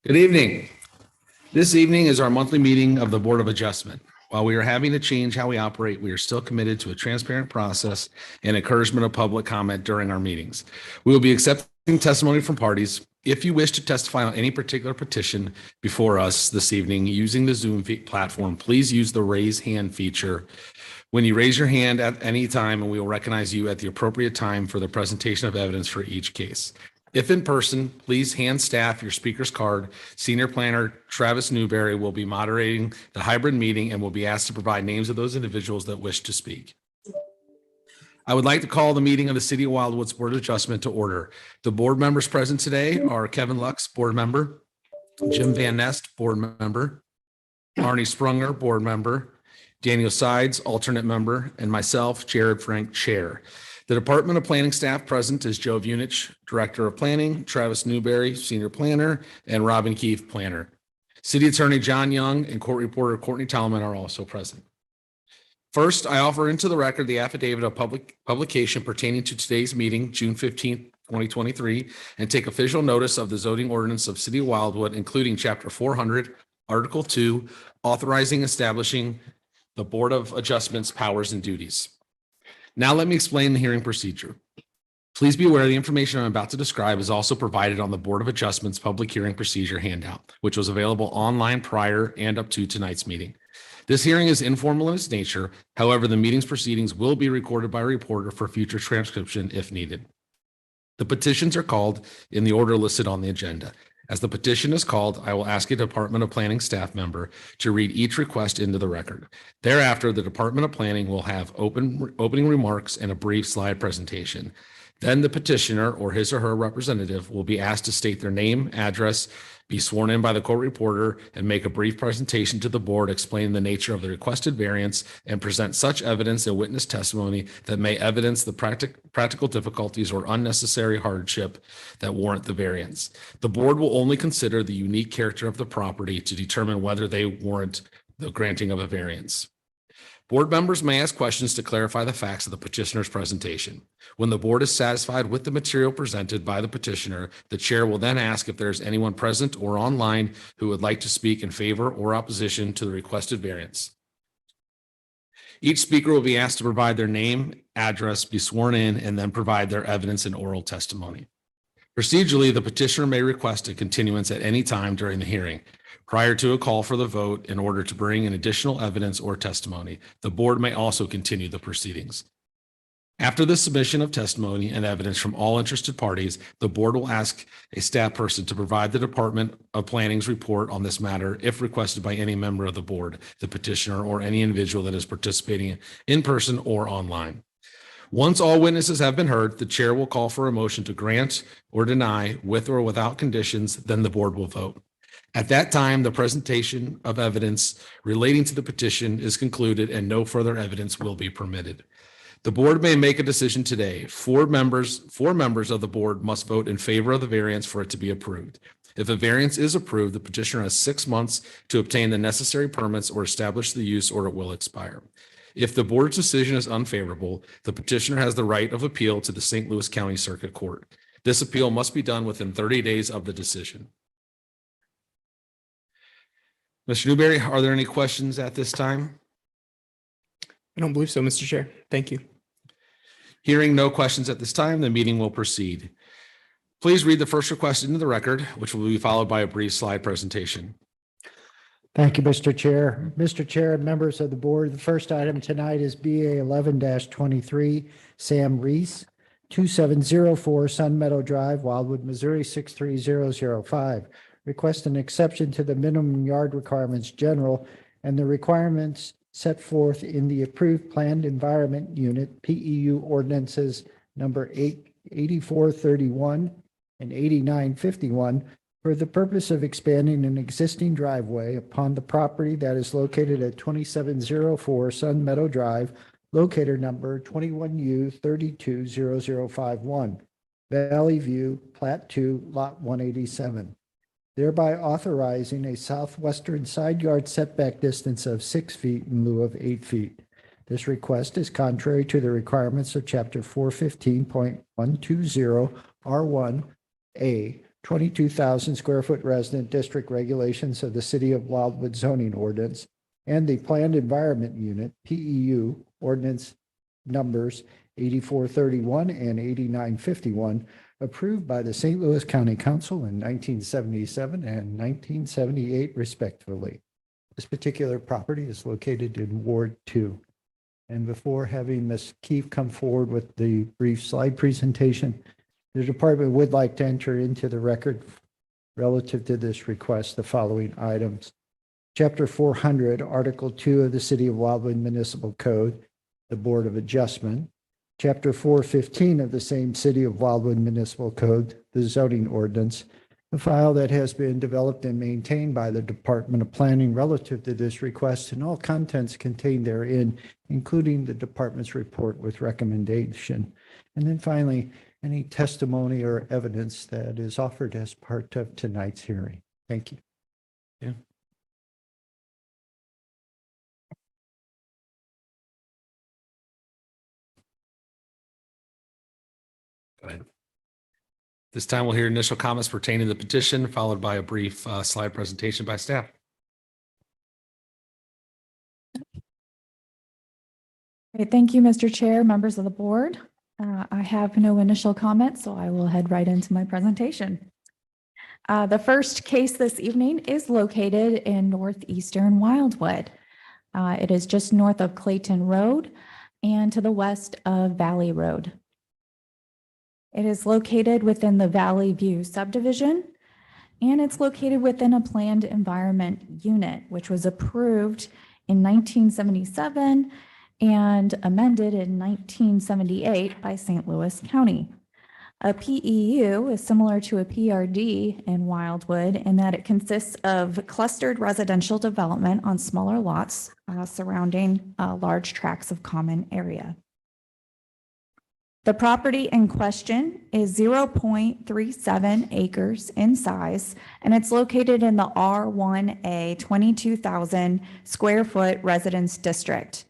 Good evening. This evening is our monthly meeting of the Board of Adjustment. While we are having to change how we operate, we are still committed to a transparent process and encouragement of public comment during our meetings. We will be accepting testimony from parties. If you wish to testify on any particular petition before us this evening using the Zoom platform, please use the raise hand feature. When you raise your hand at any time, and we will recognize you at the appropriate time for the presentation of evidence for each case. If in person, please hand staff your speaker's card. Senior Planner Travis Newberry will be moderating the hybrid meeting and will be asked to provide names of those individuals that wish to speak. I would like to call the meeting of the City of Wildwood's Board of Adjustment to order. The board members present today are Kevin Lux, board member, Jim Van Nest, board member, Arnie Sprunger, board member, Daniel Sides, alternate member, and myself, Jared Frank, chair. The Department of Planning staff present is Joe Vunich, Director of Planning, Travis Newberry, Senior Planner, and Robin Keefe, Planner. City Attorney John Young and Court Reporter Courtney Talman are also present. First, I offer into the record the affidavit of publication pertaining to today's meeting, June 15th, 2023, and take official notice of the zoning ordinance of City of Wildwood, including Chapter 400, Article 2, authorizing establishing the Board of Adjustment's powers and duties. Now let me explain the hearing procedure. Please be aware the information I'm about to describe is also provided on the Board of Adjustment's public hearing procedure handout, which was available online prior and up to tonight's meeting. This hearing is informal in its nature. However, the meeting's proceedings will be recorded by a reporter for future transcription if needed. The petitions are called in the order listed on the agenda. As the petition is called, I will ask a Department of Planning staff member to read each request into the record. Thereafter, the Department of Planning will have opening remarks and a brief slide presentation. Then the petitioner or his or her representative will be asked to state their name, address, be sworn in by the court reporter, and make a brief presentation to the board explaining the nature of the requested variance and present such evidence and witness testimony that may evidence the practical difficulties or unnecessary hardship that warrant the variance. The board will only consider the unique character of the property to determine whether they warrant the granting of a variance. Board members may ask questions to clarify the facts of the petitioner's presentation. When the board is satisfied with the material presented by the petitioner, the chair will then ask if there is anyone present or online who would like to speak in favor or opposition to the requested variance. Each speaker will be asked to provide their name, address, be sworn in, and then provide their evidence and oral testimony. Procedurally, the petitioner may request a continuance at any time during the hearing. Prior to a call for the vote, in order to bring in additional evidence or testimony, the board may also continue the proceedings. After the submission of testimony and evidence from all interested parties, the board will ask a staff person to provide the Department of Planning's report on this matter if requested by any member of the board, the petitioner, or any individual that is participating in person or online. Once all witnesses have been heard, the chair will call for a motion to grant or deny with or without conditions, then the board will vote. At that time, the presentation of evidence relating to the petition is concluded and no further evidence will be permitted. The board may make a decision today. Four members of the board must vote in favor of the variance for it to be approved. If a variance is approved, the petitioner has 6 months to obtain the necessary permits or establish the use, or it will expire. If the board's decision is unfavorable, the petitioner has the right of appeal to the St. Louis County Circuit Court. This appeal must be done within 30 days of the decision. Mr. Newberry, are there any questions at this time? I don't believe so, Mr. Chair. Thank you. Hearing no questions at this time, the meeting will proceed. Please read the first request into the record, which will be followed by a brief slide presentation. Thank you, Mr. Chair. Mr. Chair and members of the board, the first item tonight is BA 11-23, Sam Reese, 2704 Sun Meadow Drive, Wildwood, Missouri 63005. Request an exception to the minimum yard requirements general and the requirements set forth in the approved planned environment unit PEU ordinances number 8431 and 8951 for the purpose of expanding an existing driveway upon the property that is located at 2704 Sun Meadow Drive, locator number 21U320051, Valley View, Plat 2, Lot 187. Thereby authorizing a southwestern side yard setback distance of 6 feet in lieu of 8 feet. This request is contrary to the requirements of Chapter 415.120 R1A 22,000 square foot resident district regulations of the City of Wildwood zoning ordinance, and the Planned Environment Unit, PEU, ordinance numbers 8431 and 8951, approved by the St. Louis County Council in 1977 and 1978 respectively. This particular property is located in Ward 2. And before having Ms. Keefe come forward with the brief slide presentation, the department would like to enter into the record relative to this request the following items. Chapter 400, Article 2 of the City of Wildwood Municipal Code, the Board of Adjustment. Chapter 415 of the same City of Wildwood Municipal Code, the zoning ordinance, a file that has been developed and maintained by the Department of Planning relative to this request, and all contents contained therein, including the department's report with recommendation. And then finally, any testimony or evidence that is offered as part of tonight's hearing. Thank you. Yeah. Go ahead. This time we'll hear initial comments pertaining to the petition, followed by a brief slide presentation by staff. Great. Thank you, Mr. Chair, members of the board. I have no initial comments, so I will head right into my presentation. The first case this evening is located in northeastern Wildwood. It is just north of Clayton Road and to the west of Valley Road. It is located within the Valley View subdivision, and it's located within a planned environment unit, which was approved in 1977 and amended in 1978 by St. Louis County. A PEU is similar to a PRD in Wildwood in that it consists of clustered residential development on smaller lots surrounding large tracts of common area. The property in question is 0.37 acres in size, and it's located in the R1A 22,000 square foot residence district.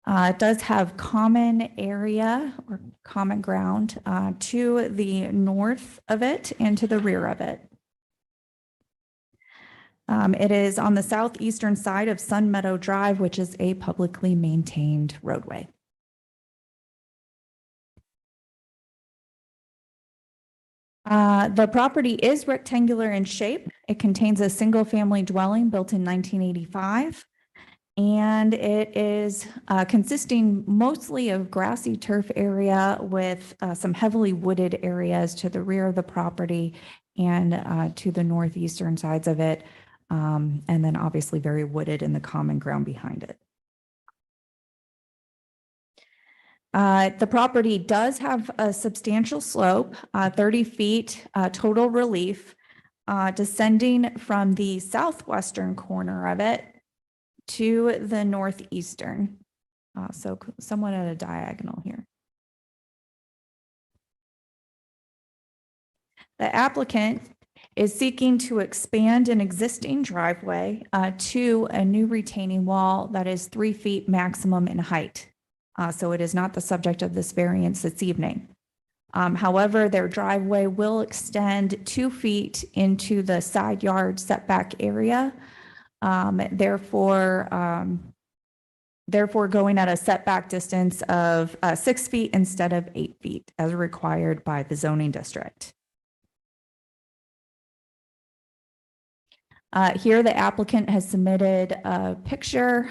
It does have common area or common ground to the north of it and to the rear of it. It is on the southeastern side of Sun Meadow Drive, which is a publicly maintained roadway. The property is rectangular in shape. It contains a single-family dwelling built in 1985, and it is consisting mostly of grassy turf area with some heavily wooded areas to the rear of the property and to the northeastern sides of it, and then obviously very wooded in the common ground behind it. The property does have a substantial slope, 30 feet total relief, descending from the southwestern corner of it to the northeastern, so somewhat at a diagonal here. The applicant is seeking to expand an existing driveway to a new retaining wall that is 3 feet maximum in height. So it is not the subject of this variance this evening. However, their driveway will extend 2 feet into the side yard setback area. Therefore going at a setback distance of 6 feet instead of 8 feet as required by the zoning district. Here, the applicant has submitted a picture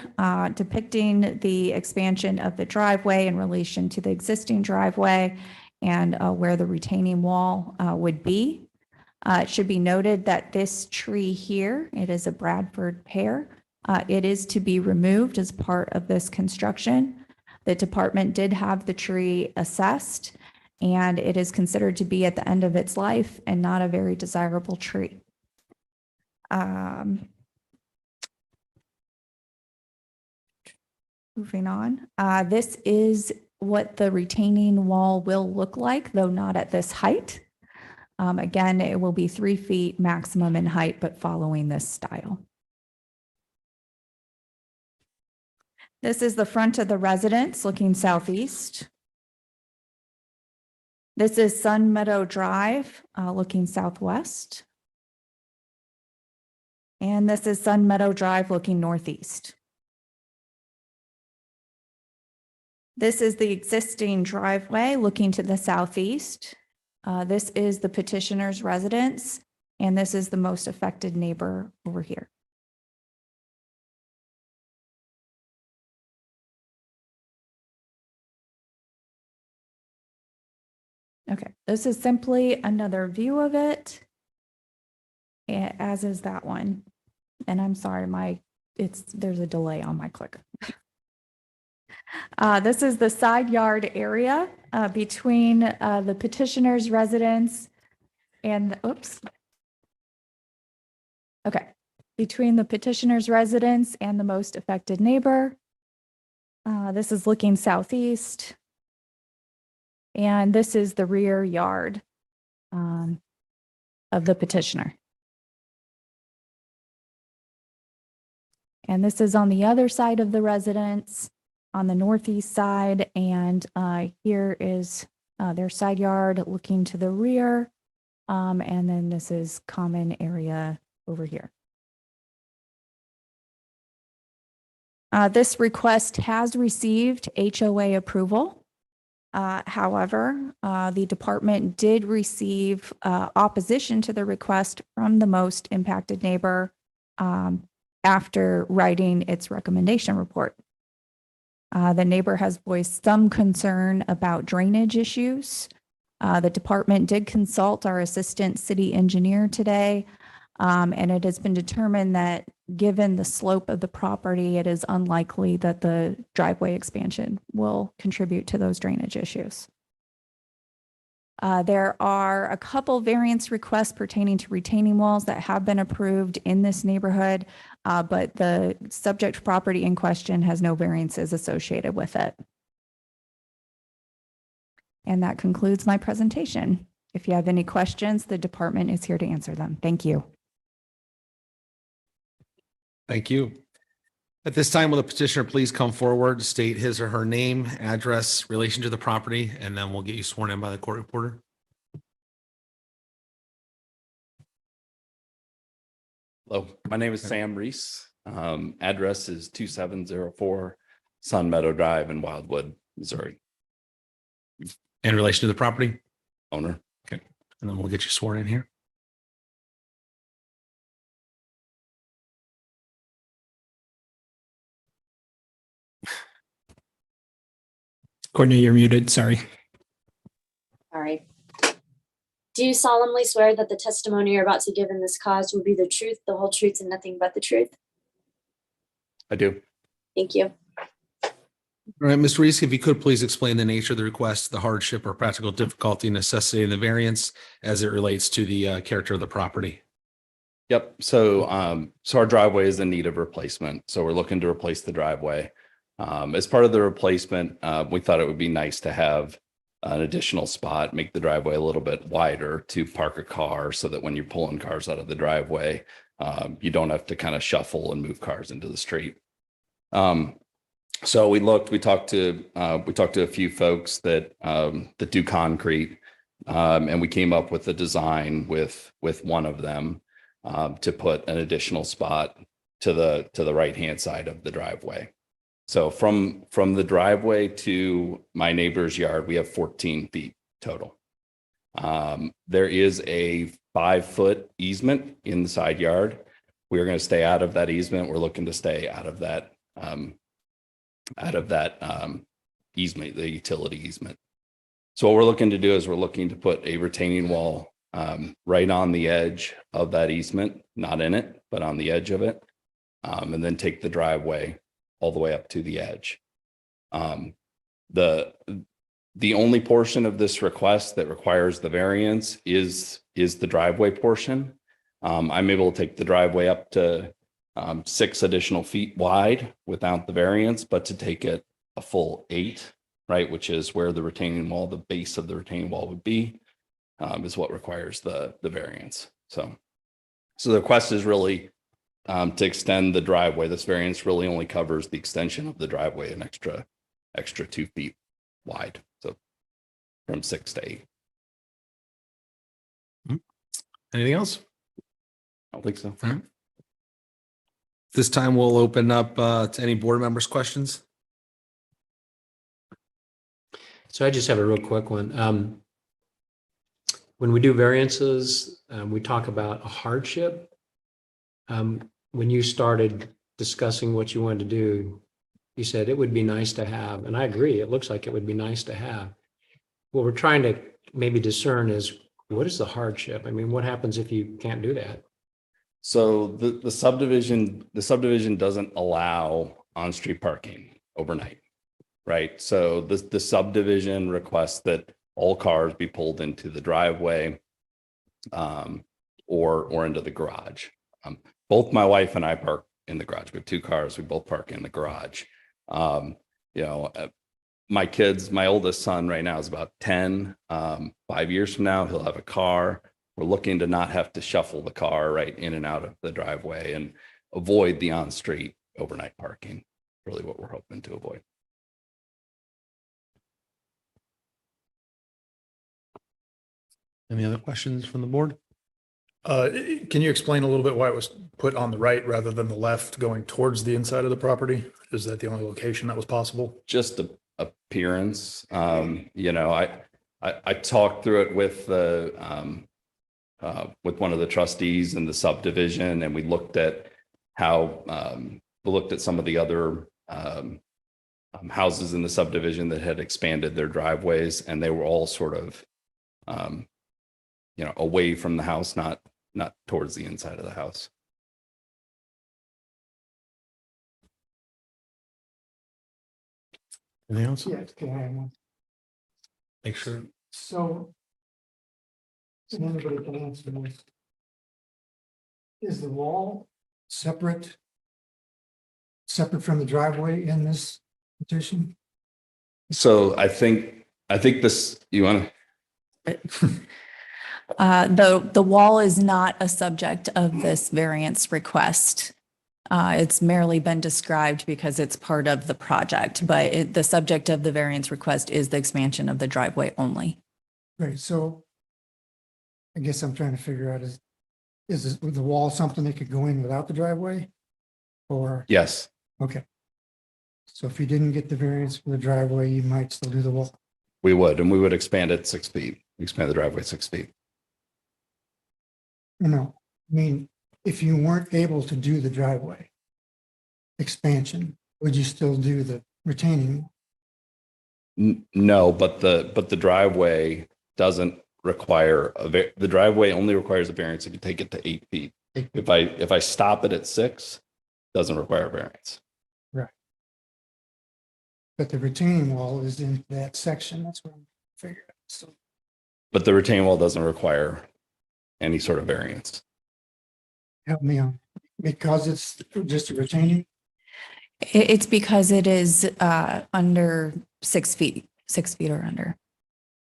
depicting the expansion of the driveway in relation to the existing driveway and where the retaining wall would be. It should be noted that this tree here, it is a Bradford pear. It is to be removed as part of this construction. The department did have the tree assessed, and it is considered to be at the end of its life and not a very desirable tree. Moving on, this is what the retaining wall will look like, though not at this height. Again, it will be 3 feet maximum in height, but following this style. This is the front of the residence looking southeast. This is Sun Meadow Drive, looking southwest. And this is Sun Meadow Drive looking northeast. This is the existing driveway looking to the southeast. This is the petitioner's residence, and this is the most affected neighbor over here. Okay, this is simply another view of it, as is that one. And I'm sorry, there's a delay on my clicker. This is the side yard area between the petitioner's residence and, between the petitioner's residence and the most affected neighbor. This is looking southeast. And this is the rear yard of the petitioner. And this is on the other side of the residence, on the northeast side. And here is their side yard looking to the rear. And then this is common area over here. This request has received HOA approval. However, the department did receive opposition to the request from the most impacted neighbor after writing its recommendation report. The neighbor has voiced some concern about drainage issues. The department did consult our assistant city engineer today, and it has been determined that given the slope of the property, it is unlikely that the driveway expansion will contribute to those drainage issues. There are a couple variance requests pertaining to retaining walls that have been approved in this neighborhood, but the subject property in question has no variances associated with it. And that concludes my presentation. If you have any questions, the department is here to answer them. Thank you. Thank you. At this time, will the petitioner please come forward, state his or her name, address, relation to the property, and then we'll get you sworn in by the court reporter. Hello, my name is Sam Reese. Address is 2704 Sun Meadow Drive in Wildwood, Missouri. In relation to the property, Owner. and then we'll get you sworn in here. Courtney, you're muted. Sorry. All right. Do you solemnly swear that the testimony you're about to give in this cause will be the truth, the whole truth, and nothing but the truth? I do. Thank you. All right, Mr. Reese, if you could please explain the nature of the request, the hardship or practical difficulty necessitating the variance as it relates to the character of the property. Yep. So our driveway is in need of replacement. So we're looking to replace the driveway. As part of the replacement, we thought it would be nice to have an additional spot, make the driveway a little bit wider to park a car so that when you're pulling cars out of the driveway, you don't have to kind of shuffle and move cars into the street. So we talked to a few folks that do concrete, and we came up with a design with one of them to put an additional spot to the right-hand side of the driveway. So from the driveway to my neighbor's yard, we have 14 feet total. There is a 5-foot easement in the side yard. We are going to stay out of that easement. We're looking to stay out of that easement, the utility easement. So what we're looking to do is we're looking to put a retaining wall right on the edge of that easement, not in it, but on the edge of it, and then take the driveway all the way up to the edge. The only portion of this request that requires the variance is the driveway portion. I'm able to take the driveway up to 6 additional feet wide without the variance, but to take it a full 8, right, which is where the retaining wall, the base of the retaining wall would be, is what requires the variance. So the request is really to extend the driveway. This variance really only covers the extension of the driveway an extra 2 feet wide. So from 6 to 8. Anything else? I don't think so. All right. This time we'll open up to any board members' questions. So I just have a real quick one. When we do variances, we talk about a hardship. When you started discussing what you wanted to do, you said it would be nice to have, and I agree, it looks like it would be nice to have. What we're trying to maybe discern is, what is the hardship? I mean, what happens if you can't do that? So the subdivision doesn't allow on-street parking overnight, right? So the subdivision requests that all cars be pulled into the driveway or into the garage. Both my wife and I park in the garage. We have 2 cars. We both park in the garage. My kids, my oldest son right now is about 10. 5 years from now, he'll have a car. We're looking to not have to shuffle the car right in and out of the driveway and avoid the on-street overnight parking. Really what we're hoping to avoid. Any other questions from the board? Can you explain a little bit why it was put on the right rather than the left going towards the inside of the property? Is that the only location that was possible? Just the appearance. I talked through it with one of the trustees in the subdivision, and we looked at some of the other houses in the subdivision that had expanded their driveways, and they were all sort of away from the house, not towards the inside of the house. Anything else? Yes, can I have one? Make sure. So. And anybody can answer this. Is the wall separate from the driveway in this petition? So I think this, you want to? The wall is not a subject of this variance request. It's merely been described because it's part of the project, but the subject of the variance request is the expansion of the driveway only. Right, so. I guess I'm trying to figure out is the wall something that could go in without the driveway? Or, Yes, okay. So if you didn't get the variance for the driveway, you might still do the wall. we would, and we would expand it 6 feet, expand the driveway 6 feet. I mean, if you weren't able to do the driveway expansion, would you still do the retaining? No, but the driveway doesn't require the driveway only requires a variance if you take it to 8 feet. If I stop it at 6, doesn't require a variance. Right. But the retaining wall is in that section. That's what I'm figuring. So But the retaining wall doesn't require any sort of variance. help me on, because it's just a retaining. It's because it is under 6 feet, 6 feet or under.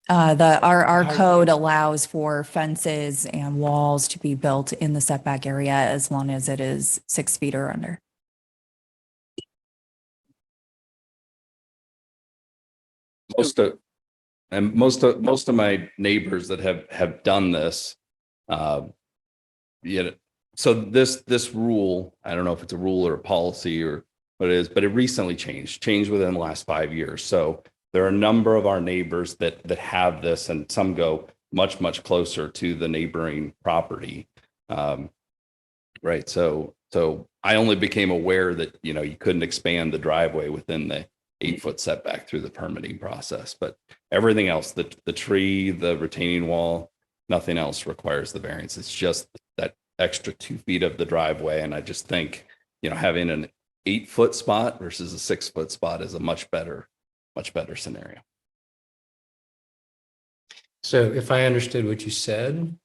Our code allows for fences and walls to be built in the setback area as long as it is 6 feet or under. Most of my neighbors that have done this, so this rule, I don't know if it's a rule or a policy or what it is, but it recently changed within the last 5 years. So there are a number of our neighbors that have this, and some go much closer to the neighboring property. Right. So I only became aware that, you couldn't expand the driveway within the 8-foot setback through the permitting process, but everything else, the tree, the retaining wall, nothing else requires the variance. It's just that extra 2 feet of the driveway. And I just think, having an 8-foot spot versus a 6-foot spot is a much better scenario. So if I understood what you said,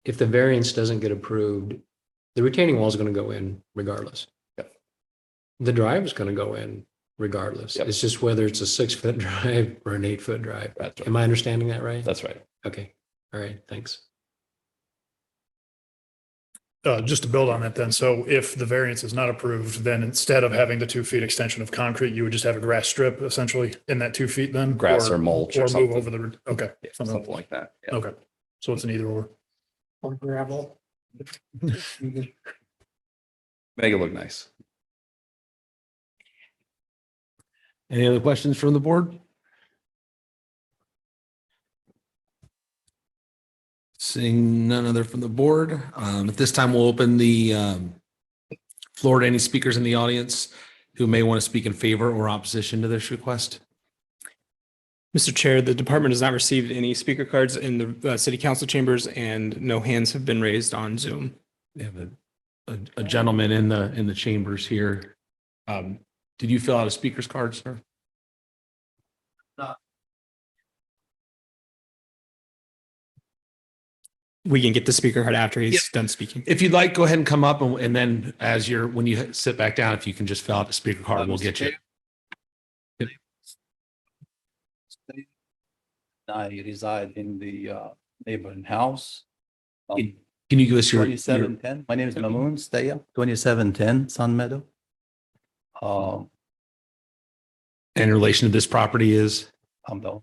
if the variance doesn't get approved, the retaining wall is going to go in regardless. Yep. The drive is going to go in regardless. Yep. It's just whether it's a 6-foot drive or an 8-foot drive. That's right. Am I understanding that right? That's right. Okay. All right. Thanks. Just to build on that then, so if the variance is not approved, then instead of having the 2 feet extension of concrete, you would just have a grass strip essentially in that 2 feet then? Grass or mulch or move something. over the, okay. Something like that. Yeah. Okay, so it's an either or. or gravel. Make it look nice. Any other questions from the board? Seeing none other from the board, at this time, we'll open the floor to any speakers in the audience who may want to speak in favor or opposition to this request. Mr. Chair, the department has not received any speaker cards in the city council chambers and no hands have been raised on Zoom. We have a gentleman in the chambers here. Did you fill out a speaker's card, sir? We can get the speaker card after he's done speaking. If you'd like, go ahead and come up and then when you sit back down, if you can just fill out the speaker card, we'll get you. I reside in the neighboring house. Can you give us your? 2710, my name is Mamoon Staya, 2710 Sun Meadow. In relation to this property is? I'm the owner.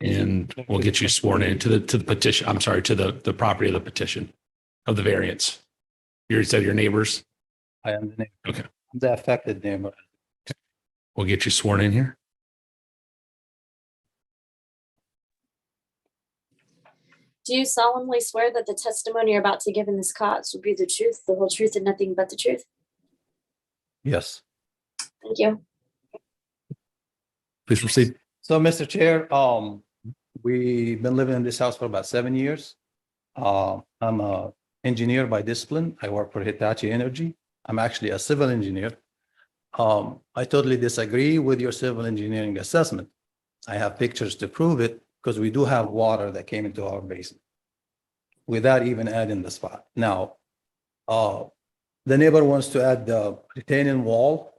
And we'll get you sworn in to the petition. I'm sorry, to the property of the petition of the variance. You said your neighbors. I am the neighbor. Okay. I'm the affected neighbor. We'll get you sworn in here. Do you solemnly swear that the testimony you're about to give in this cause will be the truth, the whole truth, and nothing but the truth? Yes. Thank you. Please proceed. So, Mr. Chair, we've been living in this house for about 7 years. I'm a engineer by discipline. I work for Hitachi Energy. I'm actually a civil engineer. I totally disagree with your civil engineering assessment. I have pictures to prove it because we do have water that came into our basement without even adding the spot. Now, the neighbor wants to add the retaining wall.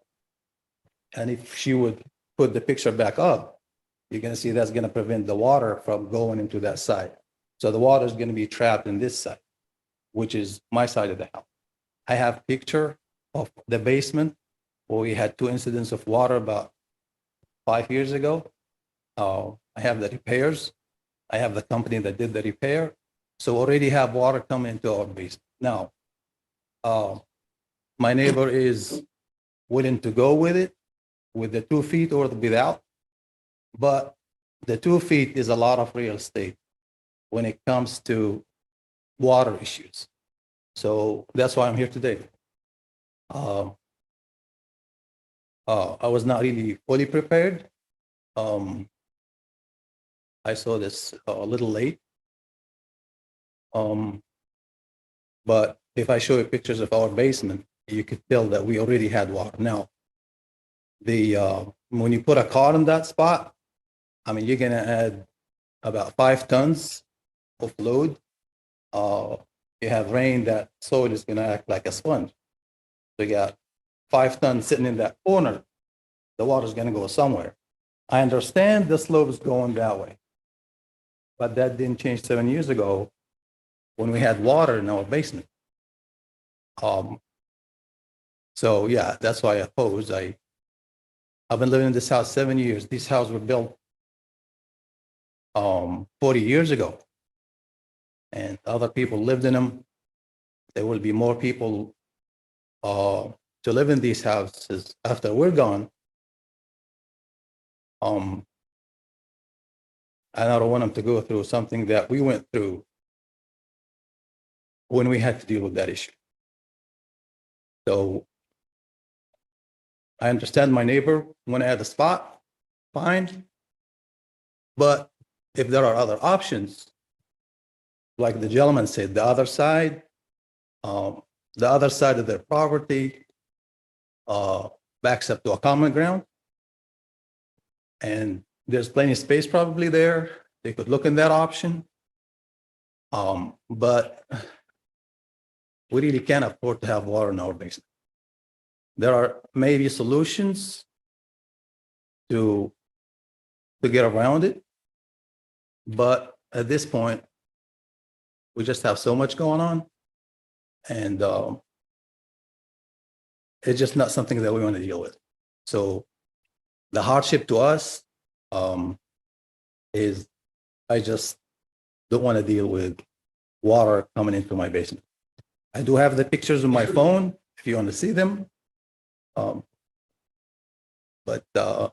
And if she would put the picture back up, you're going to see that's going to prevent the water from going into that side. So the water is going to be trapped in this side, which is my side of the house. I have picture of the basement where we had 2 incidents of water about 5 years ago. I have the repairs. I have the company that did the repair. So already have water coming into our basement. Now, my neighbor is willing to go with it, with the 2 feet or without. But the 2 feet is a lot of real estate when it comes to water issues. So that's why I'm here today. I was not really fully prepared. I saw this a little late. But if I show you pictures of our basement, you could tell that we already had water. Now, when you put a car in that spot, I mean, you're going to add about 5 tons of load. You have rain, that soil is going to act like a sponge. So you got 5 tons sitting in that corner. The water is going to go somewhere. I understand the slope is going that way, but that didn't change 7 years ago when we had water in our basement. So yeah, that's why I oppose. I've been living in this house 7 years. These houses were built 40 years ago, and other people lived in them. There will be more people to live in these houses after we're gone. And I don't want them to go through something that we went through when we had to deal with that issue. So I understand my neighbor want to add a spot, fine. But if there are other options, like the gentleman said, the other side of their property backs up to a common ground. And there's plenty of space probably there. They could look in that option. But we really can't afford to have water in our basement. There are maybe solutions to get around it. But at this point, we just have so much going on. And it's just not something that we want to deal with. So the hardship to us is I just don't want to deal with water coming into my basement. I do have the pictures on my phone if you want to see them. But now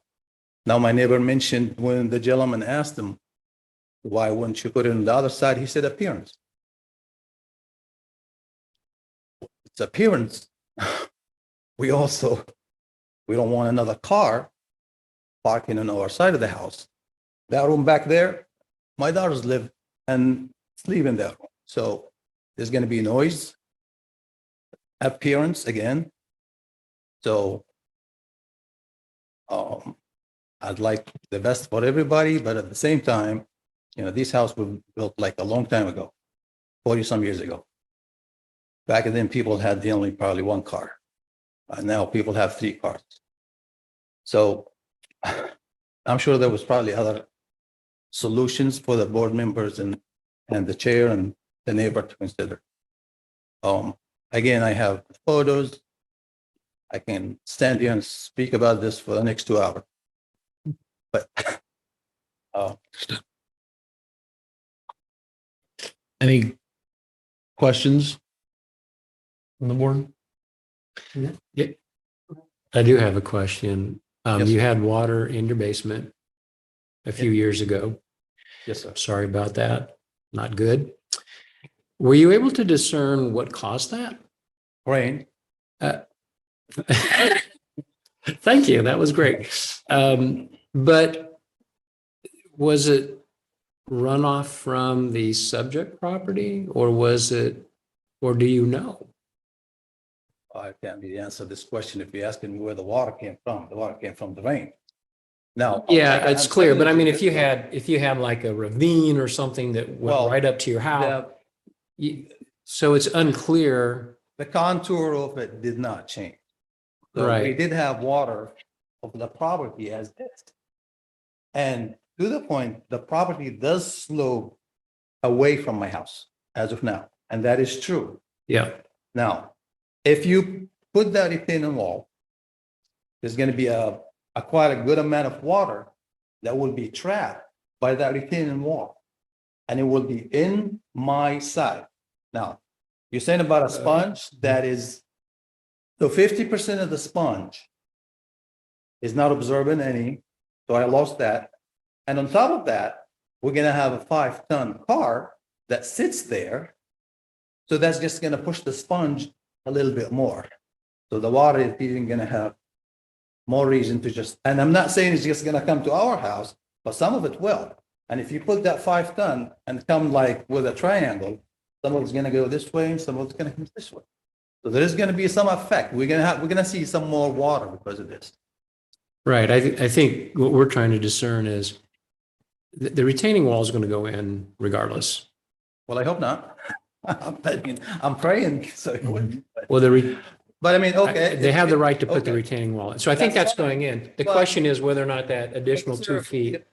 my neighbor mentioned when the gentleman asked him, why wouldn't you put it on the other side? He said appearance. It's appearance. We don't want another car parking on our side of the house. That room back there, my daughters live and sleep in that room. So there's going to be noise, appearance again. So I'd like the best for everybody, but at the same time, these houses were built like a long time ago, 40 some years ago. Back then, people had only probably one car. Now people have 3 cars. So I'm sure there was probably other solutions for the board members and the chair and the neighbor to consider. Again, I have photos. I can stand here and speak about this for the next 2 hours. But Any questions on the board? I do have a question. Yes. You had water in your basement a few years ago. yes, sir. Sorry about that. Not good. Were you able to discern what caused that? Rain. Thank you. That was great. But was it runoff from the subject property, or do you know? I can't really answer this question if you're asking me where the water came from. The water came from the rain. Now, Yeah, it's I'm clear, telling but I you mean, this- if you had like a ravine or something that went Well, right up to your house, so it's unclear. the contour of it did not change. So we Right. did have water of the property as is. And to the point, the property does slope away from my house as of now, and that is true. Yeah. Now, if you put that retaining wall, there's going to be a quite a good amount of water that will be trapped by that retaining wall, and it will be in my side. Now, you're saying about a sponge that is, so 50% of the sponge is not absorbing any, so I lost that. And on top of that, we're going to have a 5-ton car that sits there. So that's just going to push the sponge a little bit more. So the water is even going to have more reason to just, and I'm not saying it's just going to come to our house, but some of it will. And if you put that 5-ton and come like with a triangle, some of it's going to go this way and some of it's going to come this way. So there is going to be some effect. We're going to see some more water because of this. Right. I think what we're trying to discern is the retaining wall is going to go in regardless. Well, I hope not. I'm praying so it wouldn't. Well, But I mean, okay. they have the right to put the okay. retaining wall in. So I think That's that's going in. The But- question is whether or not that additional 2 feet.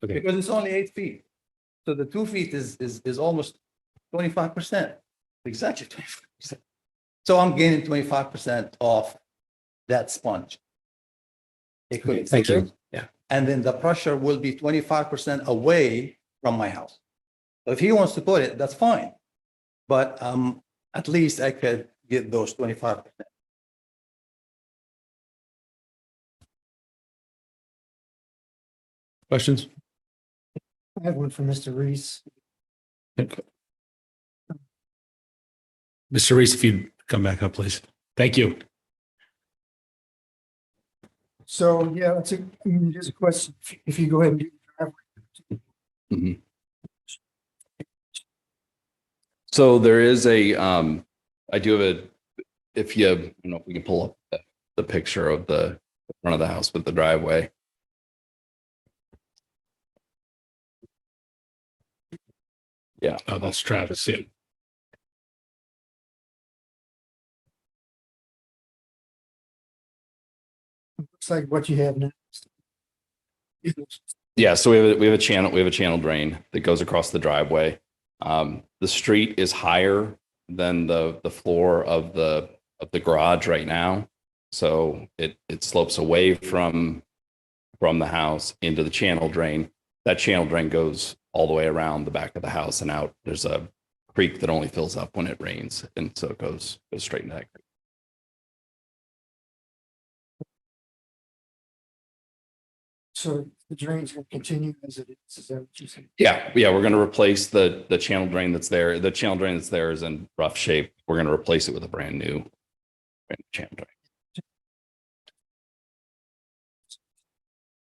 Okay. Because it's only 8 feet. So the 2 feet is almost 25%, exactly 25%. So I'm gaining 25% off that sponge. It could- Thank you. Yeah. And then the pressure will be 25% away from my house. So if he wants to put it, that's fine. But at least I could get those 25%. Questions? I have one for Mr. Reese. Mr. Reese, if you'd come back up, please. Thank you. So, yeah, it is a question. If you go ahead and do the driveway. So there is I do have if you, I don't know if we can pull up the picture of the front of the house with the driveway. Yeah. Oh, that's Travis. Yeah. Looks like what you have now. Yeah, so we have a channel drain that goes across the driveway. The street is higher than the floor of the garage right now. So it slopes away from the house into the channel drain. that channel drain goes all the way around the back of the house and out. There's a creek that only fills up when it rains. And so it goes straight into that creek. So the drains will continue as it is that what you said? Yeah, we're going to replace the channel drain that's there. The channel drain that's there is in rough shape. We're going to replace it with a brand new channel drain.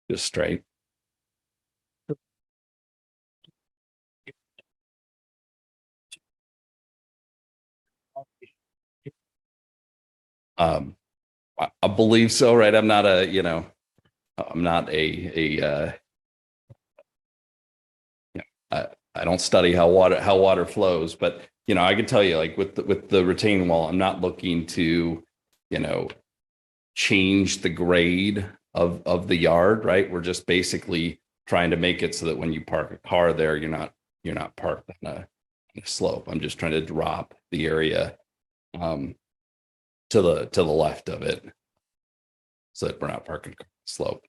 Just straight. I believe so, right? I'm not I don't study how water flows, but I can tell you, like with the retaining wall, I'm not looking to, change the grade of the yard, right? We're just basically trying to make it so that when you park a car there, you're not parked on a slope. I'm just trying to drop the area to the left of it so that we're not parking on the slope.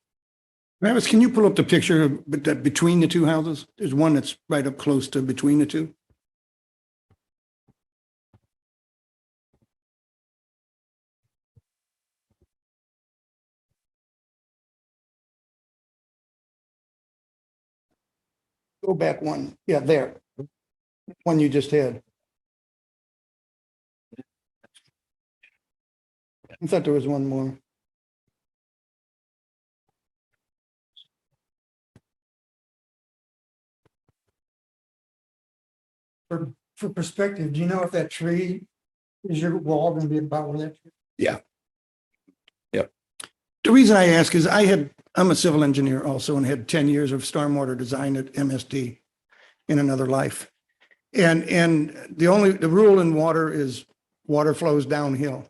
Travis, can you pull up the picture that between the two houses? There's one that's right up close to between the two. Go back one. Yeah, there. One you just had. I thought there was one more. For perspective, do you know if that tree, is your wall going to be about where that? Yeah. Yep. The reason I ask is I'm a civil engineer also and had 10 years of stormwater design at MSD in another life. And the rule in water is water flows downhill.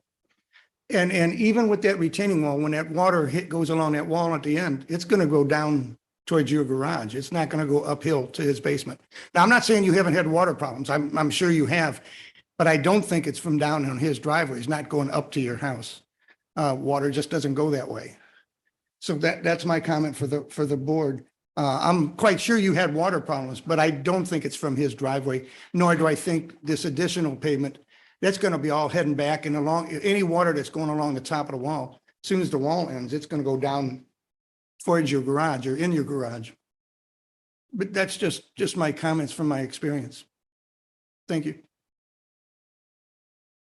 And even with that retaining wall, when that water goes along that wall at the end, it's going to go down towards your garage. It's not going to go uphill to his basement. Now, I'm not saying you haven't had water problems. I'm sure you have, but I don't think it's from down on his driveway. It's not going up to your house. Water just doesn't go that way. So that's my comment for the board. I'm quite sure you had water problems, but I don't think it's from his driveway, nor do I think this additional pavement, that's going to be all heading back and along any water that's going along the top of the wall. As soon as the wall ends, it's going to go down towards your garage or in your garage. But that's just my comments from my experience. Thank you.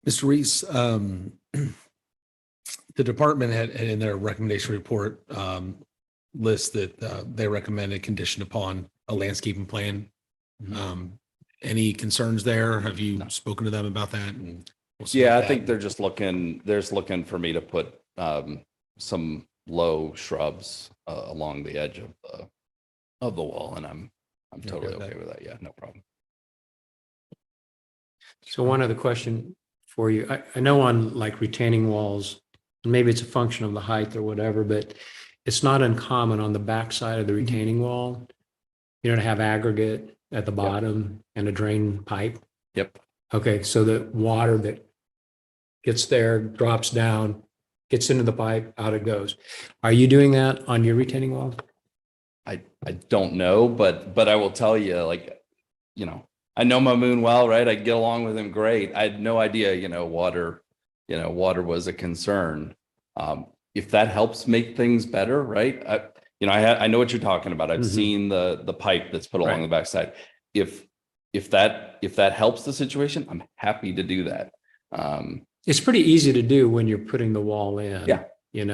Mr. Reese, the department had in their recommendation report list that they recommended conditioned upon a landscaping plan. Any concerns there? Have you spoken to them about that? And Yeah, I think they're just looking for me to put some low shrubs along the edge of the wall, and I'm totally okay with that. Yeah, no problem. So one other question for you. I know on like retaining walls, maybe it's a function of the height or whatever, but it's not uncommon on the backside of the retaining wall, to have aggregate at the bottom and a drain pipe. Yep. Okay, so the water that gets there, drops down, gets into the pipe, out it goes. Are you doing that on your retaining wall? I don't know, but I will tell you, I know Mamoon well, right? I get along with him great. I had no idea, water was a concern. If that helps make things better, right? I know what you're talking about. I've seen the pipe that's put along the backside. If that helps the situation, I'm happy to do that. It's pretty easy to do when you're putting the wall in. Yeah. And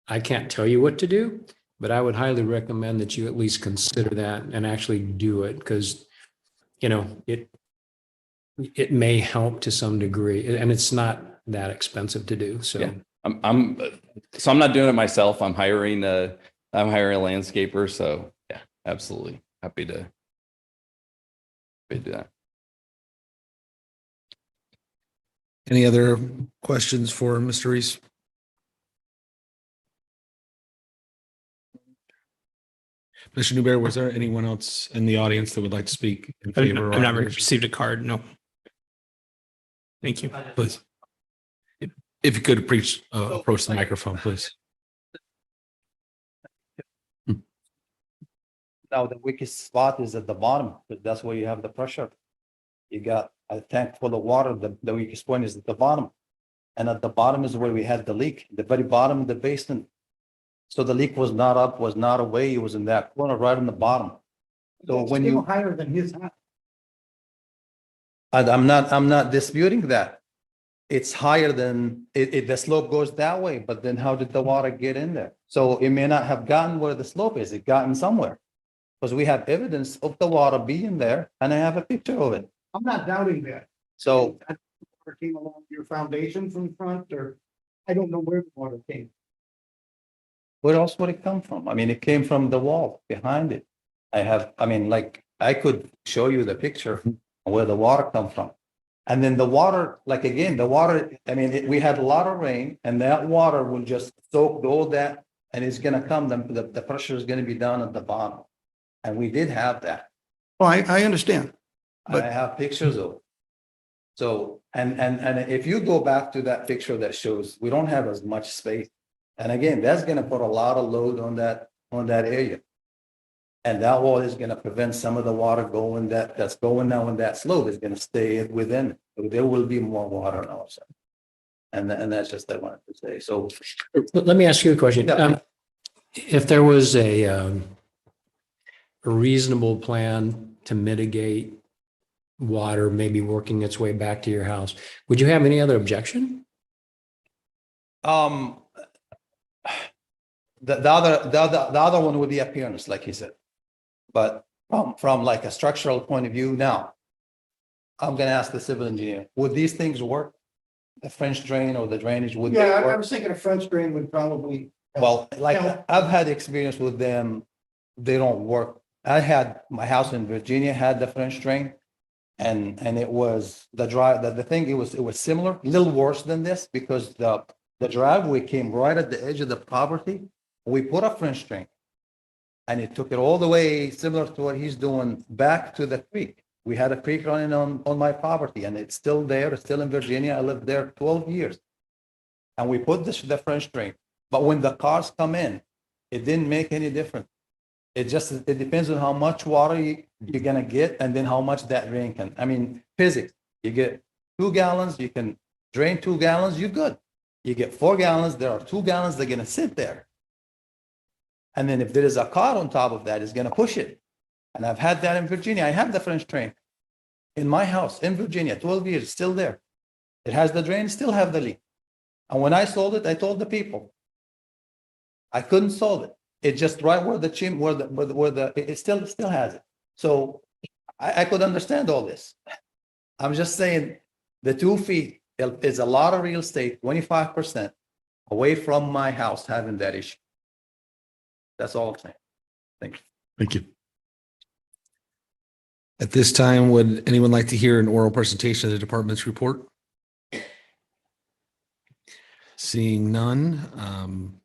I can't tell you what to do, but I would highly recommend that you at least consider that and actually do it, because, it may help to some degree, and it's not that expensive to do. So yeah. I'm not doing it myself. I'm hiring a landscaper. So yeah, absolutely happy to do that. Any other questions for Mr. Reese? Mr. Newberry, was there anyone else in the audience that would like to speak in favor? I've never received a card. No. Thank you. Please. If you could approach the microphone, please. Now, the weakest spot is at the bottom, because that's where you have the pressure. You got a tank full of water, the weakest point is at the bottom. And at the bottom is where we had the leak, the very bottom of the basement. So the leak was not up, was not away, it was in that corner, right in the bottom. So when Still you, higher than his house. and I'm not disputing that. It's higher than, the slope goes that way, but then how did the water get in there? So it may not have gotten where the slope is, it gotten somewhere. Because we have evidence of the water being there, and I have a picture of it. I'm not doubting that. So Water came along your foundation from front, or I don't know where the water came. where else would it come from? I mean, it came from the wall behind it. Like, I could show you the picture where the water come from. And then the water, like, again, the water, we had a lot of rain, and that water will just soak all that, and it's gonna come, the pressure is gonna be down at the bottom. And we did have that. Well, I understand. I But- have pictures of it. So, and if you go back to that picture that shows, we don't have as much space. And again, that's gonna put a lot of load on that area. And that wall is gonna prevent some of the water going, that's going now in that slope is gonna stay within. So there will be more water also. And that's just, I wanted to say, so. Let me ask you a question. Yeah. If there was a reasonable plan to mitigate water maybe working its way back to your house, would you have any other objection? The other one would be appearance, like he said. But from like a structural point of view, now, I'm gonna ask the civil engineer, would these things work? The French drain or the drainage, would they Yeah, I work? was thinking a French drain would probably. Well, like, Yeah. I've had experience with them, they don't work. I had, my house in Virginia had the French drain. And it was the thing, it was similar, a little worse than this, because the driveway came right at the edge of the property. We put a French drain. And it took it all the way, similar to what he's doing, back to the creek. We had a creek running on my property, and it's still there, it's still in Virginia. I lived there 12 years. And we put the French drain, but when the cars come in, it didn't make any difference. It depends on how much water you're gonna get, and then how much that drain can, physics. You get 2 gallons, you can drain 2 gallons, you're good. You get 4 gallons, there are 2 gallons, they're gonna sit there. And then if there is a car on top of that, it's gonna push it. And I've had that in Virginia. I have the French drain in my house in Virginia, 12 years, still there. It has the drain, still have the leak. And when I sold it, I told the people, I couldn't solve it. It just right where the chim, it still has it. So I could understand all this. I'm just saying the 2 feet is a lot of real estate, 25% away from my house having that issue. That's all I'm saying. Thank you. Thank you. At this time, would anyone like to hear an oral presentation of the department's report? Seeing none,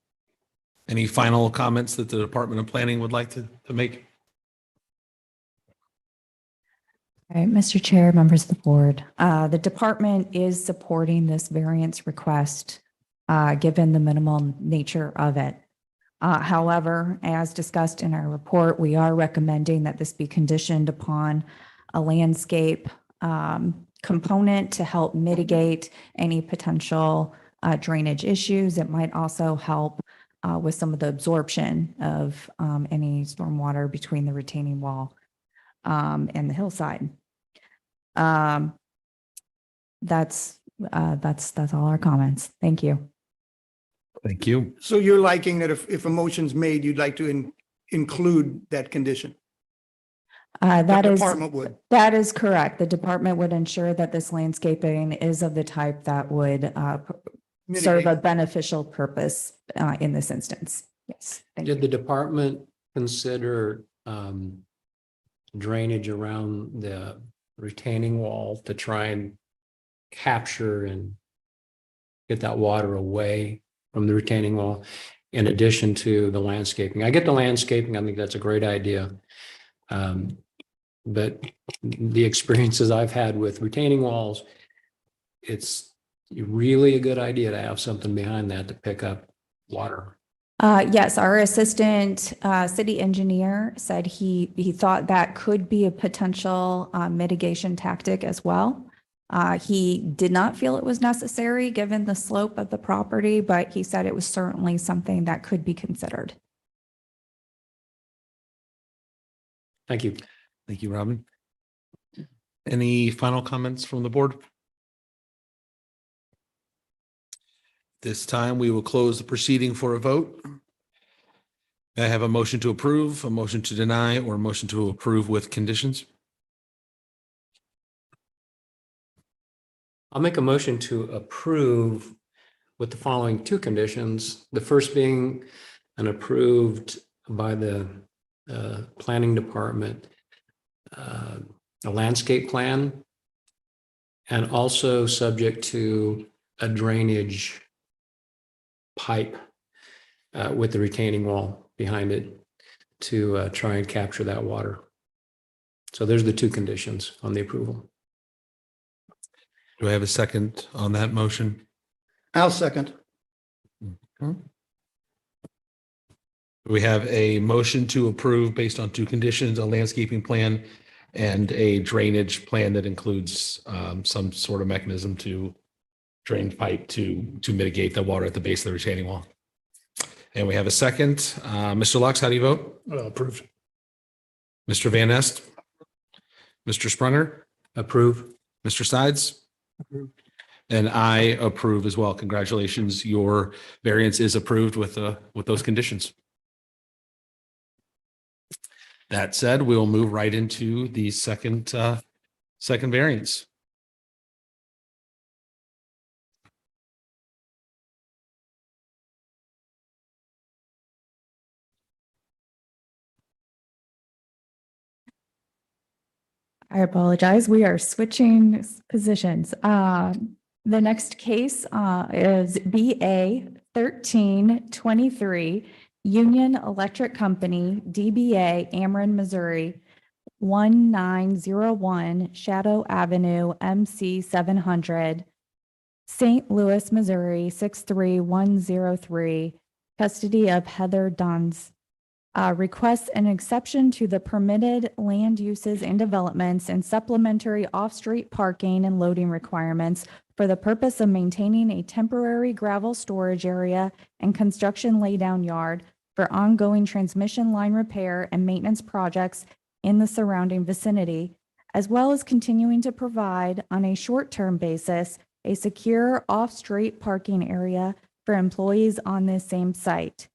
any final comments that the Department of Planning would like to make? All right, Mr. Chair, members of the board, the department is supporting this variance request, given the minimal nature of it. However, as discussed in our report, we are recommending that this be conditioned upon a landscape component to help mitigate any potential drainage issues. It might also help with some of the absorption of any stormwater between the retaining wall and the hillside. That's all our comments. Thank you. Thank you. So you're liking that if a motion's made, you'd like to include that condition? The department would. That is correct. The department would ensure that this landscaping is of the type that would serve a Mitigate. beneficial purpose in this instance. Yes. Thank Did you. the department consider drainage around the retaining wall to try and capture and get that water away from the retaining wall, in addition to the landscaping? I get the landscaping. I think that's a great idea. But the experiences I've had with retaining walls, it's really a good idea to have something behind that to pick up water. Yes, our assistant city engineer said he thought that could be a potential mitigation tactic as well. He did not feel it was necessary given the slope of the property, but he said it was certainly something that could be considered. Thank you. Thank you, Robin. Any final comments from the board? This time we will close the proceeding for a vote. May I have a motion to approve, a motion to deny, or a motion to approve with conditions? I'll make a motion to approve with the following two conditions. The first being an approved by the planning department, a landscape plan, and also subject to a drainage pipe with the retaining wall behind it to try and capture that water. So there's the two conditions on the approval. Do I have a second on that motion? I'll second. We have a motion to approve based on two conditions, a landscaping plan and a drainage plan that includes some sort of mechanism to drain pipe to mitigate the water at the base of the retaining wall. And we have a second. Mr. Lux, how do you vote? Approved. Mr. Van Nest? Mr. Sprunger? Approve. Mr. Sides? And I approve as well. Congratulations. Your variance is approved with those conditions. That said, we'll move right into the second variance. I apologize. We are switching positions. The next case is BA 1323 Union Electric Company, DBA Ameren, Missouri, 1901 Shadow Avenue, MC 700, St. Louis, Missouri, 63103, custody of Heather Duns. Requests an exception to the permitted land uses and developments and supplementary off-street parking and loading requirements for the purpose of maintaining a temporary gravel storage area and construction laydown yard for ongoing transmission line repair and maintenance projects in the surrounding vicinity, as well as continuing to provide on a short-term basis a secure off-street parking area for employees on this same site.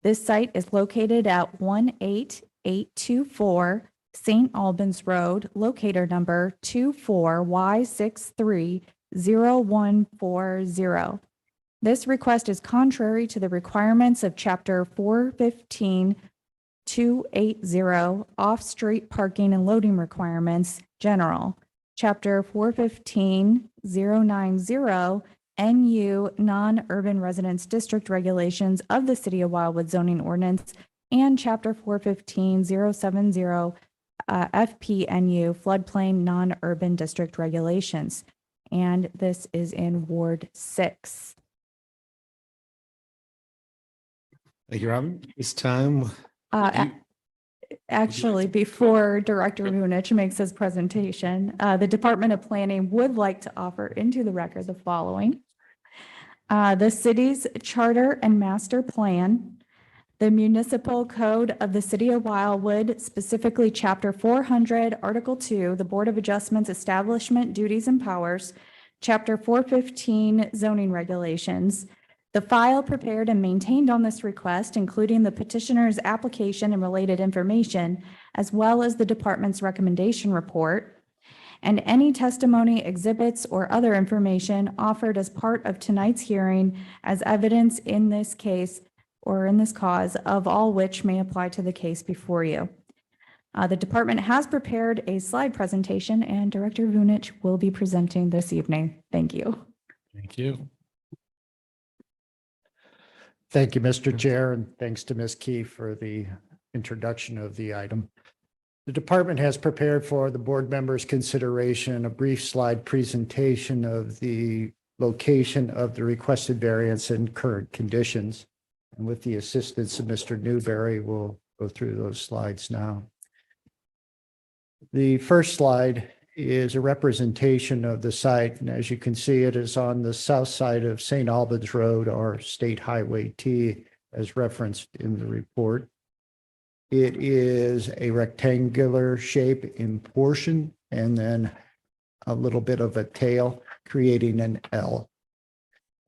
This site is located at 18824 St. Albans Road, locator number 24Y630140. This request is contrary to the requirements of Chapter 415-280 Off-Street Parking and Loading Requirements, General, Chapter 415-090 NU Non-Urban Residence District Regulations of the City of Wildwood Zoning Ordinance, and Chapter 415-070 FPNU Floodplain Non-Urban District Regulations. And this is in Ward 6. Thank you, Robin. This time, Actually, before Director Vunich makes his presentation, the Department of Planning would like to offer into the record the following. The city's charter and master plan, the municipal code of the City of Wildwood, specifically Chapter 400, Article 2, the Board of Adjustments Establishment Duties and Powers, Chapter 415 Zoning Regulations, the file prepared and maintained on this request, including the petitioner's application and related information, as well as the department's recommendation report, and any testimony, exhibits, or other information offered as part of tonight's hearing as evidence in this case or in this cause, of all which may apply to the case before you. The department has prepared a slide presentation, and Director Vunich will be presenting this evening. Thank you. thank you. Thank you, Mr. Chair, and thanks to Ms. Key for the introduction of the item. The department has prepared for the board members' consideration a brief slide presentation of the location of the requested variance and current conditions. And with the assistance of Mr. Newberry, we'll go through those slides now. The first slide is a representation of the site, and as you can see, it is on the south side of St. Albans Road, or State Highway T, as referenced in the report. It is a rectangular shape in portion, and then a little bit of a tail, creating an L.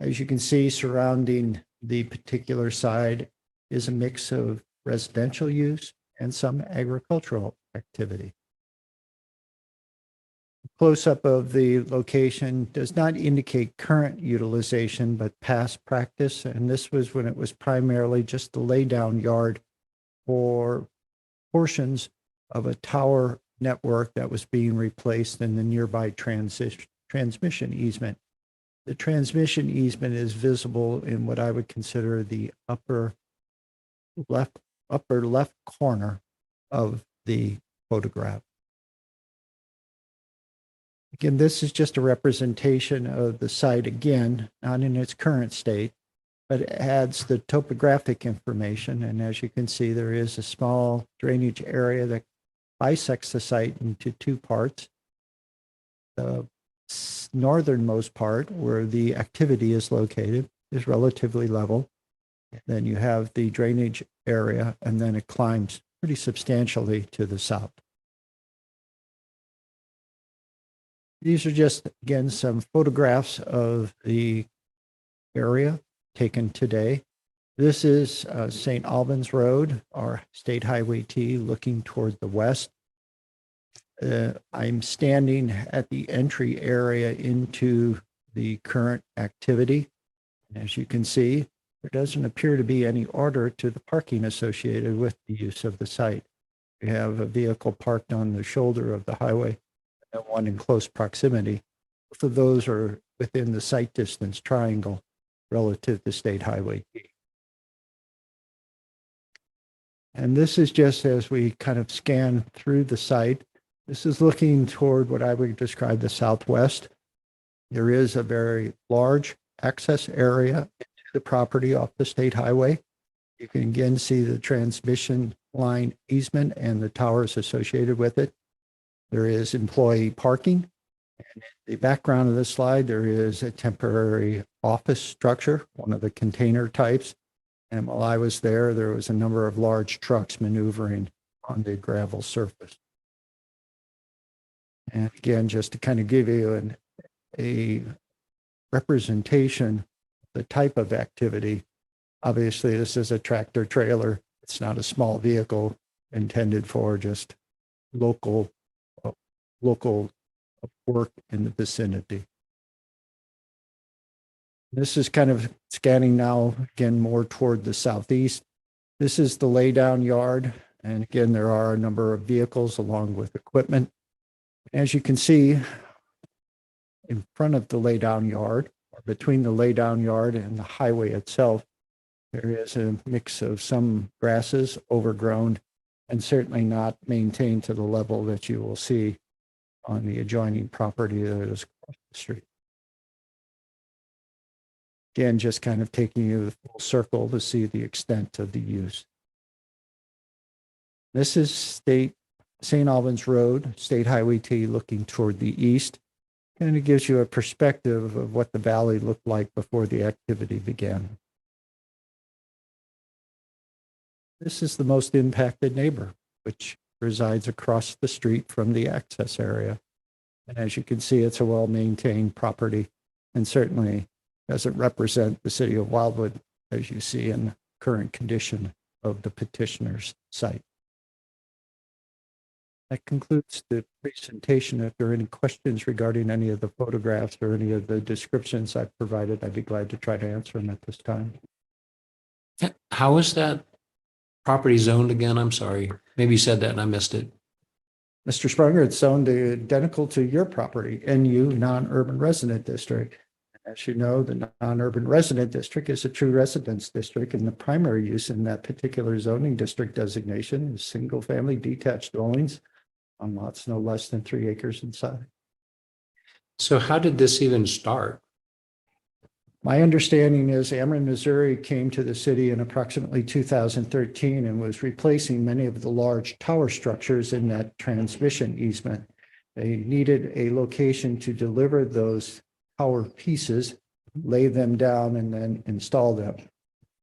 As you can see, surrounding the particular side is a mix of residential use and some agricultural activity. Close-up of the location does not indicate current utilization, but past practice. And this was when it was primarily just the laydown yard for portions of a tower network that was being replaced in the nearby transmission easement. The transmission easement is visible in what I would consider the upper left corner of the photograph. Again, this is just a representation of the site, again, not in its current state, but it adds the topographic information. And as you can see, there is a small drainage area that bisects the site into two parts. The northernmost part, where the activity is located, is relatively level. Then you have the drainage area, and then it climbs pretty substantially to the south. These are just, again, some photographs of the area taken today. This is St. Albans Road, or State Highway T, looking toward the west. I'm standing at the entry area into the current activity. As you can see, there doesn't appear to be any order to the parking associated with the use of the site. We have a vehicle parked on the shoulder of the highway and one in close proximity. Both of those are within the sight distance triangle relative to State Highway T. And this is just as we kind of scan through the site. This is looking toward what I would describe the southwest. There is a very large access area into the property off the state highway. You can again see the transmission line easement and the towers associated with it. There is employee parking. And in the background of the slide, there is a temporary office structure, one of the container types. And while I was there, there was a number of large trucks maneuvering on the gravel surface. And again, just to kind of give you a representation of the type of activity, obviously this is a tractor trailer. It's not a small vehicle intended for just local work in the vicinity. This is kind of scanning now, again, more toward the southeast. This is the laydown yard. And again, there are a number of vehicles along with equipment. As you can see, in front of the laydown yard, or between the laydown yard and the highway itself, there is a mix of some grasses overgrown and certainly not maintained to the level that you will see on the adjoining property that is across the street. Again, just kind of taking you the full circle to see the extent of the use. This is St. Albans Road, State Highway T, looking toward the east. And it gives you a perspective of what the valley looked like before the activity began. This is the most impacted neighbor, which resides across the street from the access area. And as you can see, it's a well-maintained property and certainly doesn't represent the city of Wildwood, as you see in the current condition of the petitioner's site. That concludes the presentation. If there are any questions regarding any of the photographs or any of the descriptions I've provided, I'd be glad to try to answer them at this time. How is that property zoned again? I'm sorry. Maybe you said that and I missed it. Mr. Sprunger, it's zoned identical to your property, NU, non-urban resident district. As you know, the non-urban resident district is a true residence district, and the primary use in that particular zoning district designation is single-family detached dwellings on lots no less than 3 acres in size. So how did this even start? My understanding is Ameren, Missouri came to the city in approximately 2013 and was replacing many of the large tower structures in that transmission easement. They needed a location to deliver those tower pieces, lay them down, and then install them.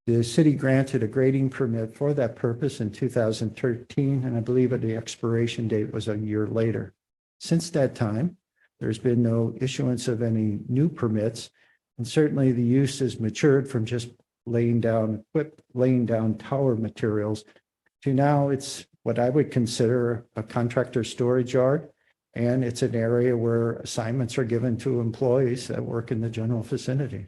The city granted a grading permit for that purpose in 2013, and I believe the expiration date was a year later. Since that time, there's been no issuance of any new permits, and certainly the use has matured from just laying down tower materials to now it's what I would consider a contractor storage yard. And it's an area where assignments are given to employees that work in the general vicinity.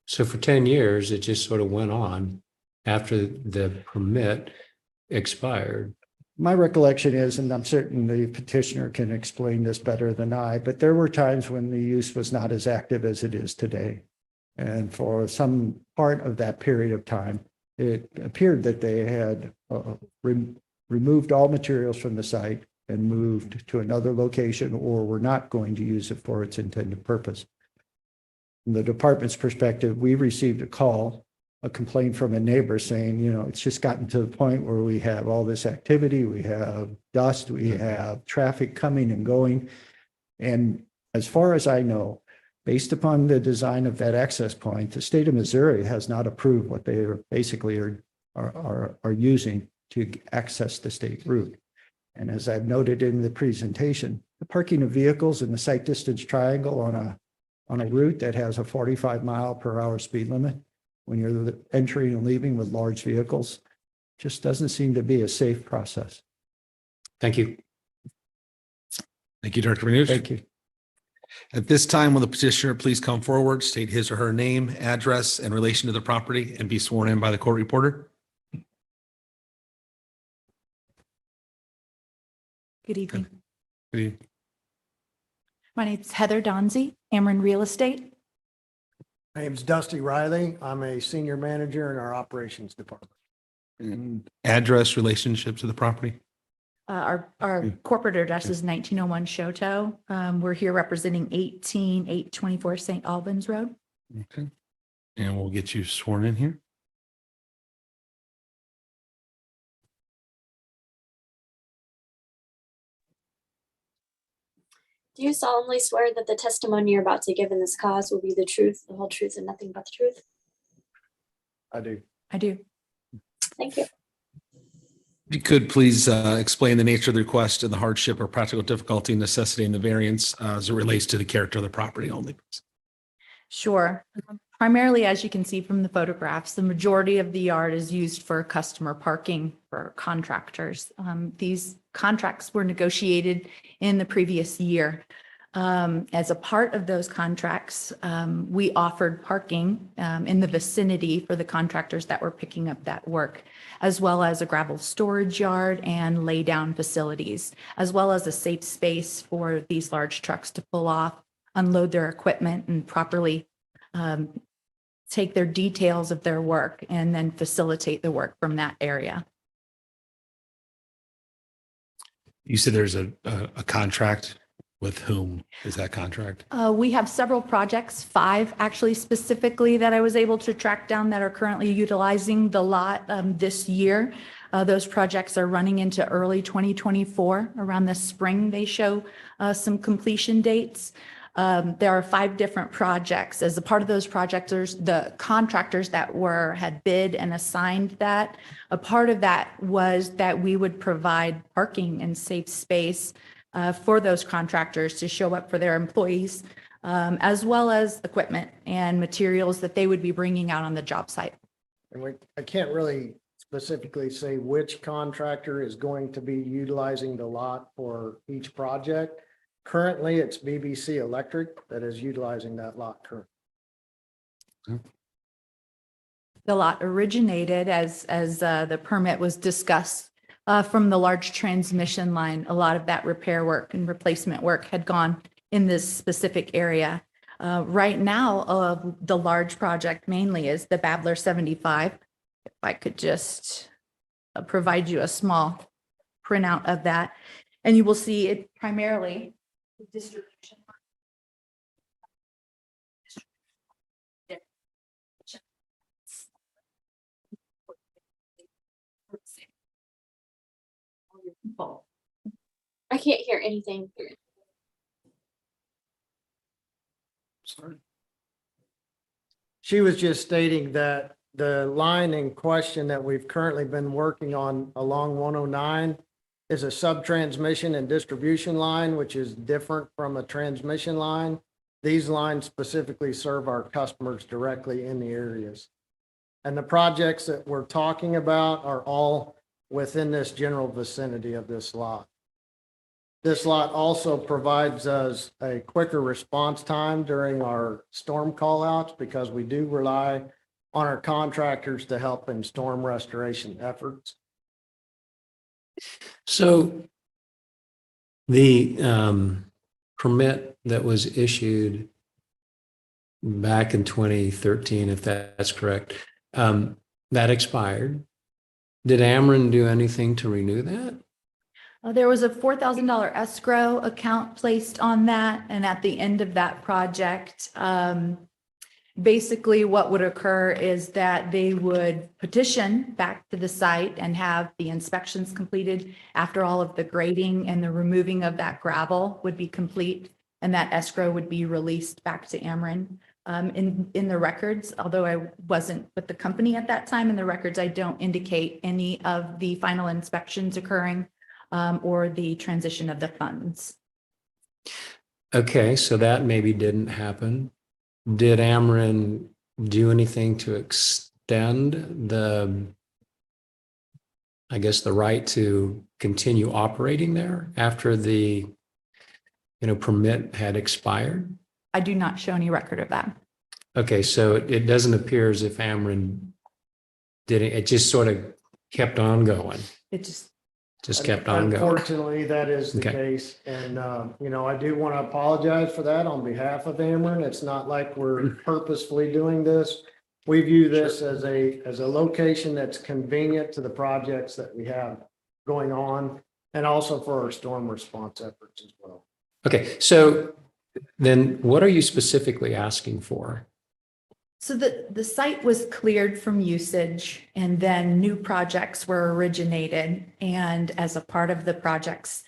So for 10 years, it just sort of went on after the permit expired. My recollection is, and I'm certain the petitioner can explain this better than I, but there were times when the use was not as active as it is today. And for some part of that period of time, it appeared that they had removed all materials from the site and moved to another location, or were not going to use it for its intended purpose. From the department's perspective, we received a complaint from a neighbor saying, it's just gotten to the point where we have all this activity, we have dust, we have traffic coming and going. And as far as I know, based upon the design of that access point, the state of Missouri has not approved what they basically are using to access the state route. And as I've noted in the presentation, the parking of vehicles in the site distance triangle on a route that has a 45-mile-per-hour speed limit, when you're entering and leaving with large vehicles, just doesn't seem to be a safe process. Thank you. Thank you, Director Manoush. Thank you. At this time, will the petitioner please come forward, state his or her name, address, and relation to the property, and be sworn in by the court reporter? Good evening. Good evening. My name is Heather Donzie, Ameren Real Estate. My name is Dusty Riley. I'm a senior manager in our operations department. And address, relationship to the property? Our corporate address is 1901 Shoto. We're here representing 18824 St. Albans Road. Okay. And we'll get you sworn in here. Do you solemnly swear that the testimony you're about to give in this cause will be the truth, the whole truth, and nothing but the truth? I do. I do. Thank you. If you could please explain the nature of the request and the hardship or practical difficulty necessitating the variance as it relates to the character of the property only. Sure. Primarily, as you can see from the photographs, the majority of the yard is used for customer parking for contractors. These contracts were negotiated in the previous year. As a part of those contracts, we offered parking in the vicinity for the contractors that were picking up that work, as well as a gravel storage yard and lay down facilities, as well as a safe space for these large trucks to pull off, unload their equipment, and properly take their details of their work and then facilitate the work from that area. You said there's a contract. With whom is that contract? We have several projects, 5 actually specifically, that I was able to track down that are currently utilizing the lot this year. Those projects are running into early 2024. Around the spring, they show some completion dates. There are 5 different projects. As a part of those projects, there's the contractors that had bid and assigned that. A part of that was that we would provide parking and safe space for those contractors to show up for their employees, as well as equipment and materials that they would be bringing out on the job site. And I can't really specifically say which contractor is going to be utilizing the lot for each project. Currently, it's BBC Electric that is utilizing that lot currently. The lot originated as the permit was discussed from the large transmission line. A lot of that repair work and replacement work had gone in this specific area. Right now, the large project mainly is the Babler 75. If I could just provide you a small printout of that, and you will see it primarily the distribution line. I can't hear anything. Sorry. She was just stating that the line in question that we've currently been working on along 109 is a sub-transmission and distribution line, which is different from a transmission line. These lines specifically serve our customers directly in the areas. And the projects that we're talking about are all within this general vicinity of this lot. This lot also provides us a quicker response time during our storm callouts because we do rely on our contractors to help in storm restoration efforts. So the permit that was issued back in 2013, if that's correct, that expired. Did Ameren do anything to renew that? There was a $4,000 escrow account placed on that, and at the end of that project, basically what would occur is that they would petition back to the site and have the inspections completed after all of the grading and the removing of that gravel would be complete, and that escrow would be released back to Ameren. In the records, although I wasn't with the company at that time, in the records, I don't indicate any of the final inspections occurring or the transition of the funds. Okay, so that maybe didn't happen. Did Ameren do anything to extend I guess, the right to continue operating there after the, permit had expired? I do not show any record of that. Okay, so it doesn't appear as if Ameren did it. It just sort of kept on going. It just Kept on going. Unfortunately, that is the Okay. case. And, I do want to apologize for that on behalf of Ameren. It's not like we're purposefully doing this. We view this as a location that's convenient to the projects that we have going on and also for our storm response efforts as well. Okay, so then what are you specifically asking for? So the site was cleared from usage and then new projects were originated. And as a part of the projects,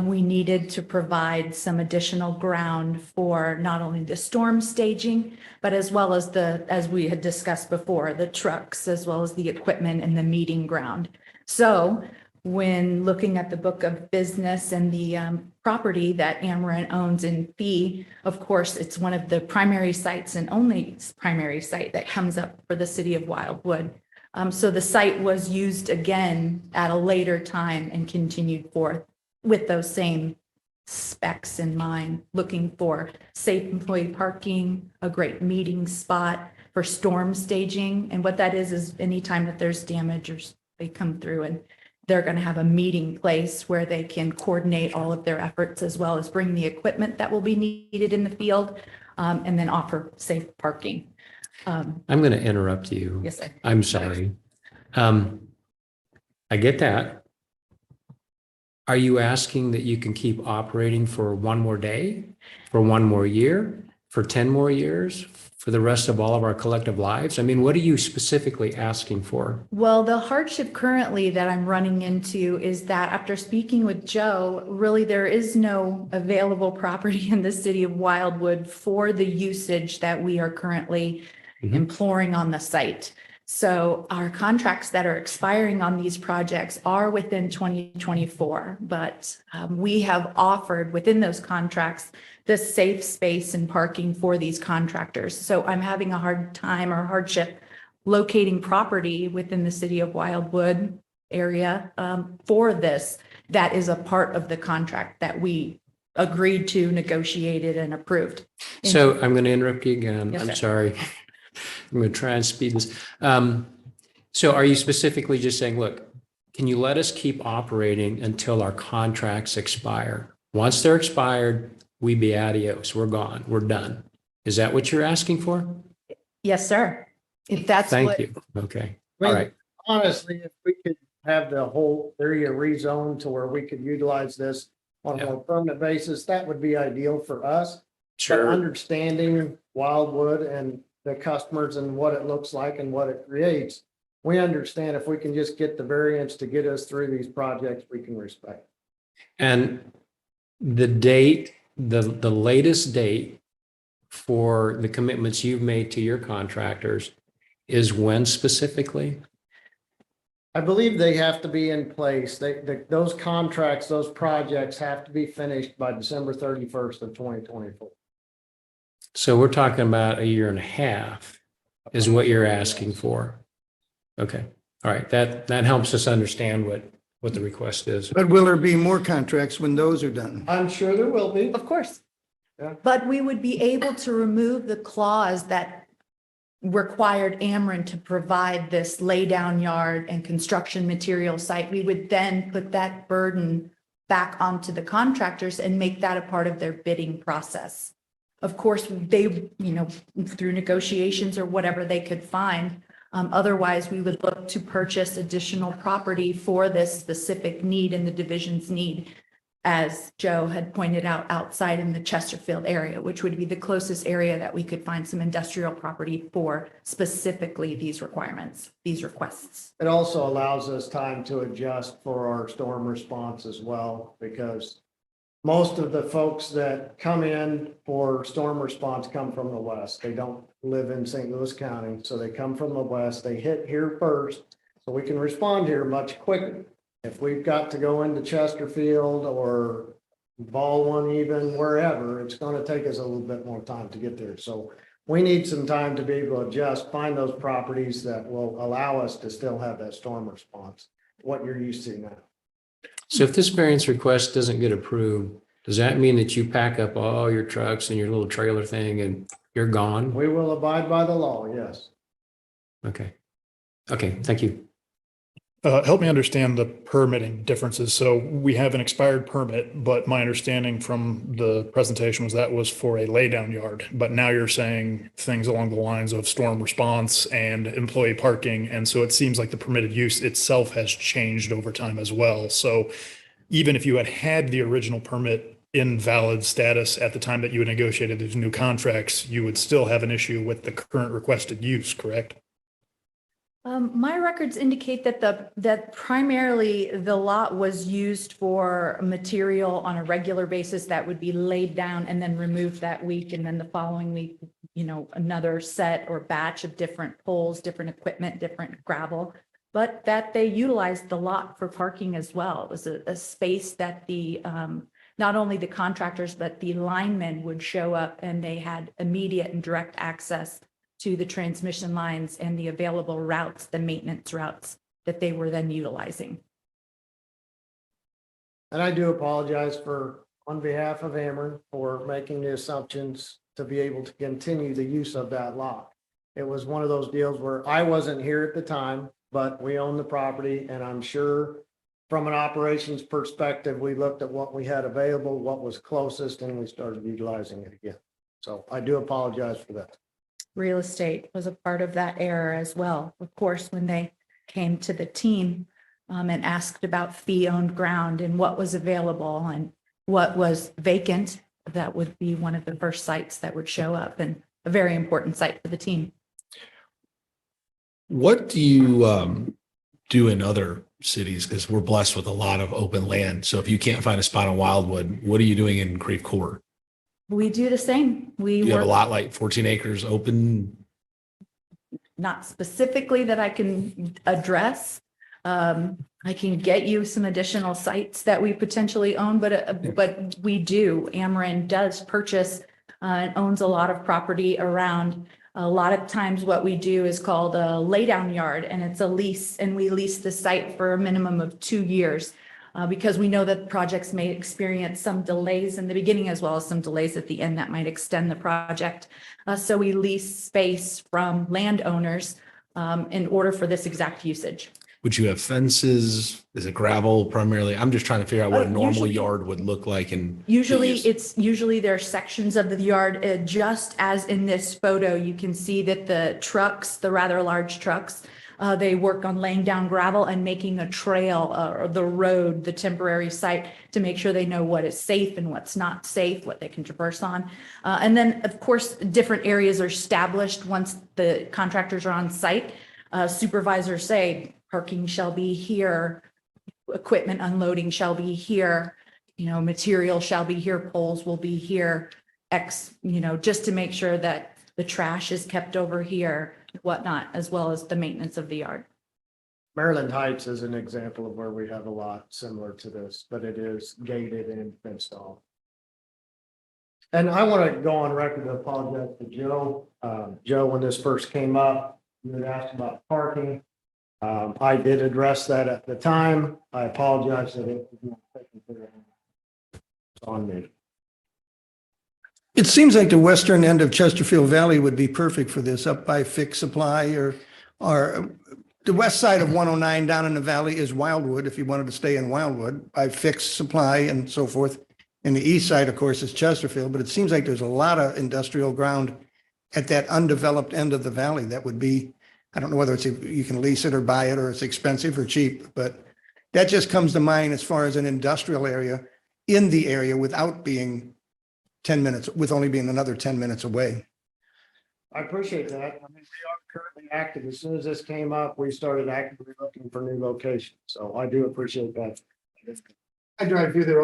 we needed to provide some additional ground for not only the storm staging, but as well as as we had discussed before, the trucks, as well as the equipment and the meeting ground. So when looking at the book of business and the property that Ameren owns in fee, of course, it's one of the primary sites and only primary site that comes up for the city of Wildwood. So the site was used again at a later time and continued forth with those same specs in mind, looking for safe employee parking, a great meeting spot for storm staging. And what that is anytime that there's damage or they come through and they're going to have a meeting place where they can coordinate all of their efforts as well as bring the equipment that will be needed in the field and then offer safe parking. I'm going to interrupt you. Yes, sir. I'm sorry. I get that. Are you asking that you can keep operating for one more day, for one more year, for 10 more years, for the rest of all of our collective lives? I mean, what are you specifically asking for? Well, the hardship currently that I'm running into is that after speaking with Joe, really there is no available property in the city of Wildwood for the usage that we are currently imploring on the site. So our contracts that are expiring on these projects are within 2024, but we have offered within those contracts the safe space and parking for these contractors. So I'm having a hard time or hardship locating property within the city of Wildwood area for this. That is a part of the contract that we agreed to, negotiated and approved. So I'm going to interrupt you again. Yes, I'm sir. sorry. I'm going to try and speed this. So are you specifically just saying, look, can you let us keep operating until our contracts expire? Once they're expired, we be adios. We're gone. We're done. Is that what you're asking for? Yes, sir. If that's Thank what, you. Okay. I All mean, right. honestly, if we could have the whole area rezoned to where we could utilize this on a Yeah. more permanent basis, that would be ideal for us. But Sure. understanding Wildwood and the customers and what it looks like and what it creates, we understand if we can just get the variance to get us through these projects, we can respect. And the date, the latest date for the commitments you've made to your contractors is when specifically? I believe they have to be in place. Those contracts, those projects have to be finished by December 31st of 2024. So we're talking about a year and a half is what you're asking for. Okay, all right, that helps us understand what the request is. But will there be more contracts when those are done? I'm sure there will be. Of course. Yeah. But we would be able to remove the clause that required Ameren to provide this laydown yard and construction material site. We would then put that burden back onto the contractors and make that a part of their bidding process. Of course, they, through negotiations or whatever they could find. Otherwise, we would look to purchase additional property for this specific need and the division's need, as Joe had pointed out, outside in the Chesterfield area, which would be the closest area that we could find some industrial property for specifically these requirements, these requests. It also allows us time to adjust for our storm response as well, because most of the folks that come in for storm response come from the west. They don't live in St. Louis County, so they come from the west. They hit here first, so we can respond here much quicker. If we've got to go into Chesterfield or Baldwin, even wherever, it's going to take us a little bit more time to get there. So we need some time to be able to adjust, find those properties that will allow us to still have that storm response, what you're used to now. So if this variance request doesn't get approved, does that mean that you pack up all your trucks and your little trailer thing and you're gone? We will abide by the law, yes. Okay. Okay, thank you. Help me understand the permitting differences. So we have an expired permit, but my understanding from the presentation was that was for a laydown yard. But now you're saying things along the lines of storm response and employee parking. And so it seems like the permitted use itself has changed over time as well. So even if you had the original permit in valid status at the time that you had negotiated these new contracts, you would still have an issue with the current requested use, correct? My records indicate that primarily the lot was used for material on a regular basis that would be laid down and then removed that week. And then the following week, another set or batch of different poles, different equipment, different gravel, but that they utilized the lot for parking as well. It was a space that the, not only the contractors, but the linemen would show up and they had immediate and direct access to the transmission lines and the available routes, the maintenance routes that they were then utilizing. And I do apologize on behalf of Ameren, for making the assumptions to be able to continue the use of that lot. It was one of those deals where I wasn't here at the time, but we own the property, and I'm sure from an operations perspective, we looked at what we had available, what was closest, and we started utilizing it again. So I do apologize for that. Real estate was a part of that error as well. Of course, when they came to the team and asked about fee-owned ground and what was available and what was vacant, that would be one of the first sites that would show up, and a very important site for the team. What do you do in other cities? Because we're blessed with a lot of open land. So if you can't find a spot on Wildwood, what are you doing in Creve Coeur? We do the same. You have a lot like 14 acres open? Not specifically that I can address. I can get you some additional sites that we potentially own, but we do. Ameren does purchase and owns a lot of property around. A lot of times what we do is called a laydown yard, and it's a lease, and we lease the site for a minimum of 2 years. Because we know that projects may experience some delays in the beginning as well as some delays at the end that might extend the project. So we lease space from landowners in order for this exact usage. Would you have fences? Is it gravel primarily? I'm just trying to figure out what a normal Usually- yard would look like. And Usually there are sections of the yard, just as in this photo, you can see that the trucks, the rather large trucks, they work on laying down gravel and making a trail or the road, the temporary site, to make sure they know what is safe and what's not safe, what they can traverse on. And then, of course, different areas are established once the contractors are on site. supervisors say parking shall be here, equipment unloading shall be here, material shall be here, poles will be here, just to make sure that the trash is kept over here, whatnot, as well as the maintenance of the yard. Maryland Heights is an example of where we have a lot similar to this, but it is gated and fenced off. And I want to go on record to apologize to Joe. Joe, when this first came up, you had asked about parking. I did address that at the time. I apologize that it was not taken care of. It's on me. It seems like the western end of Chesterfield Valley would be perfect for this, up by Fix Supply or the west side of 109 down in the valley is Wildwood, if you wanted to stay in Wildwood, by Fix Supply and so forth. And the east side, of course, is Chesterfield, but it seems like there's a lot of industrial ground at that undeveloped end of the valley that would be, I don't know whether you can lease it or buy it or it's expensive or cheap, but that just comes to mind as far as an industrial area in the area without being 10 minutes, with only being another 10 minutes away. I appreciate that. I mean, we are currently active. As soon as this came up, we started actively looking for new locations. So I do appreciate that. I drive through there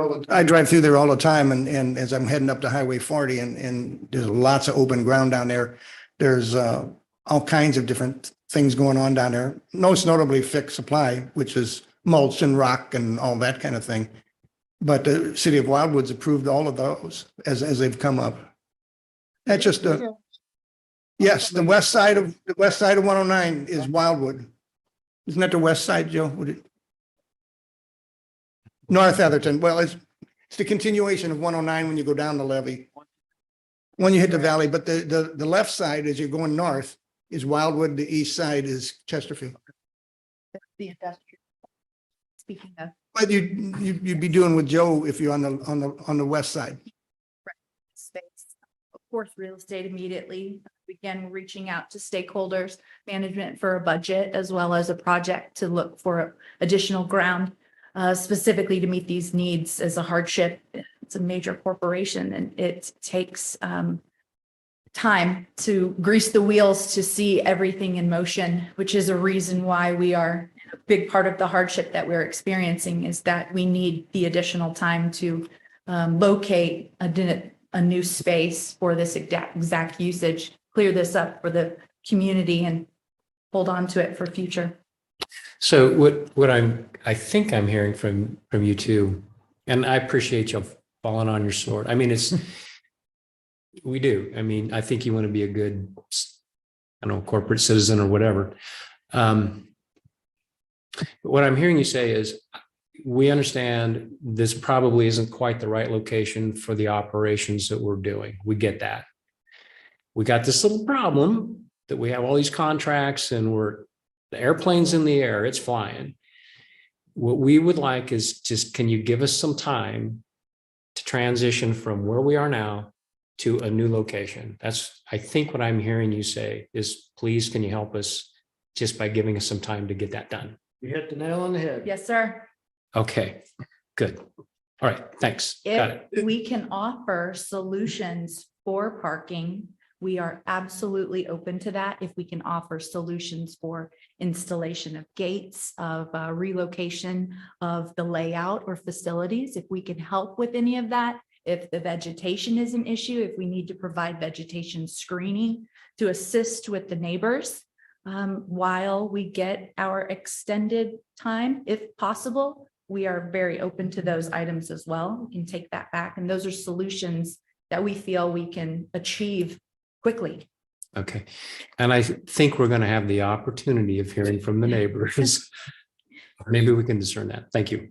all the time. And as I'm heading up to Highway 40 and there's lots of open ground down there. There's all kinds of different things going on down there. Most notably Fix Supply, which is mulch and rock and all that kind of thing. But the city of Wildwood's approved all of those as they've come up. That's just yes, the west side of 109 is Wildwood. Isn't that the west side, Joe? North Atherton. Well, it's the continuation of 109 when you go down the levee. When you hit the valley, but the left side as you're going north is Wildwood. The east side is Chesterfield. The industrial. Speaking of. But you'd be doing with Joe if you're on the west side. Space. Of course, real estate immediately. Again, reaching out to stakeholders, management for a budget, as well as a project to look for additional ground, specifically to meet these needs as a hardship. It's a major corporation and it takes time to grease the wheels to see everything in motion, which is a reason why we are a big part of the hardship that we're experiencing is that we need the additional time to locate a new space for this exact usage, clear this up for the community and hold on to it for future. So what I think I'm hearing from you two, and I appreciate you falling on your sword. I mean, we do. I mean, I think you want to be a good, I don't know, corporate citizen or whatever. What I'm hearing you say is we understand this probably isn't quite the right location for the operations that we're doing. We get that. We got this little problem that we have all these contracts and the airplane's in the air, it's flying. What we would like is just, can you give us some time to transition from where we are now to a new location? That's, I think what I'm hearing you say is, please, can you help us just by giving us some time to get that done? You hit the nail on the head. Yes, sir. Okay, good. All right, thanks. Got it. If we can offer solutions for parking, we are absolutely open to that. If we can offer solutions for installation of gates, of relocation of the layout or facilities, if we can help with any of that, if the vegetation is an issue, if we need to provide vegetation screening to assist with the neighbors while we get our extended time, if possible, we are very open to those items as well. We can take that back. And those are solutions that we feel we can achieve quickly. Okay. And I think we're going to have the opportunity of hearing from the neighbors. Maybe we can discern that. Thank you.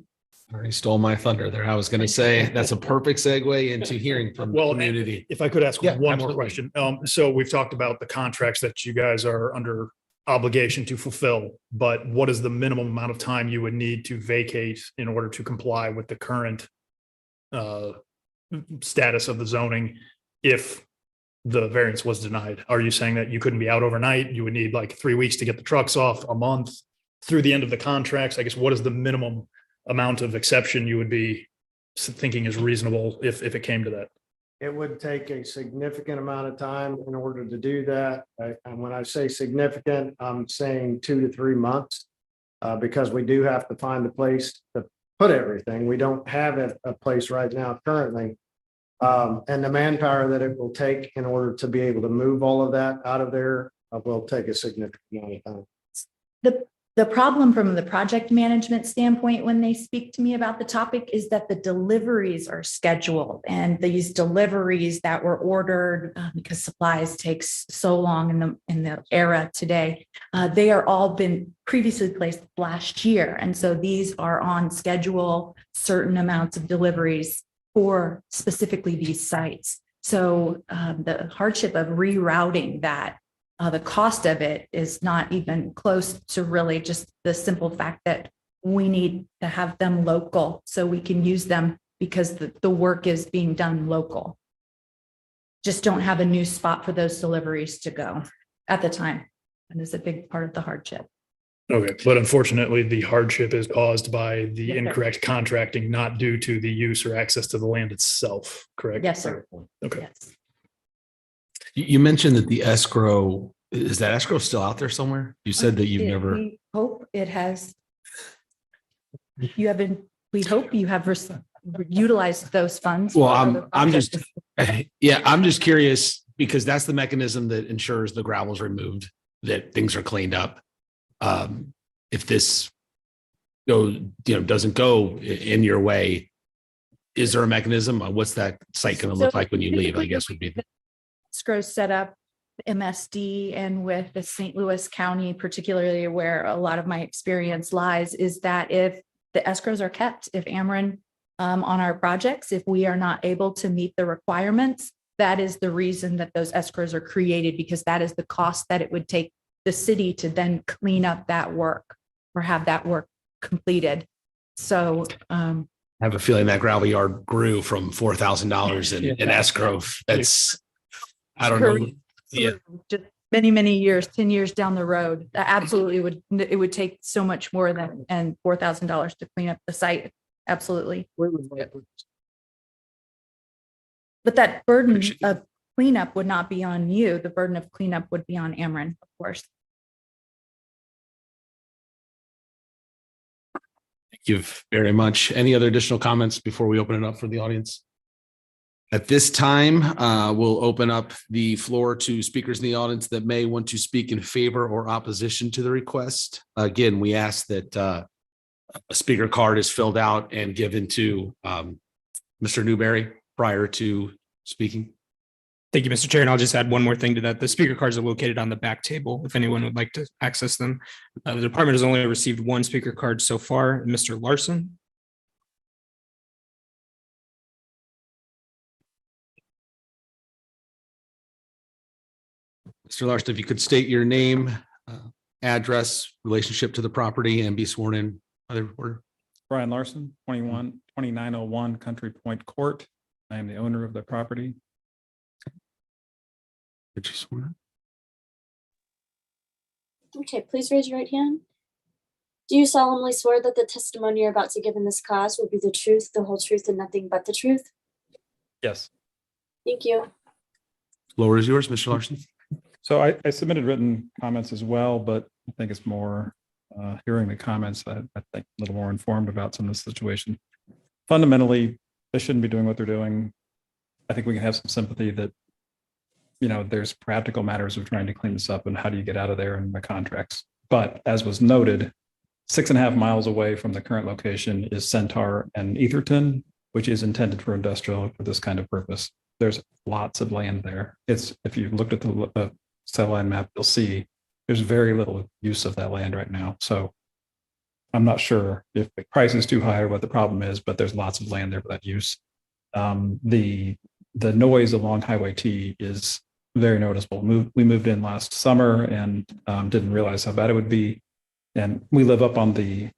Already stole my thunder there. I was going to say that's a perfect segue into hearing from the community. If I could ask Yeah, one absolutely. more question. So we've talked about the contracts that you guys are under obligation to fulfill, but what is the minimum amount of time you would need to vacate in order to comply with the current status of the zoning if the variance was denied? Are you saying that you couldn't be out overnight? You would need like 3 weeks to get the trucks off, a month through the end of the contracts? I guess, what is the minimum amount of exception you would be thinking is reasonable if it came to that? It would take a significant amount of time in order to do that. And when I say significant, I'm saying 2 to 3 months. Because we do have to find a place to put everything. We don't have a place right now currently. And the manpower that it will take in order to be able to move all of that out of there will take a significant amount of time. The problem from the project management standpoint, when they speak to me about the topic, is that the deliveries are scheduled, and these deliveries that were ordered because supplies takes so long in the era today, they are all been previously placed last year, and so these are on schedule, certain amounts of deliveries for specifically these sites. So the hardship of rerouting that. The cost of it is not even close to really just the simple fact that we need to have them local so we can use them because the work is being done local. Just don't have a new spot for those deliveries to go at the time. And it's a big part of the hardship. Okay, but unfortunately, the hardship is caused by the Yes, sir. incorrect contracting, not due to the use or access to the land itself, correct? Yes, sir. Okay. Yes. You mentioned that the escrow, is that escrow still out there somewhere? You said that you've never, We hope it has. You haven't, we hope you have utilized those funds. well, for other I'm just, projects. yeah, I'm just curious because that's the mechanism that ensures the gravel is removed, that things are cleaned up. If this doesn't go in your way, is there a mechanism? What's that site going to look So like when you leave? I guess would be. Escrow set up MSD and with the St. Louis County, particularly where a lot of my experience lies, is that if the escrows are kept, if Ameren on our projects, if we are not able to meet the requirements, that is the reason that those escrows are created, because that is the cost that it would take the city to then clean up that work or have that work completed. So I have a feeling that gravel yard grew from $4,000 in escrow. That's, I don't know. Yeah. just many, many years, 10 years down the road, that absolutely it would take so much more than, and $4,000 to clean up the site. Absolutely. But that burden of cleanup would not be on you. The burden of cleanup would be on Ameren, of course. Thank you very much. Any other additional comments before we open it up for the audience? At this time, we'll open up the floor to speakers in the audience that may want to speak in favor or opposition to the request. Again, we ask that a speaker card is filled out and given to Mr. Newberry prior to speaking. Thank you, Mr. Chair. And I'll just add one more thing to that. The speaker cards are located on the back table if anyone would like to access them. The department has only received one speaker card so far, Mr. Larson. Mr. Larson, if you could state your name, address, relationship to the property, and be sworn in by the reporter. Brian Larson, 2901 Country Point Court. I am the owner of the property. Did you swear? Okay, please raise your right hand. Do you solemnly swear that the testimony you're about to give in this cause will be the truth, the whole truth, and nothing but the truth? Yes. Thank you. Floor is yours, Mr. Larson. So I submitted written comments as well, but I think it's more hearing the comments that I think a little more informed about some of the situation. Fundamentally, they shouldn't be doing what they're doing. I think we can have some sympathy that, there's practical matters of trying to clean this up and how do you get out of there in the contracts. But as was noted, 6.5 miles away from the current location is Centaur and Etherton, which is intended for industrial for this kind of purpose. There's lots of land there. If you looked at the cell line map, you'll see there's very little use of that land right now. So I'm not sure if the price is too high or what the problem is, but there's lots of land there for that use. The noise along Highway T is very noticeable. We moved in last summer and didn't realize how bad it would be. And we live up on the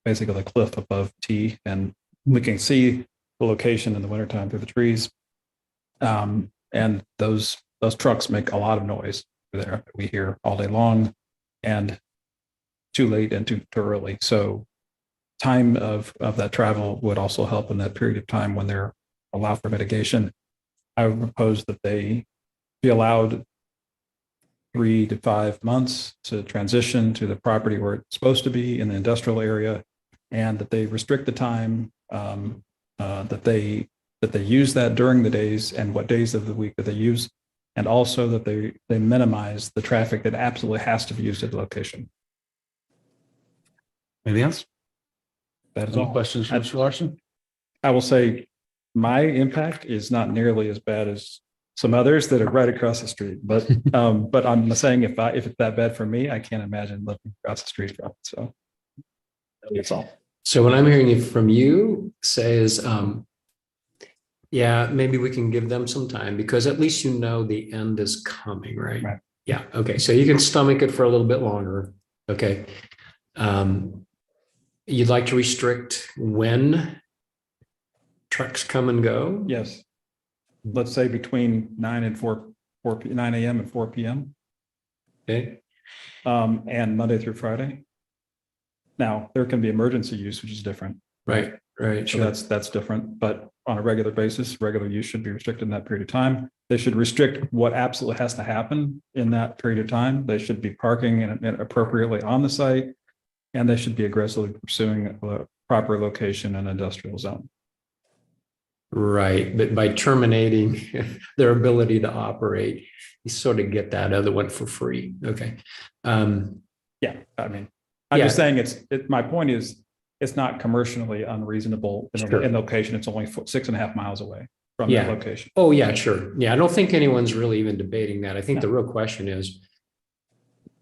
basically the cliff above T, and we can see the location in the wintertime through the trees. And those trucks make a lot of noise there. We hear all day long, and too late and too early. So time of that travel would also help in that period of time when they're allowed for mitigation. I would propose that they be allowed 3 to 5 months to transition to the property where it's supposed to be in the industrial area, and that they restrict the time that they use that during the days and what days of the week that they use, and also that they minimize the traffic that absolutely has to be used at the location. Anything else? That is Any all. questions from Mr. Larson? I will say my impact is not nearly as bad as some others that are right across the street, but I'm saying if it's that bad for me, I can't imagine living across the street from it. So that's all. So what I'm hearing from you say is, yeah, maybe we can give them some time because at least you know the end is coming, right? Right. Yeah. Okay. So you can stomach it for a little bit longer. Okay. You'd like to restrict when trucks come and go? Yes. Let's say between 9 a.m. and 4 p.m. Okay. And Monday through Friday. Now, there can be emergency use, which is different. Right. Right. So Sure. that's different. But on a regular basis, regular use should be restricted in that period of time. They should restrict what absolutely has to happen in that period of time. They should be parking appropriately on the site, and they should be aggressively pursuing a proper location and industrial zone. Right. But by terminating their ability to operate, you sort of get that other one for free. Okay. Yeah, I mean, I'm just saying my point is, it's not commercially unreasonable in location. It's only 6.5 miles away from that location. Oh, yeah, sure. Yeah, I don't think anyone's really even debating that. I think the real question is,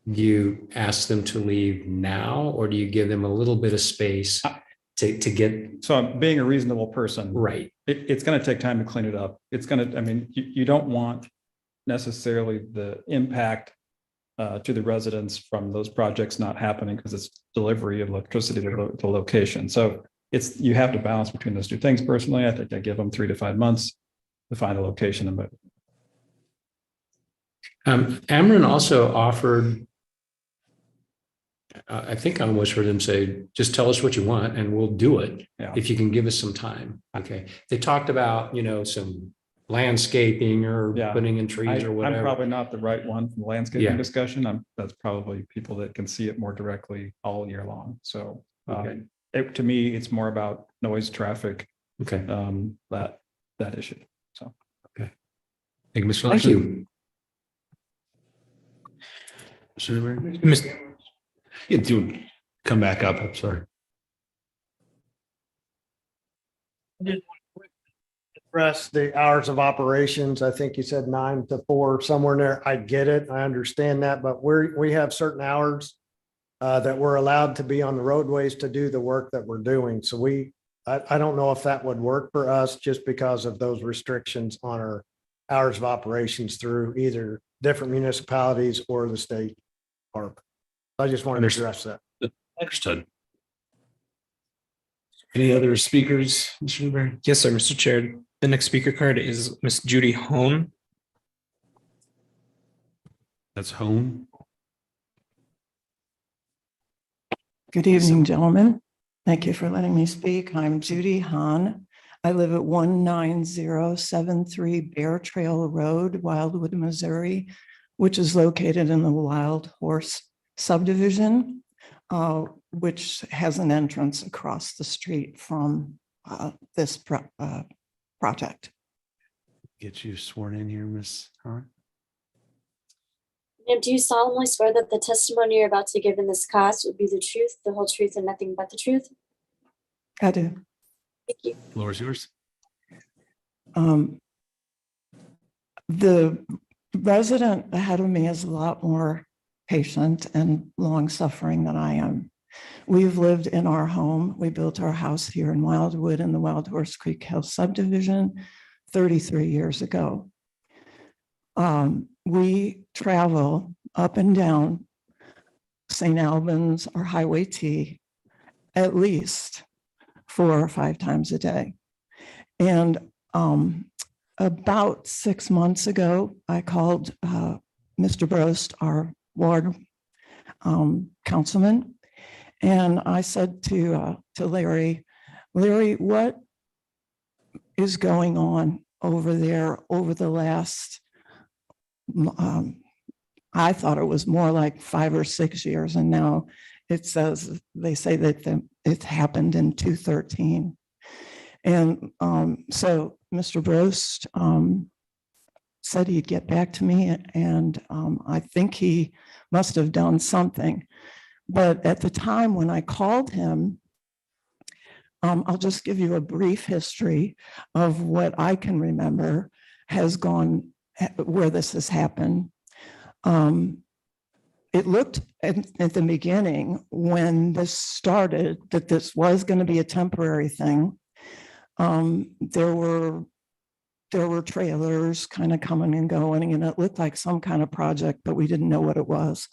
do you ask them to leave now, or do you give them a little bit of space to get? So I'm being a reasonable person. Right. It's going to take time to clean it up. It's going to, I mean, you don't want necessarily the impact to the residents from those projects not happening because it's delivery of electricity to the location. So you have to balance between those two things. Personally, I think I give them 3 to 5 months to find a location and move. Ameren also offered, I think I almost heard him say, just tell us what you want and we'll do it if you can give us some time. Okay. They talked about, some landscaping or putting in trees or whatever. I'm probably not the right one for the landscaping discussion. That's probably people that can see it more directly all year long. So to me, it's more about noise, traffic, that issue. So, okay. Thank you, Mr. Thank you. You do come back up. I'm sorry. Address the hours of operations. I think you said 9 to 4, somewhere in there. I get it. I understand that, but we have certain hours that we're allowed to be on the roadways to do the work that we're doing. So I don't know if that would work for us just because of those restrictions on our hours of operations through either different municipalities or the state park. I just wanted to address that. Understood. Any other speakers, Mr. Newberry? Yes, sir, Mr. Chair. The next speaker card is Miss Judy Hone. That's Hone. Good evening, gentlemen. Thank you for letting me speak. I'm Judy Hahn. I live at 19073 Bear Trail Road, Wildwood, Missouri, which is located in the Wild Horse subdivision, which has an entrance across the street from this project. Get you sworn in here, Ms. Hahn. Ma'am, do you solemnly swear that the testimony you're about to give in this class would be the truth, the whole truth, and nothing but the truth? I do. Thank you. The floor is yours. The resident ahead of me is a lot more patient and long-suffering than I am. We've lived in our home. We built our house here in Wildwood in the Wild Horse Creek Hill subdivision 33 years ago. We travel up and down St. Albans or Highway T at least 4 or 5 times a day. And about 6 months ago, I called Mr. Brost, our ward councilman, and I said to Larry, what is going on over there over the last, I thought it was more like 5 or 6 years, and now it says, they say that it happened in 2013. And so Mr. Brost said he'd get back to me, and I think he must have done something. But at the time when I called him, I'll just give you a brief history of what I can remember has gone, where this has happened. It looked at the beginning when this started that this was going to be a temporary thing. There were trailers kind of coming and going, and it looked like some kind of project, but we didn't know what it was.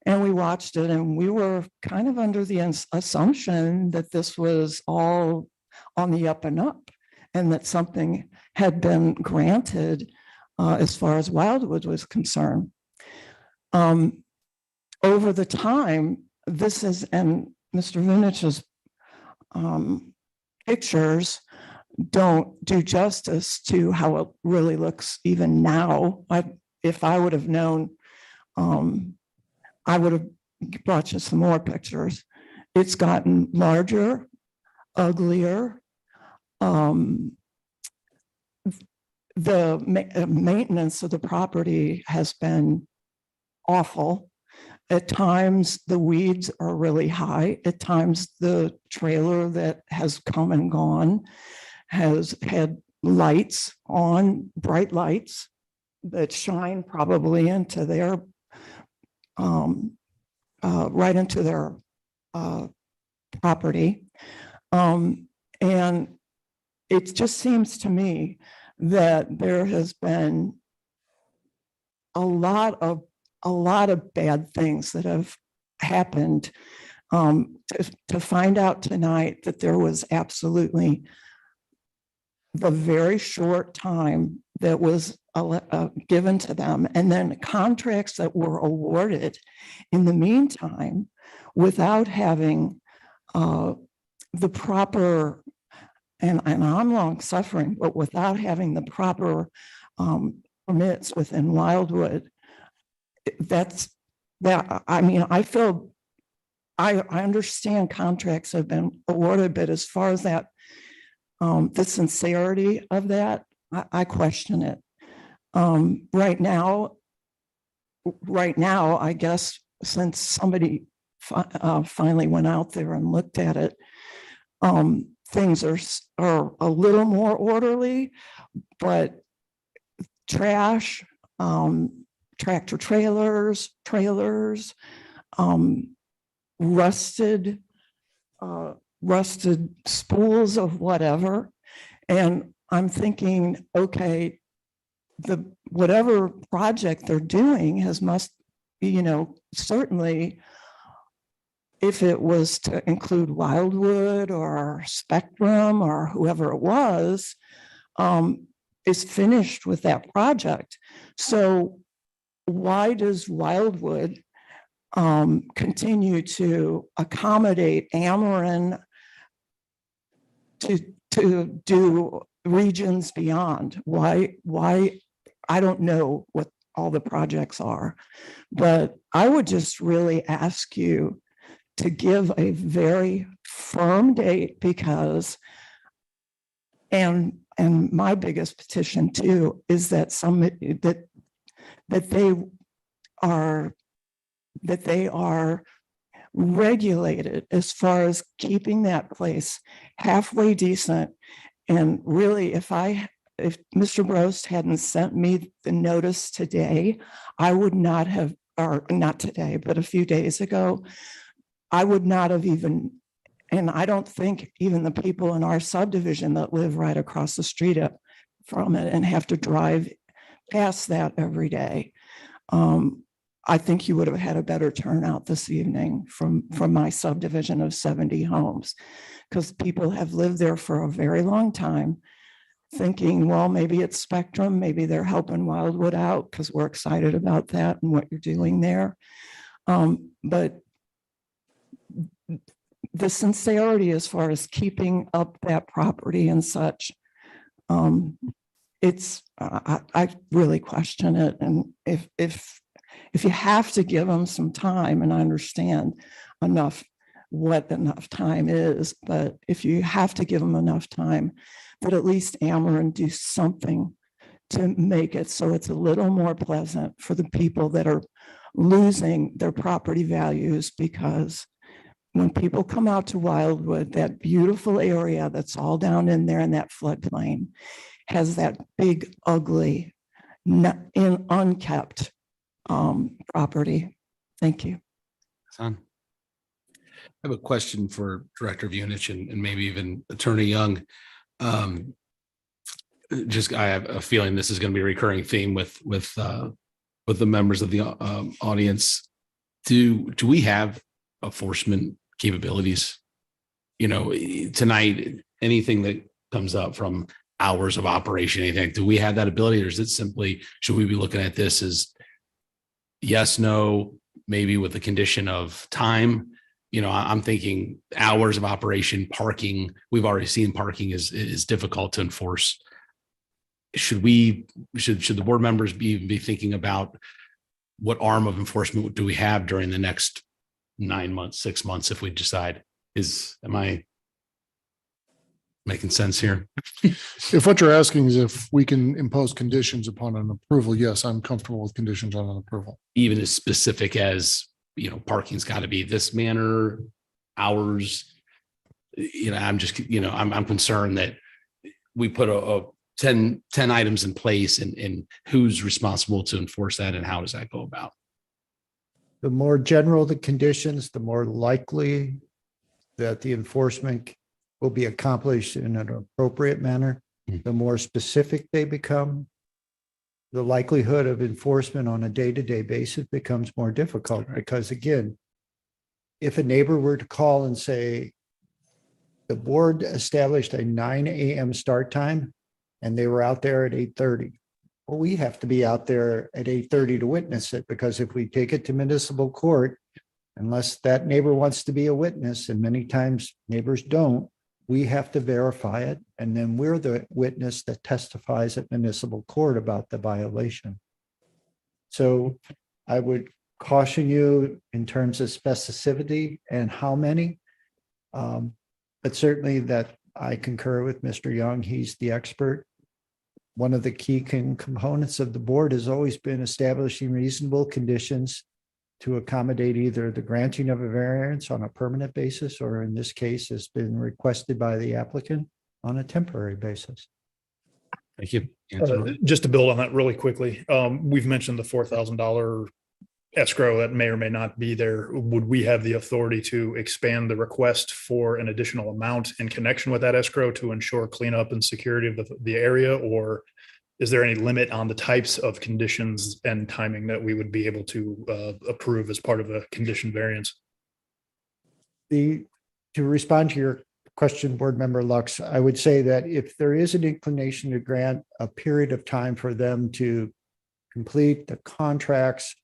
And we watched it, and we were kind of under the assumption that this was all on the up and up, and that something had been granted as far as Wildwood was concerned. Over the time, this is, and Mr. Vunich's pictures don't do justice to how it really looks even now. If I would have known, I would have brought you some more pictures. It's gotten larger, uglier. The maintenance of the property has been awful. At times, the weeds are really high. At times, the trailer that has come and gone has had lights on, bright lights that shine probably into their, right into their property. And it just seems to me that there has been a lot of bad things that have happened. To find out tonight that there was absolutely the very short time that was given to them, and then contracts that were awarded in the meantime without having the proper, and I'm long suffering, but without having the proper permits within Wildwood. I mean, I feel, I understand contracts have been awarded, but as far as that, the sincerity of that, I question it. Right now, I guess, since somebody finally went out there and looked at it, things are a little more orderly, but trash, tractor trailers, rusted spools of whatever. And I'm thinking, okay, whatever project they're doing must be, certainly if it was to include Wildwood or Spectrum or whoever it was, is finished with that project. So why does Wildwood continue to accommodate Ameren to do regions beyond? Why? I don't know what all the projects are, but I would just really ask you to give a very firm date, because, and my biggest petition too is that that they are regulated as far as keeping that place halfway decent. And really, if Mr. Brost hadn't sent me the notice today, I would not have, or not today, but a few days ago, I would not have even, and I don't think even the people in our subdivision that live right across the street from it and have to drive past that every day, I think you would have had a better turnout this evening from my subdivision of 70 homes, because people have lived there for a very long time thinking, well, maybe it's Spectrum, maybe they're helping Wildwood out because we're excited about that and what you're doing there. But the sincerity as far as keeping up that property and such, it's, I really question it. And if you have to give them some time, and I understand what enough time is, but if you have to give them enough time, that at least Ameren do something to make it so it's a little more pleasant for the people that are losing their property values. Because when people come out to Wildwood, that beautiful area that's all down in there in that floodplain has that big, ugly, unkept property. Thank you. Son. I have a question for Director Vunich and maybe even Attorney Young. I have a feeling this is going to be a recurring theme with the members of the audience. Do we have enforcement capabilities? Tonight, anything that comes up from hours of operation, anything, do we have that ability, or is it simply, should we be looking at this as yes, no, maybe with the condition of time? I'm thinking hours of operation, parking. We've already seen parking is difficult to enforce. Should the board members be thinking about what arm of enforcement do we have during the next 9 months, 6 months, if we decide? Am I making sense here? If what you're asking is if we can impose conditions upon an approval, yes, I'm comfortable with conditions on an approval. Even as specific as, parking's got to be this manner, hours. I'm concerned that we put a 10 items in place, and who's responsible to enforce that, and how does that go about? The more general the conditions, the more likely that the enforcement will be accomplished in an appropriate manner. The more specific they become, the likelihood of enforcement on a day-to-day basis becomes more difficult. Because again, if a neighbor were to call and say, the board established a 9 a.m. start time and they were out there at 8:30. Well, we have to be out there at 8:30 to witness it, because if we take it to municipal court, unless that neighbor wants to be a witness, and many times neighbors don't, we have to verify it. And then we're the witness that testifies at municipal court about the violation. So I would caution you in terms of specificity and how many. But certainly that I concur with Mr. Young. He's the expert. One of the key components of the board has always been establishing reasonable conditions to accommodate either the granting of a variance on a permanent basis, or in this case has been requested by the applicant on a temporary basis. Thank you. Just to build on that really quickly, we've mentioned the $4,000 escrow that may or may not be there. Would we have the authority to expand the request for an additional amount in connection with that escrow to ensure cleanup and security of the area? Or is there any limit on the types of conditions and timing that we would be able to approve as part of a condition variance? To respond to your question, Board Member Lux, I would say that if there is an inclination to grant a period of time for them to complete the contracts,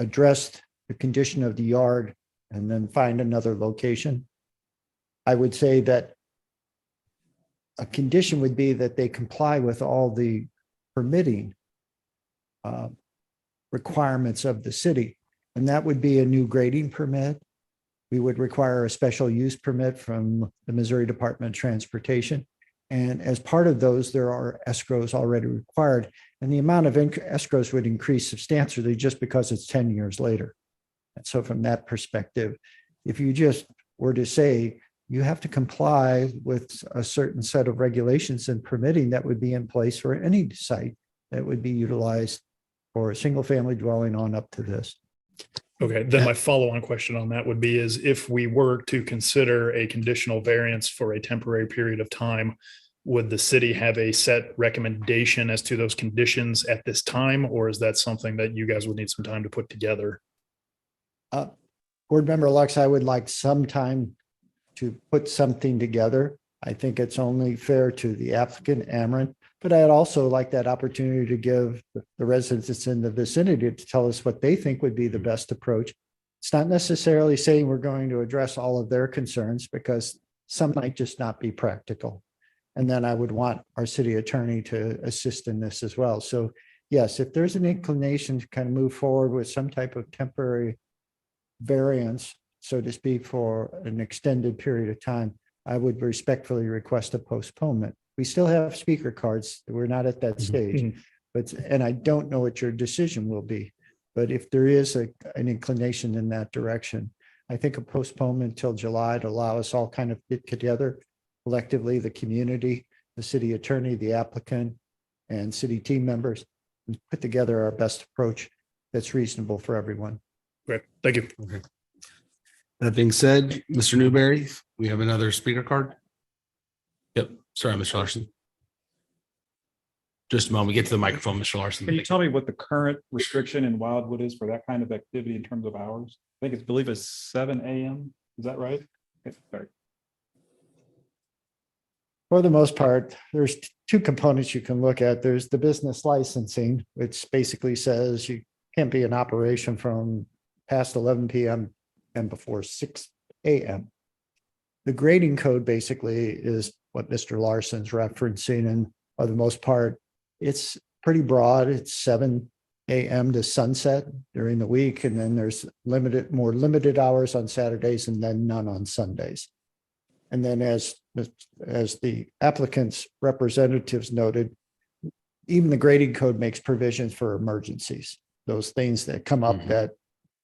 address the condition of the yard, and then find another location, I would say that a condition would be that they comply with all the permitting requirements of the city. And that would be a new grading permit. We would require a special use permit from the Missouri Department of Transportation. And as part of those, there are escrows already required. And the amount of escrows would increase substantially just because it's 10 years later. And so from that perspective, if you just were to say, you have to comply with a certain set of regulations and permitting that would be in place for any site that would be utilized for a single family dwelling on up to this. Okay, then my follow-on question on that would be is if we were to consider a conditional variance for a temporary period of time, would the city have a set recommendation as to those conditions at this time? Or is that something that you guys would need some time to put together? Board Member Lux, I would like some time to put something together. I think it's only fair to the applicant, Ameren, but I'd also like that opportunity to give the residents that's in the vicinity to tell us what they think would be the best approach. It's not necessarily saying we're going to address all of their concerns, because some might just not be practical. And then I would want our city attorney to assist in this as well. So yes, if there's an inclination to kind of move forward with some type of temporary variance, so to speak, for an extended period of time, I would respectfully request a postponement. We still have speaker cards. We're not at that stage, but, and I don't know what your decision will be. But if there is an inclination in that direction, I think a postponement till July to allow us all kind of get together collectively, the community, the city attorney, the applicant, and city team members, and put together our best approach that's reasonable for everyone. Great. Thank you. Okay. That being said, Mr. Newberry, we have another speaker card. Yep. Sorry, Mr. Larson. Just a moment. Get to the microphone, Mr. Larson. Can you tell me what the current restriction in Wildwood is for that kind of activity in terms of hours? I think it's, believe it's 7 a.m. Is that right? Okay, sorry. For the most part, there's two components you can look at. There's the business licensing, which basically says you can't be in operation from past 11 p.m. and before 6 a.m. The grading code basically is what Mr. Larson's referencing, and for the most part, it's pretty broad. It's 7 a.m. to sunset during the week, and then there's more limited hours on Saturdays and then none on Sundays. And then as the applicant's representatives noted, even the grading code makes provisions for emergencies, those things that come up that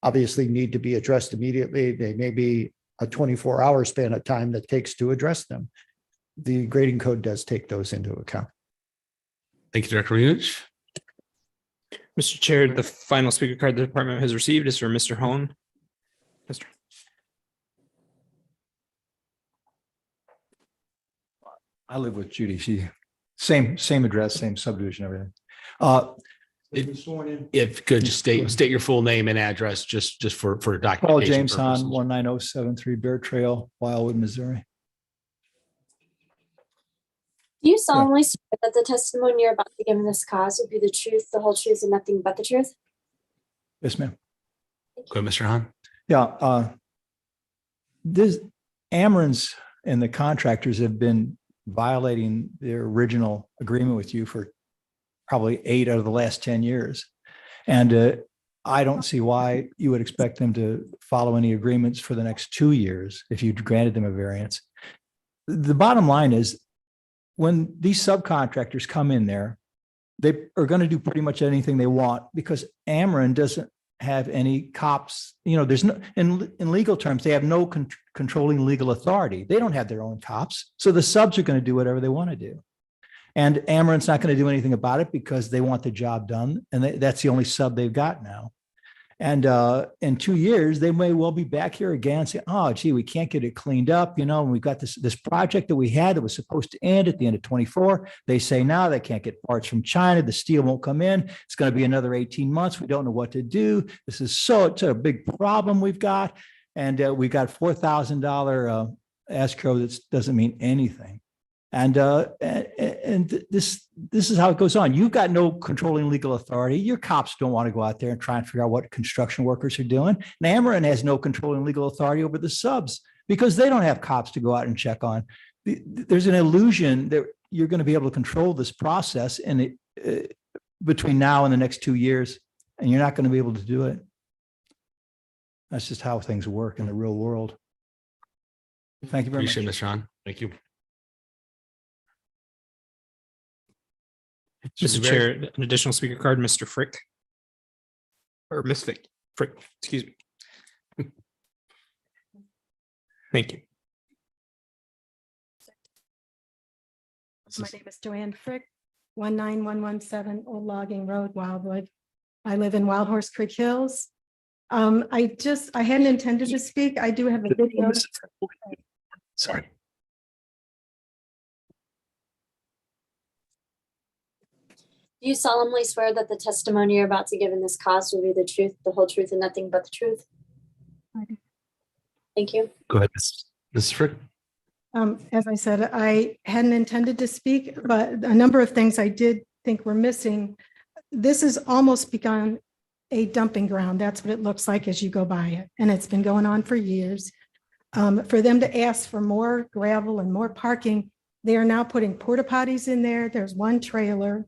obviously need to be addressed immediately. They may be a 24-hour span of time that takes to address them. The grading code does take those into account. Thank you, Director Rainich. Mr. Chair, the final speaker card the department has received is for Mr. Hone. Mr. I live with Judy. She, same address, same subdivision, everything. If could just state your full name and address just for documentation. Paul James purposes. Hahn, 19073 Bear Trail, Wildwood, Missouri. Do you solemnly swear that the testimony you're about to give in this cause will be the truth, the whole truth, and nothing but the truth? Yes, ma'am. Go ahead, Mr. Hahn. Yeah. This Amerant's and the contractors have been violating their original agreement with you for probably 8 out of the last 10 years. And I don't see why you would expect them to follow any agreements for the next 2 years if you granted them a variance. The bottom line is, when these subcontractors come in there, they are going to do pretty much anything they want because Ameren doesn't have any cops. You know, there's no, in legal terms, they have no controlling legal authority. They don't have their own cops. So the subs are going to do whatever they want to do. And Ameren's not going to do anything about it because they want the job done. And that's the only sub they've got now. And in 2 years, they may well be back here again and say, oh, gee, we can't get it cleaned up. You know, and we've got this project that we had that was supposed to end at the end of 24. They say now they can't get parts from China. The steel won't come in. It's going to be another 18 months. We don't know what to do. This is it's a big problem we've got. And we got $4,000 escrow that doesn't mean anything. And this is how it goes on. You've got no controlling legal authority. Your cops don't want to go out there and try and figure out what construction workers are doing. And Ameren has no controlling legal authority over the subs because they don't have cops to go out and check on. There's an illusion that you're going to be able to control this process and between now and the next 2 years, and you're not going to be able to do it. That's just how things work in the real world. Thank you very much. Appreciate it, Mr. Hahn. Thank you. Mr. Chair, an additional speaker card, Mr. Frick. Or Miss Frick, excuse me. Thank you. My name is Joanne Frick, 19117 Old Logging Road, Wildwood. I live in Wild Horse Creek Hills. I hadn't intended to speak. I do have a video. Sorry. Do you solemnly swear that the testimony you're about to give in this cause will be the truth, the whole truth, and nothing but the truth? I do. Thank you. Go ahead, Ms. Frick. As I said, I hadn't intended to speak, but a number of things I did think were missing. This has almost become a dumping ground. That's what it looks like as you go by it. And it's been going on for years. For them to ask for more gravel and more parking, They are now putting porta potties in there. There's one trailer.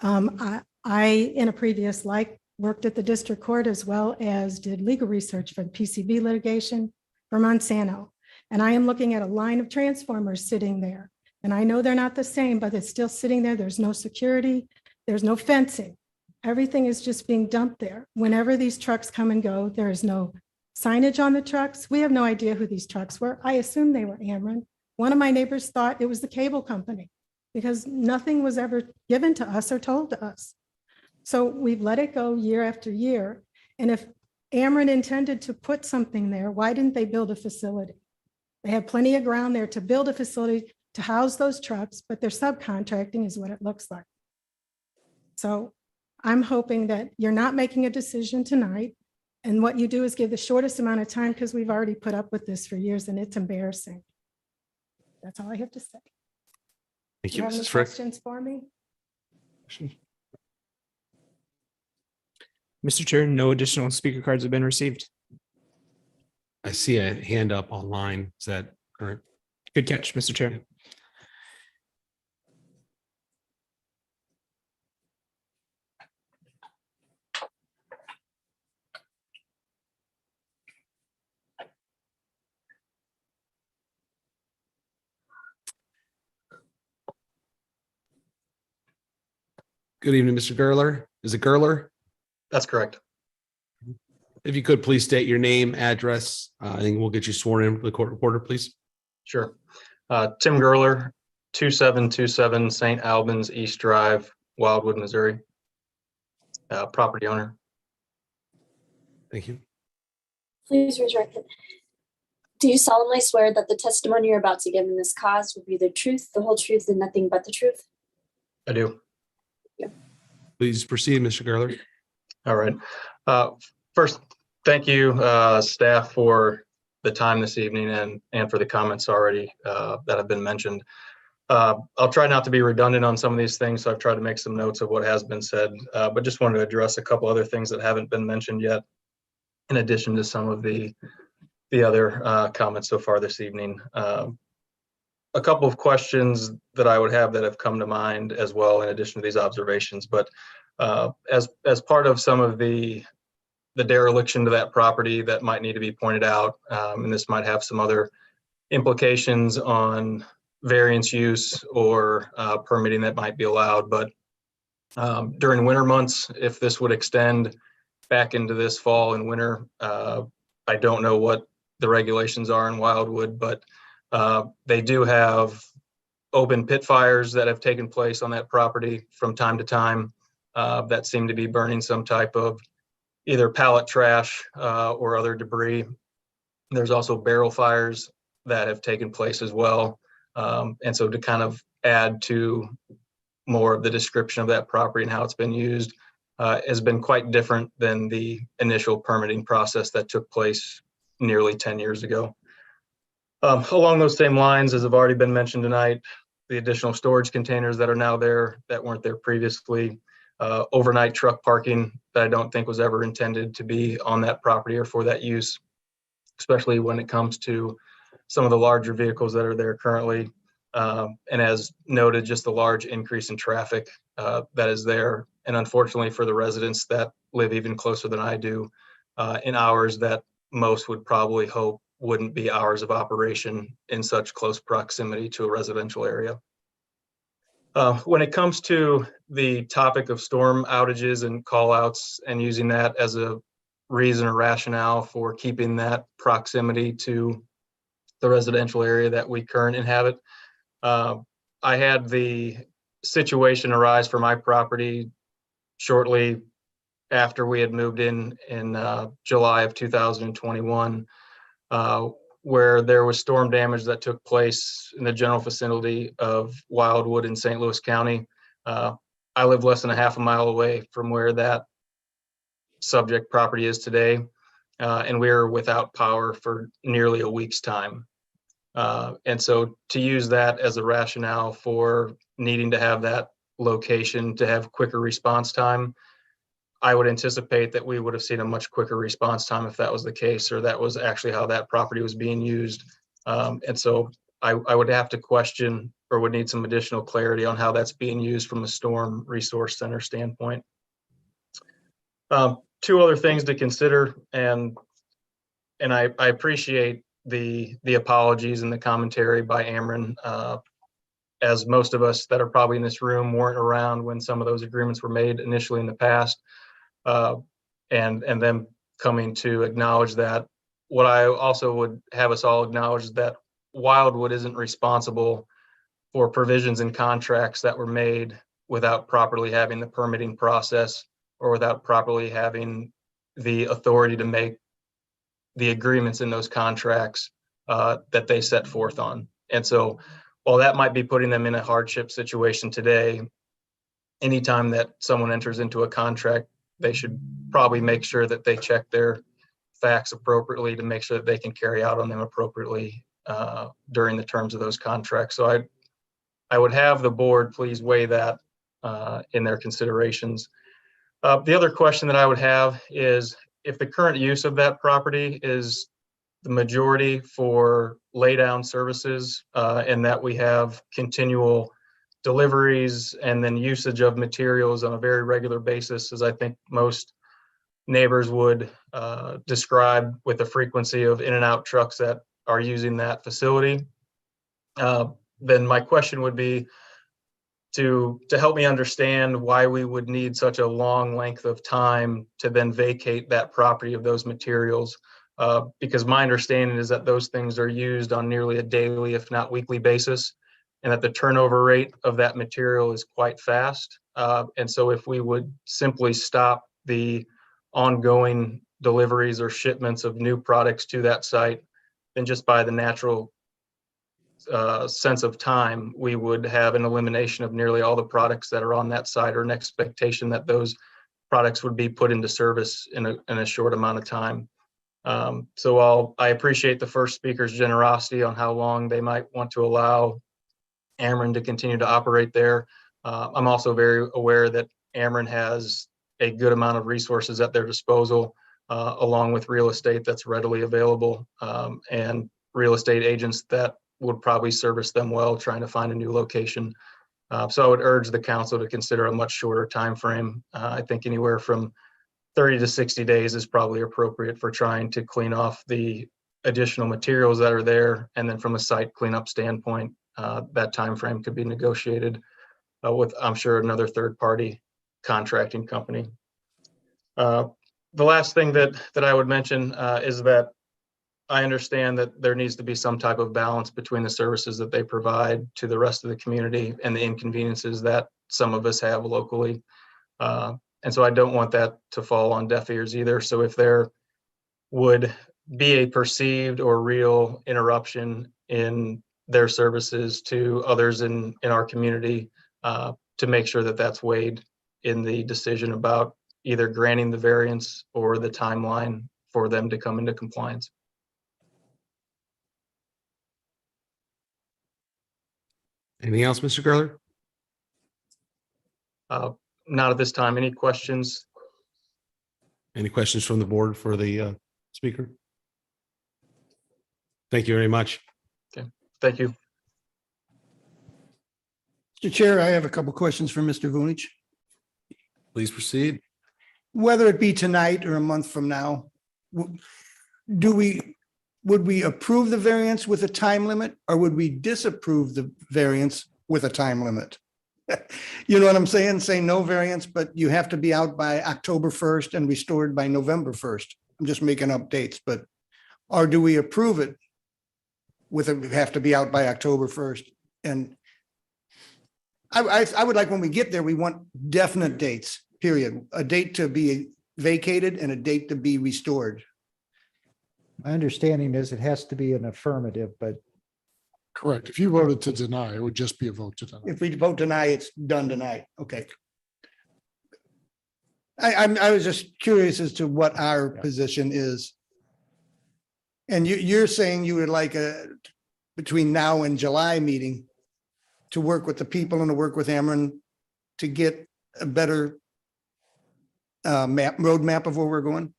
I, in a previous life, worked at the district court as well as did legal research for the PCB litigation for Monsanto. And I am looking at a line of transformers sitting there. And I know they're not the same, but it's still sitting there. There's no security. There's no fencing. Everything is just being dumped there. Whenever these trucks come and go, there is no signage on the trucks. We have no idea who these trucks were. I assume they were Ameren. One of my neighbors thought it was the cable company because nothing was ever given to us or told to us. So we've let it go year after year. And if Ameren intended to put something there, why didn't they build a facility? They have plenty of ground there to build a facility to house those trucks, but they're subcontracting is what it looks like. So I'm hoping that you're not making a decision tonight. And what you do is give the shortest amount of time because we've already put up with this for years and it's embarrassing. That's all I have to say. Thank Do you, have any Mrs. Frick. questions for me? Mr. Chair, no additional speaker cards have been received. I see a hand up online. Is that correct? Good catch, Mr. Chair. Good evening, Mr. Gerler. Is it Gerler? That's correct. If you could please state your name, address, I think we'll get you sworn in for the court reporter, please. Sure. Tim Gerler, 2727 St. Albans East Drive, Wildwood, Missouri. Property owner. Thank you. Please raise your right hand. Do you solemnly swear that the testimony you're about to give in this cause will be the truth, the whole truth, and nothing but the truth? I do. Please proceed, Mr. Gerler. All right. First, thank you, staff, for the time this evening and for the comments already that have been mentioned. I'll try not to be redundant on some of these things, so I've tried to make some notes of what has been said, but just wanted to address a couple other things that haven't been mentioned yet, in addition to some of the other comments so far this evening. A couple of questions that I would have that have come to mind as well, in addition to these observations, but as part of some of the dereliction to that property that might need to be pointed out, and this might have some other implications on variance use or permitting that might be allowed, but during winter months, if this would extend back into this fall and winter, I don't know what the regulations are in Wildwood, but they do have open pit fires that have taken place on that property from time to time that seem to be burning some type of either pallet trash or other debris. There's also barrel fires that have taken place as well. And so to kind of add to more of the description of that property and how it's been used has been quite different than the initial permitting process that took place nearly 10 years ago. Along those same lines, as have already been mentioned tonight, the additional storage containers that are now there that weren't there previously, overnight truck parking that I don't think was ever intended to be on that property or for that use, especially when it comes to some of the larger vehicles that are there currently. And as noted, just the large increase in traffic that is there. And unfortunately for the residents that live even closer than I do, in hours that most would probably hope wouldn't be hours of operation in such close proximity to a residential area. When it comes to the topic of storm outages and call outs and using that as a reason or rationale for keeping that proximity to the residential area that we currently inhabit, I had the situation arise for my property shortly after we had moved in July of 2021. Where there was storm damage that took place in the general vicinity of Wildwood in St. Louis County. I live less than a half a mile away from where that subject property is today, and we were without power for nearly a week's time. And so to use that as a rationale for needing to have that location to have quicker response time, I would anticipate that we would have seen a much quicker response time if that was the case, or that was actually how that property was being used. And so I would have to question or would need some additional clarity on how that's being used from a storm resource center standpoint. Two other things to consider, and I appreciate the apologies and the commentary by Ameren, as most of us that are probably in this room weren't around when some of those agreements were made initially in the past, and them coming to acknowledge that. What I also would have us all acknowledge is that Wildwood isn't responsible for provisions in contracts that were made without properly having the permitting process or without properly having the authority to make the agreements in those contracts that they set forth on. And so while that might be putting them in a hardship situation today, anytime that someone enters into a contract, they should probably make sure that they check their facts appropriately to make sure that they can carry out on them appropriately during the terms of those contracts. So I would have the board please weigh that in their considerations. The other question that I would have is, if the current use of that property is the majority for laydown services, and that we have continual deliveries and then usage of materials on a very regular basis, as I think most neighbors would describe, with the frequency of in and out trucks that are using that facility, then my question would be to help me understand why we would need such a long length of time to then vacate that property of those materials. Because my understanding is that those things are used on nearly a daily, if not weekly basis, and that the turnover rate of that material is quite fast. And so if we would simply stop the ongoing deliveries or shipments of new products to that site, then just by the natural sense of time, we would have an elimination of nearly all the products that are on that site, or an expectation that those products would be put into service in a short amount of time. So while I appreciate the first speaker's generosity on how long they might want to allow Ameren to continue to operate there, I'm also very aware that Ameren has a good amount of resources at their disposal, along with real estate that's readily available, and real estate agents that would probably service them well trying to find a new location. So I would urge the council to consider a much shorter time frame. I think anywhere from 30 to 60 days is probably appropriate for trying to clean off the additional materials that are there. And then from a site cleanup standpoint, that time frame could be negotiated with, I'm sure, another third-party contracting company. The last thing that I would mention is that I understand that there needs to be some type of balance between the services that they provide to the rest of the community and the inconveniences that some of us have locally. And so I don't want that to fall on deaf ears either. So if there would be a perceived or real interruption in their services to others in our community, to make sure that that's weighed in the decision about either granting the variance or the timeline for them to come into compliance. Anything else, Mr. Curler? Not at this time. Any questions? Any questions from the board for the speaker? Thank you very much. Okay, thank you. Mr. Chair, I have a couple questions for Mr. Vunich. Please proceed. Whether it be tonight or a month from now, would we approve the variance with a time limit, or would we disapprove the variance with a time limit? You know what I'm saying? Say no variance, but you have to be out by October 1st and restored by November 1st. I'm just making up dates, but, or do we approve it with it have to be out by October 1st? And I would like, when we get there, we want definite dates, period. A date to be vacated and a date to be restored. My understanding is it has to be an affirmative, but Correct. If you voted to deny, it would just be a vote to deny. If we vote tonight, it's done tonight. Okay. I was just curious as to what our position is. And you're saying you would like between now and July meeting to work with the people and to work with Ameren to get a better roadmap of where we're going?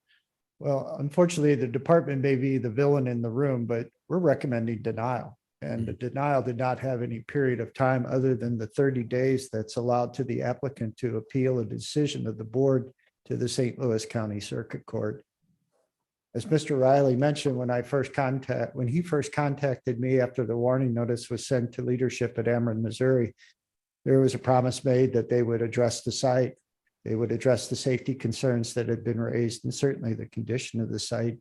well, unfortunately, the department may be the villain in the room, but we're recommending denial. And the denial did not have any period of time other than the 30 days that's allowed to the applicant to appeal a decision of the board to the St. Louis County Circuit Court. As Mr. Riley mentioned, when he first contacted me after the warning notice was sent to leadership at Ameren, Missouri, there was a promise made that they would address the site. They would address the safety concerns that had been raised and certainly the condition of the site.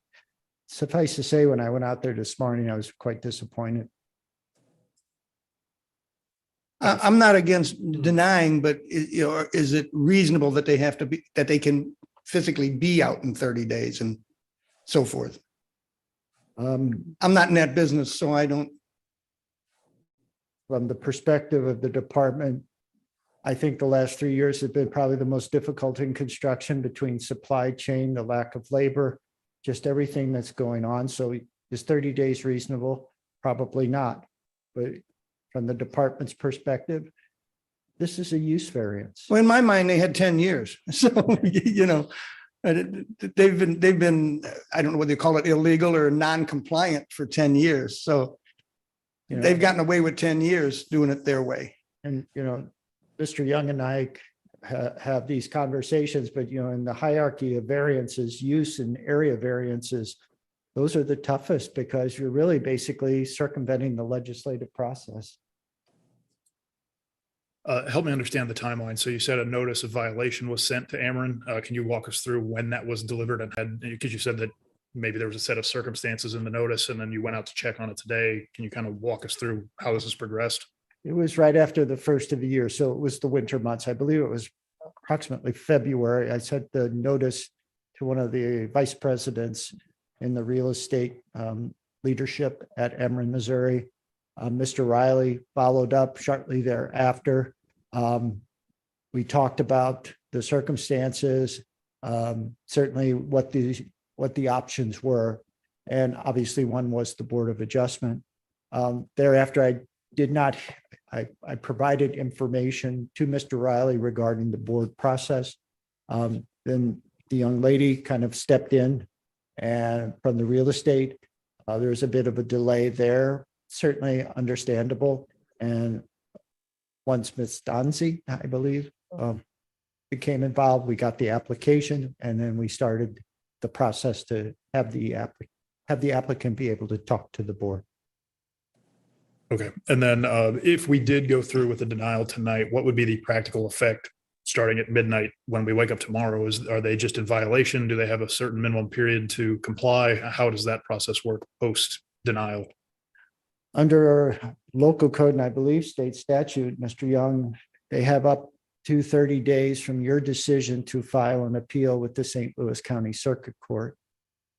Suffice to say, when I went out there this morning, I was quite disappointed. I'm not against denying, but is it reasonable that they can physically be out in 30 days and so forth? I'm not in that business, so I don't. From the perspective of the department, I think the last 3 years have been probably the most difficult in construction between supply chain, the lack of labor, just everything that's going on. So is 30 days reasonable? Probably not. But from the department's perspective, this is a use variance. Well, in my mind, they had 10 years. So, they've been, I don't know whether you call it illegal or non-compliant for 10 years. So they've gotten away with 10 years doing it their way. And, Mr. Young and I have these conversations, but, in the hierarchy of variances, use and area variances, those are the toughest because you're really basically circumventing the legislative process. Help me understand the timeline. So you said a notice of violation was sent to Ameren. Can you walk us through when that was delivered because you said that maybe there was a set of circumstances in the notice and then you went out to check on it today. Can you kind of walk us through how this has progressed? It was right after the first of the year. So it was the winter months. I believe it was approximately February. I sent the notice to one of the vice presidents in the real estate leadership at Ameren, Missouri. Mr. Riley followed up shortly thereafter. We talked about the circumstances, certainly what the options were. And obviously one was the Board of Adjustment. Thereafter, I provided information to Mr. Riley regarding the board process. Then the young lady kind of stepped in and from the real estate, there's a bit of a delay there, certainly understandable. And once Ms. Donzi, I believe, became involved, we got the application and then we started the process to have the applicant be able to talk to the board. Okay. And then if we did go through with the denial tonight, what would be the practical effect starting at midnight when we wake up tomorrow? Are they just in violation? Do they have a certain minimum period to comply? How does that process work post denial? Under local code, and I believe state statute, Mr. Young, they have up to 30 days from your decision to file an appeal with the St. Louis County Circuit Court.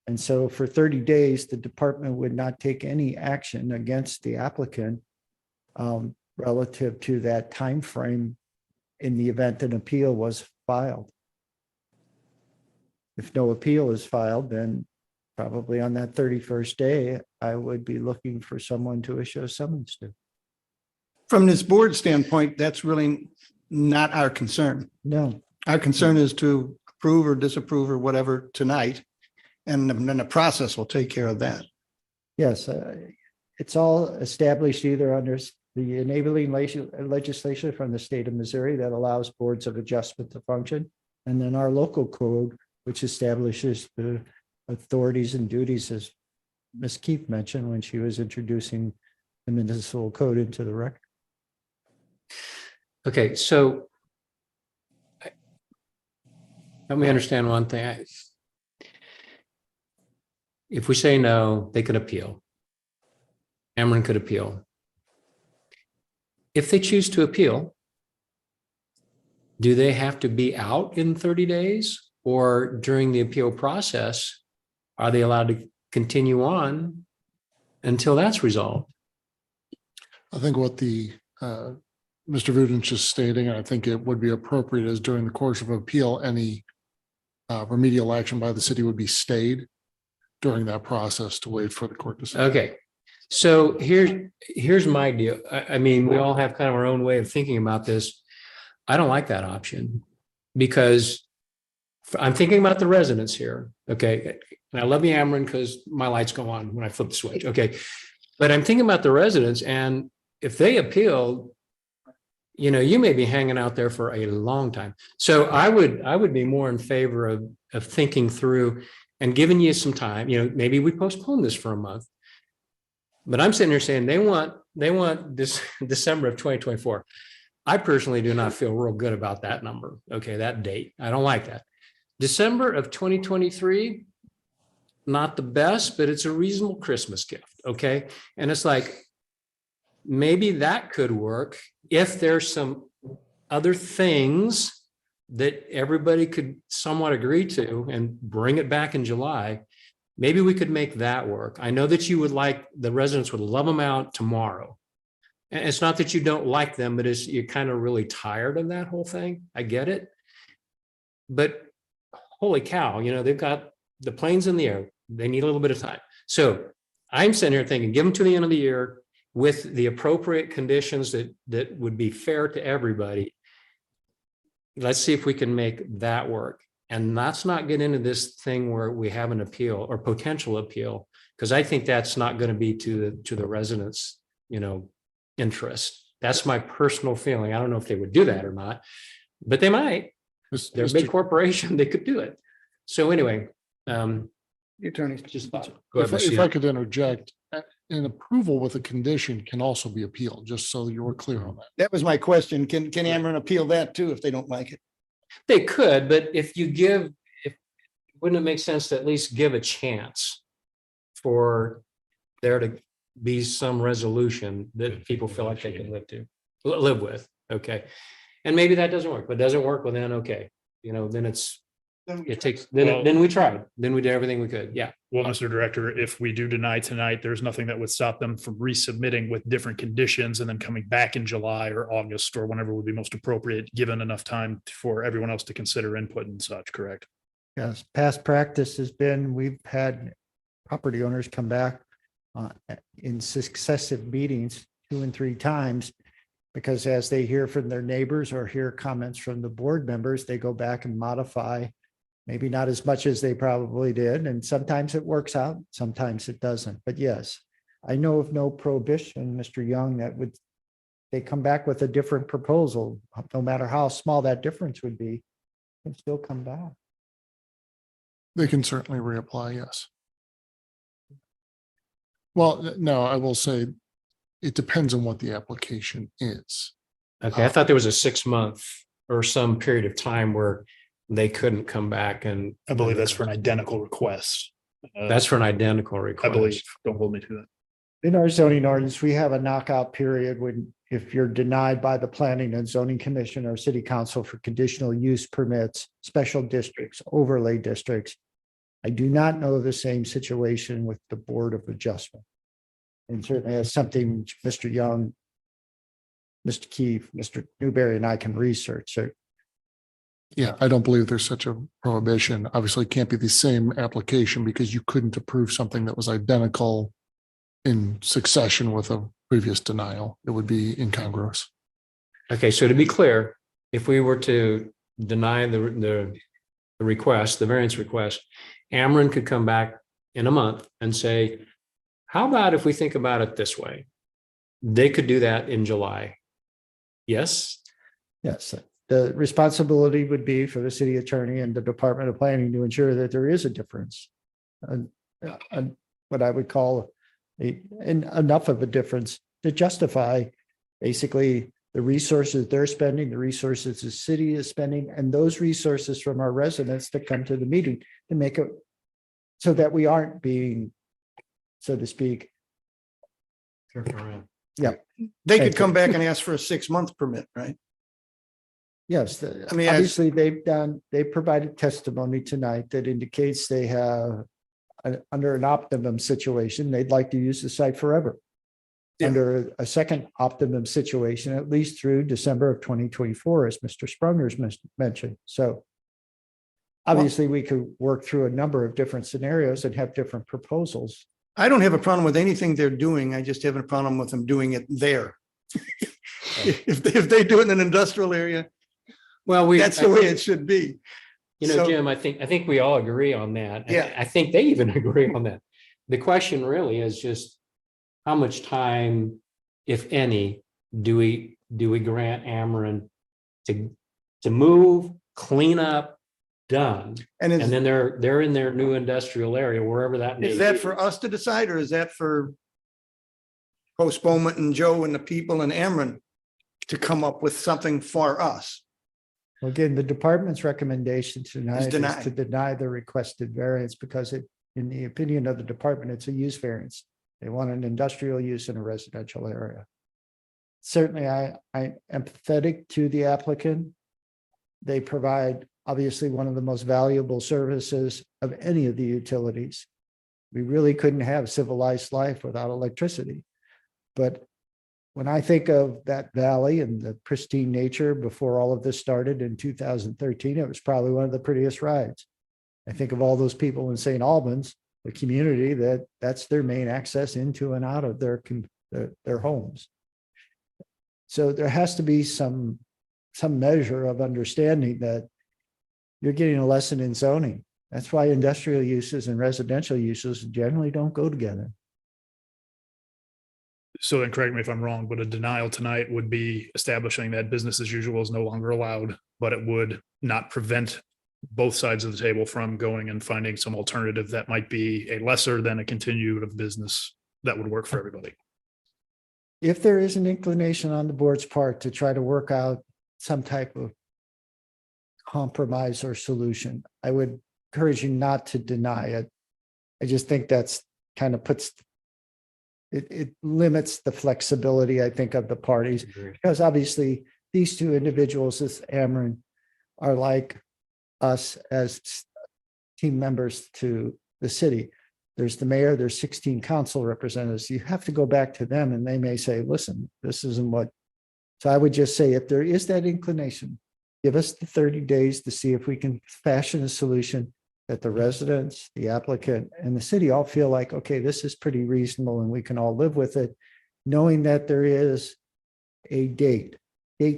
And so for 30 days, the department would not take any action against the applicant relative to that time frame in the event an appeal was filed. If no appeal is filed, then probably on that 31st day, I would be looking for someone to issue a summons to. From this board standpoint, that's really not our concern. No. Our concern is to approve or disapprove or whatever tonight. And then the process will take care of that. Yes, it's all established either under the enabling legislation from the state of Missouri that allows boards of adjustment to function. And then our local code, which establishes the authorities and duties, as Ms. Keefe mentioned when she was introducing the municipal code into the record. Okay, so let me understand one thing. If we say no, they could appeal. Ameren could appeal. If they choose to appeal, do they have to be out in 30 days? Or during the appeal process, are they allowed to continue on until that's resolved? I think what the Mr. Vuden's just stating, and I think it would be appropriate, is during the course of appeal, any remedial action by the city would be stayed during that process to wait for the court decision. Okay, so here's my deal. I mean, we all have kind of our own way of thinking about this. I don't like that option because I'm thinking about the residents here. Okay, and I love the Ameren because my lights go on when I flip the switch. Okay, But I'm thinking about the residents, and if they appeal, you may be hanging out there for a long time. So I would be more in favor of thinking through and giving you some time, maybe we postpone this for a month. But I'm sitting here saying they want this December of 2024. I personally do not feel real good about that number. Okay, that date. I don't like that. December of 2023, not the best, but it's a reasonable Christmas gift. Okay. And it's like, maybe that could work if there's some other things that everybody could somewhat agree to and bring it back in July. Maybe we could make that work. I know that the residents would love them out tomorrow. And it's not that you don't like them, but you're kind of really tired of that whole thing. I get it. But holy cow, they've got the planes in the air. They need a little bit of time. So I'm sitting here thinking, give them to the end of the year with the appropriate conditions that would be fair to everybody. Let's see if we can make that work. And let's not get into this thing where we have an appeal or potential appeal, because I think that's not going to be to the residents, interest. That's my personal feeling. I don't know if they would do that or not, but they might. They're a big corporation. They could do it. So anyway, The attorney. just thought. Go ahead, If Mr. I could interject, an approval with a condition can also be appealed, just so you're clear on that. That was my question. Can Ameren appeal that too if they don't like it? They could, but wouldn't it make sense to at least give a chance for there to be some resolution that people feel like they can live with? Okay. And maybe that doesn't work, but doesn't work, well then, okay. Then we tried, then we did everything we could. Yeah. Well, Mr. Director, if we do deny tonight, there's nothing that would stop them from resubmitting with different conditions and then coming back in July or August or whenever would be most appropriate, given enough time for everyone else to consider input and such, correct? Yes, past practice has been, we've had property owners come back in successive meetings 2 and 3 times, because as they hear from their neighbors or hear comments from the board members, they go back and modify, maybe not as much as they probably did. And sometimes it works out, sometimes it doesn't. But yes, I know of no prohibition, Mr. Young, they come back with a different proposal, no matter how small that difference would be, can still come back. They can certainly reapply, yes. Well, no, I will say it depends on what the application is. Okay. I thought there was a 6-month or some period of time where they couldn't come back, and I believe that's for an identical request. that's for an identical I request. believe. Don't hold me to that. In our zoning ordinance, we have a knockout period when, if you're denied by the Planning and Zoning Commission or City Council for conditional use permits, special districts, overlay districts. I do not know the same situation with the Board of Adjustment. And certainly that's something which Mr. Young, Mr. Keefe, Mr. Newberry, and I can research. So Yeah, I don't believe there's such a prohibition. Obviously, it can't be the same application because you couldn't approve something that was identical in succession with a previous denial. It would be incongruous. Okay, so to be clear, if we were to deny the request, the variance request, Ameren could come back in a month and say, how about if we think about it this way? They could do that in July. Yes? yes, the responsibility would be for the city attorney and the Department of Planning to ensure that there is a difference. What I would call enough of a difference to justify basically the resources they're spending, the resources the city is spending, and those resources from our residents that come to the meeting to make it so that we aren't being, so to speak. Yeah. They could come back and ask for a 6-month permit, right? Yes, I mean, obviously they provided testimony tonight that indicates they have under an optimum situation, they'd like to use the site forever. Yeah. Under a second optimum situation, at least through December of 2024, as Mr. Sprunger's mentioned. So obviously we could work through a number of different scenarios and have different proposals. I don't have a problem with anything they're doing. I just have a problem with them doing it there. If they do it in an industrial area, well, that's the way it should be. So- Jim, I think we all agree on that. Yeah. I think they even agree on that. The question really is just, how much time, if any, do we grant Ameren to move, clean up, done? And And then they're in their new industrial area, wherever that may is that be. for us to decide, or is that for postponement and Joe and the people in Ameren to come up with something for us? Well, again, the department's recommendation tonight is deny. to deny the requested variance because it, in the opinion of the department, it's a use variance. They want an industrial use in a residential area. Certainly, I'm empathetic to the applicant. They provide obviously one of the most valuable services of any of the utilities. We really couldn't have civilized life without electricity. But when I think of that valley and the pristine nature before all of this started in 2013, it was probably one of the prettiest rides. I think of all those people in St. Albans, the community that's their main access into and out of their homes. So there has to be some measure of understanding that you're getting a lesson in zoning. That's why industrial uses and residential uses generally don't go together. So then correct me if I'm wrong, but a denial tonight would be establishing that business as usual is no longer allowed, but it would not prevent both sides of the table from going and finding some alternative that might be a lesser than a continued of business that would work for everybody. If there is an inclination on the board's part to try to work out some type of compromise or solution, I would encourage you not to deny it. I just think that's kind of it limits the flexibility, I think, of the parties, because obviously these two individuals, this Ameren, are like us as team members to the city. There's the mayor, there's 16 council representatives. You have to go back to them and they may say, listen, this isn't what. So I would just say, if there is that inclination, give us the 30 days to see if we can fashion a solution that the residents, the applicant, and the city all feel like, okay, this is pretty reasonable and we can all live with it, knowing that there is a date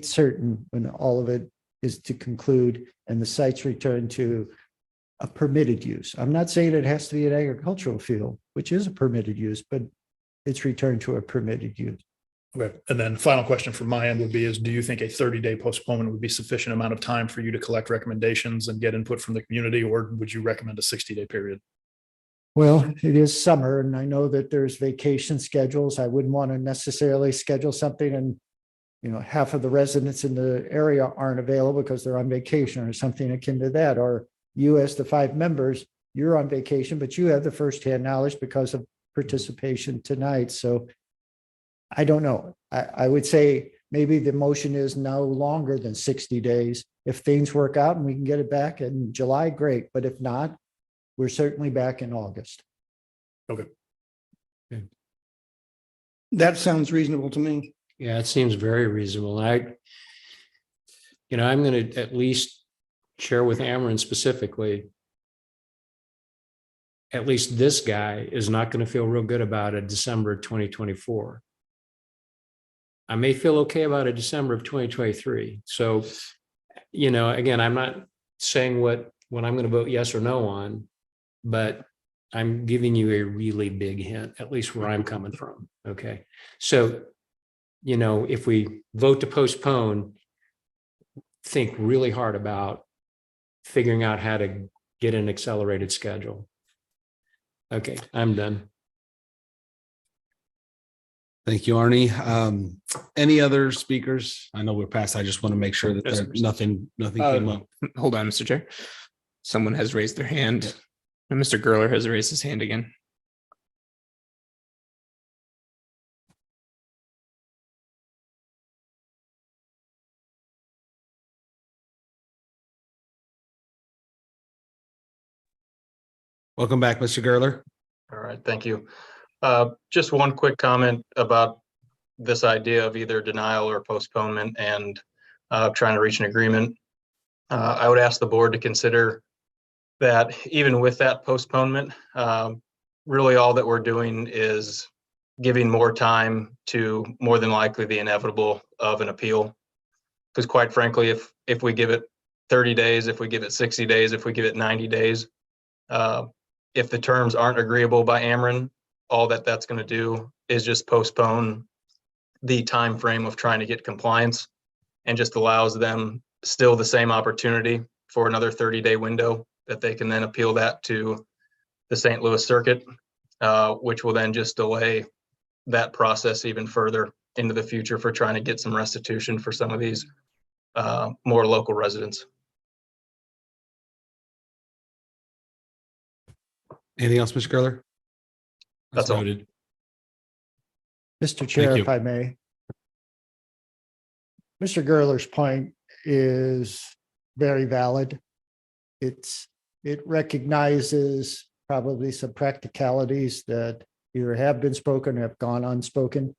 certain when all of it is to conclude and the sites return to a permitted use. I'm not saying it has to be an agricultural field, which is a permitted use, but it's returned to a permitted use. Okay. And then final question from my end would be do you think a 30-day postponement would be sufficient amount of time for you to collect recommendations and get input from the community, or would you recommend a 60-day period? Well, it is summer and I know that there's vacation schedules. I wouldn't want to necessarily schedule something and, half of the residents in the area aren't available because they're on vacation or something akin to that. Or you as the 5 members, you're on vacation, but you have the firsthand knowledge because of participation tonight. So I don't know. I would say maybe the motion is no longer than 60 days. If things work out and we can get it back in July, great. But if not, we're certainly back in August. Okay. That sounds reasonable to me. Yeah, it seems very reasonable. I'm going to at least share with Ameren specifically. At least this guy is not going to feel real good about it December 2024. I may feel okay about it December of 2023. So, again, I'm not saying what I'm going to vote yes or no on, but I'm giving you a really big hint, at least where I'm coming from. Okay. So, if we vote to postpone, think really hard about figuring out how to get an accelerated schedule. Okay, I'm done. Thank you, Arnie. Any other speakers? I know we're past. I just want to make sure that nothing came up. Hold on, Mr. Chair. Someone has raised their hand. And Mr. Gerler has raised his hand again. Welcome back, Mr. Gerler. All right, thank you. Just one quick comment about this idea of either denial or postponement and trying to reach an agreement. I would ask the board to consider that even with that postponement, really all that we're doing is giving more time to more than likely the inevitable of an appeal. Because quite frankly, if we give it 30 days, if we give it 60 days, if we give it 90 days, if the terms aren't agreeable by Ameren, all that that's going to do is just postpone the time frame of trying to get compliance, and just allows them still the same opportunity for another 30-day window that they can then appeal that to the St. Louis Circuit, which will then just delay that process even further into the future for trying to get some restitution for some of these more local residents. Anything else, Mr. Gerler? That's all. noted. Mr. Chair, you. if I may. Mr. Gerler's point is very valid. It recognizes probably some practicalities that either have been spoken or have gone unspoken.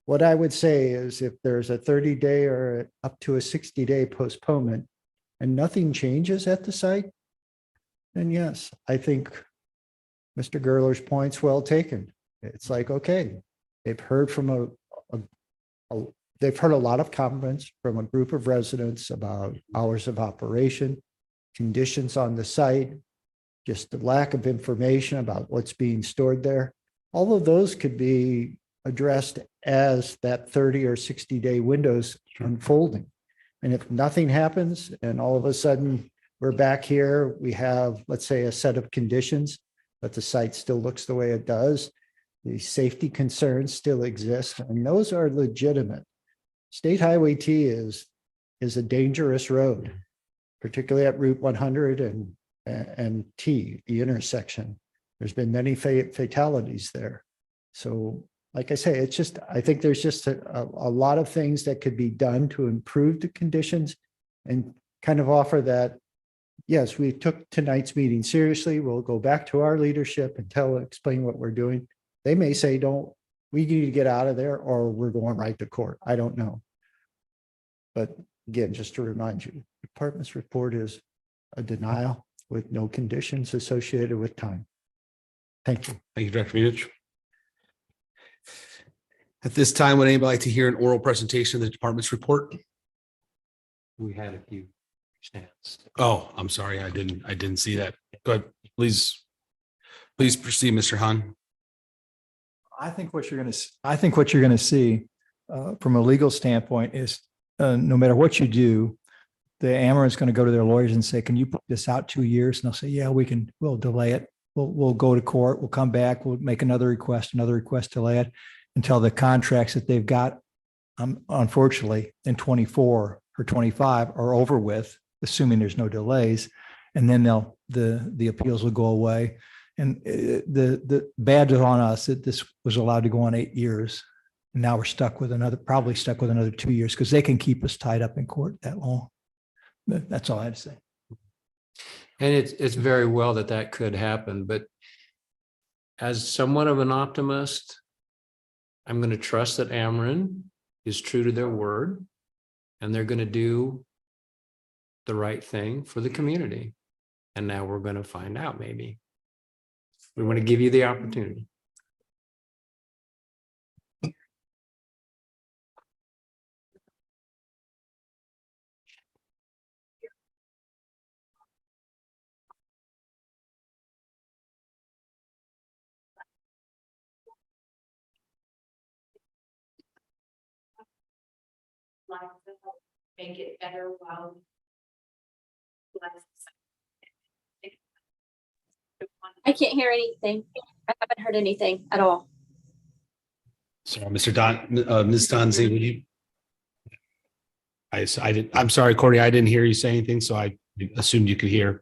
What I would say is if there's a 30-day or up to a 60-day postponement and nothing changes at the site, then yes, I think Mr. Gerler's point's well taken. It's like, okay, they've heard from they've heard a lot of comments from a group of residents about hours of operation, conditions on the site, just the lack of information about what's being stored there. All of those could be addressed as that 30 or 60-day windows unfolding. And if nothing happens and all of a sudden we're back here, we have, let's say, a set of conditions, but the site still looks the way it does, the safety concerns still exist, and those are legitimate. State Highway T is a dangerous road, particularly at Route 100 and T, the intersection. There's been many fatalities there. So like I say, it's just, I think there's just a lot of things that could be done to improve the conditions and kind of offer that, yes, we took tonight's meeting seriously. We'll go back to our leadership and explain what we're doing. They may say, we need to get out of there, or we're going right to court. I don't know. But again, just to remind you, the department's report is a denial with no conditions associated with time. Thank you. Thank you, Director Munoz. At this time, would anybody like to hear an oral presentation of the department's report? We had a few stands. Oh, I'm sorry. I didn't see that. Go ahead. Please proceed, Mr. Hahn. I think what you're going to see from a legal standpoint is no matter what you do, the Ameren's going to go to their lawyers and say, can you put this out 2 years? And they'll say, yeah, we'll delay it. We'll go to court. We'll come back. We'll make another request, delay it until the contracts that they've got, unfortunately, in 24 or 25 are over with, assuming there's no delays. And then the appeals will go away. And the bad is on us that this was allowed to go on 8 years. And now we're probably stuck with another 2 years because they can keep us tied up in court that long. But that's all I had to say. And it's very well that could happen, but as somewhat of an optimist, I'm going to trust that Ameren is true to their word and they're going to do the right thing for the community. And now we're going to find out, maybe. We want to give you the opportunity. Make it better while I can't hear anything. I haven't heard anything at all. Sorry, Ms. Donzi, would you? I'm sorry, Courtney, I didn't hear you say anything, so I assumed you could hear.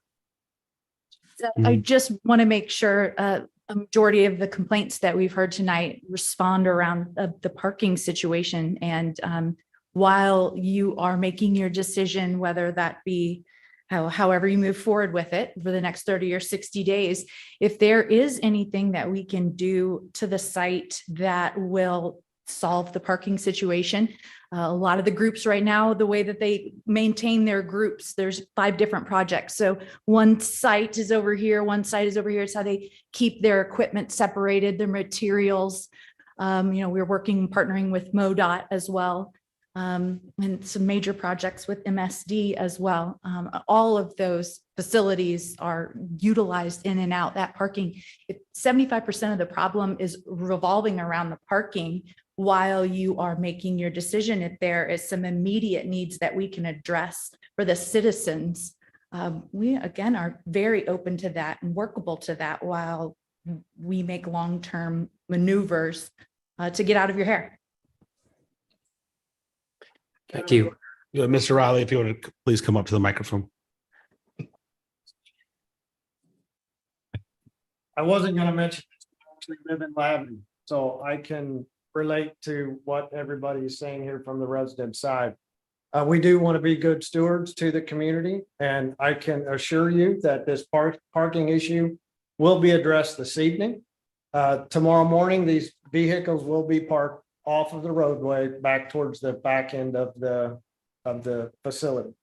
So I just want to make sure a majority of the complaints that we've heard tonight respond around the parking situation. And while you are making your decision, whether that be however you move forward with it for the next 30 or 60 days, if there is anything that we can do to the site that will solve the parking situation. A lot of the groups right now, the way that they maintain their groups, there's 5 different projects. So one site is over here, one site is over here. It's how they keep their equipment separated, their materials. We're partnering with MoDOT as well. and some major projects with MSD as well. All of those facilities are utilized in and out. That parking, 75% of the problem is revolving around the parking while you are making your decision. If there is some immediate needs that we can address for the citizens, we again are very open to that and workable to that while we make long-term maneuvers to get out of your hair. Thank you. Mr. Riley, if you want to please come up to the microphone. I wasn't gonna mention, I actually live in Lavin, so I can relate to what everybody is saying here from the resident side. We do want to be good stewards to the community, and I can assure you that this parking issue will be addressed this evening. Tomorrow morning, these vehicles will be parked off of the roadway back towards the back end of the facility.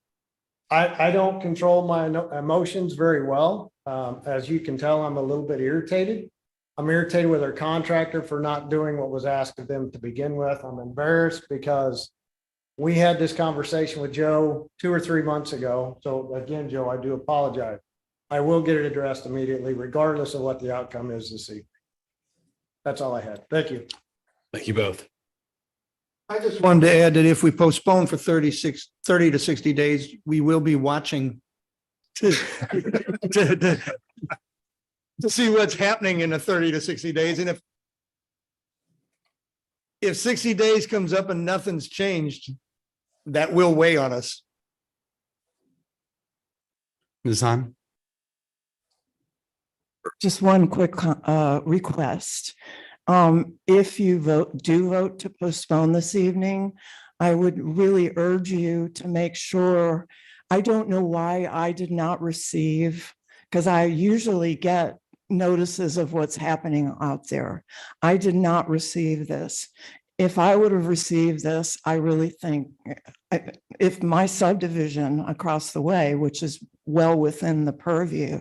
I don't control my emotions very well. As you can tell, I'm a little bit irritated. I'm irritated with our contractor for not doing what was asked of them to begin with. I'm embarrassed because we had this conversation with Joe 2 or 3 months ago. So again, Joe, I do apologize. I will get it addressed immediately, regardless of what the outcome is this evening. That's all I had. Thank you. Thank you both. I just wanted to add that if we postpone for 30 to 60 days, we will be watching to see what's happening in the 30 to 60 days. And if 60 days comes up and nothing's changed, that will weigh on us. Ms. Hahn? Just one quick request. If you do vote to postpone this evening, I would really urge you to make sure, I don't know why I did not receive, because I usually get notices of what's happening out there. I did not receive this. If I would have received this, I really think if my subdivision across the way, which is well within the purview,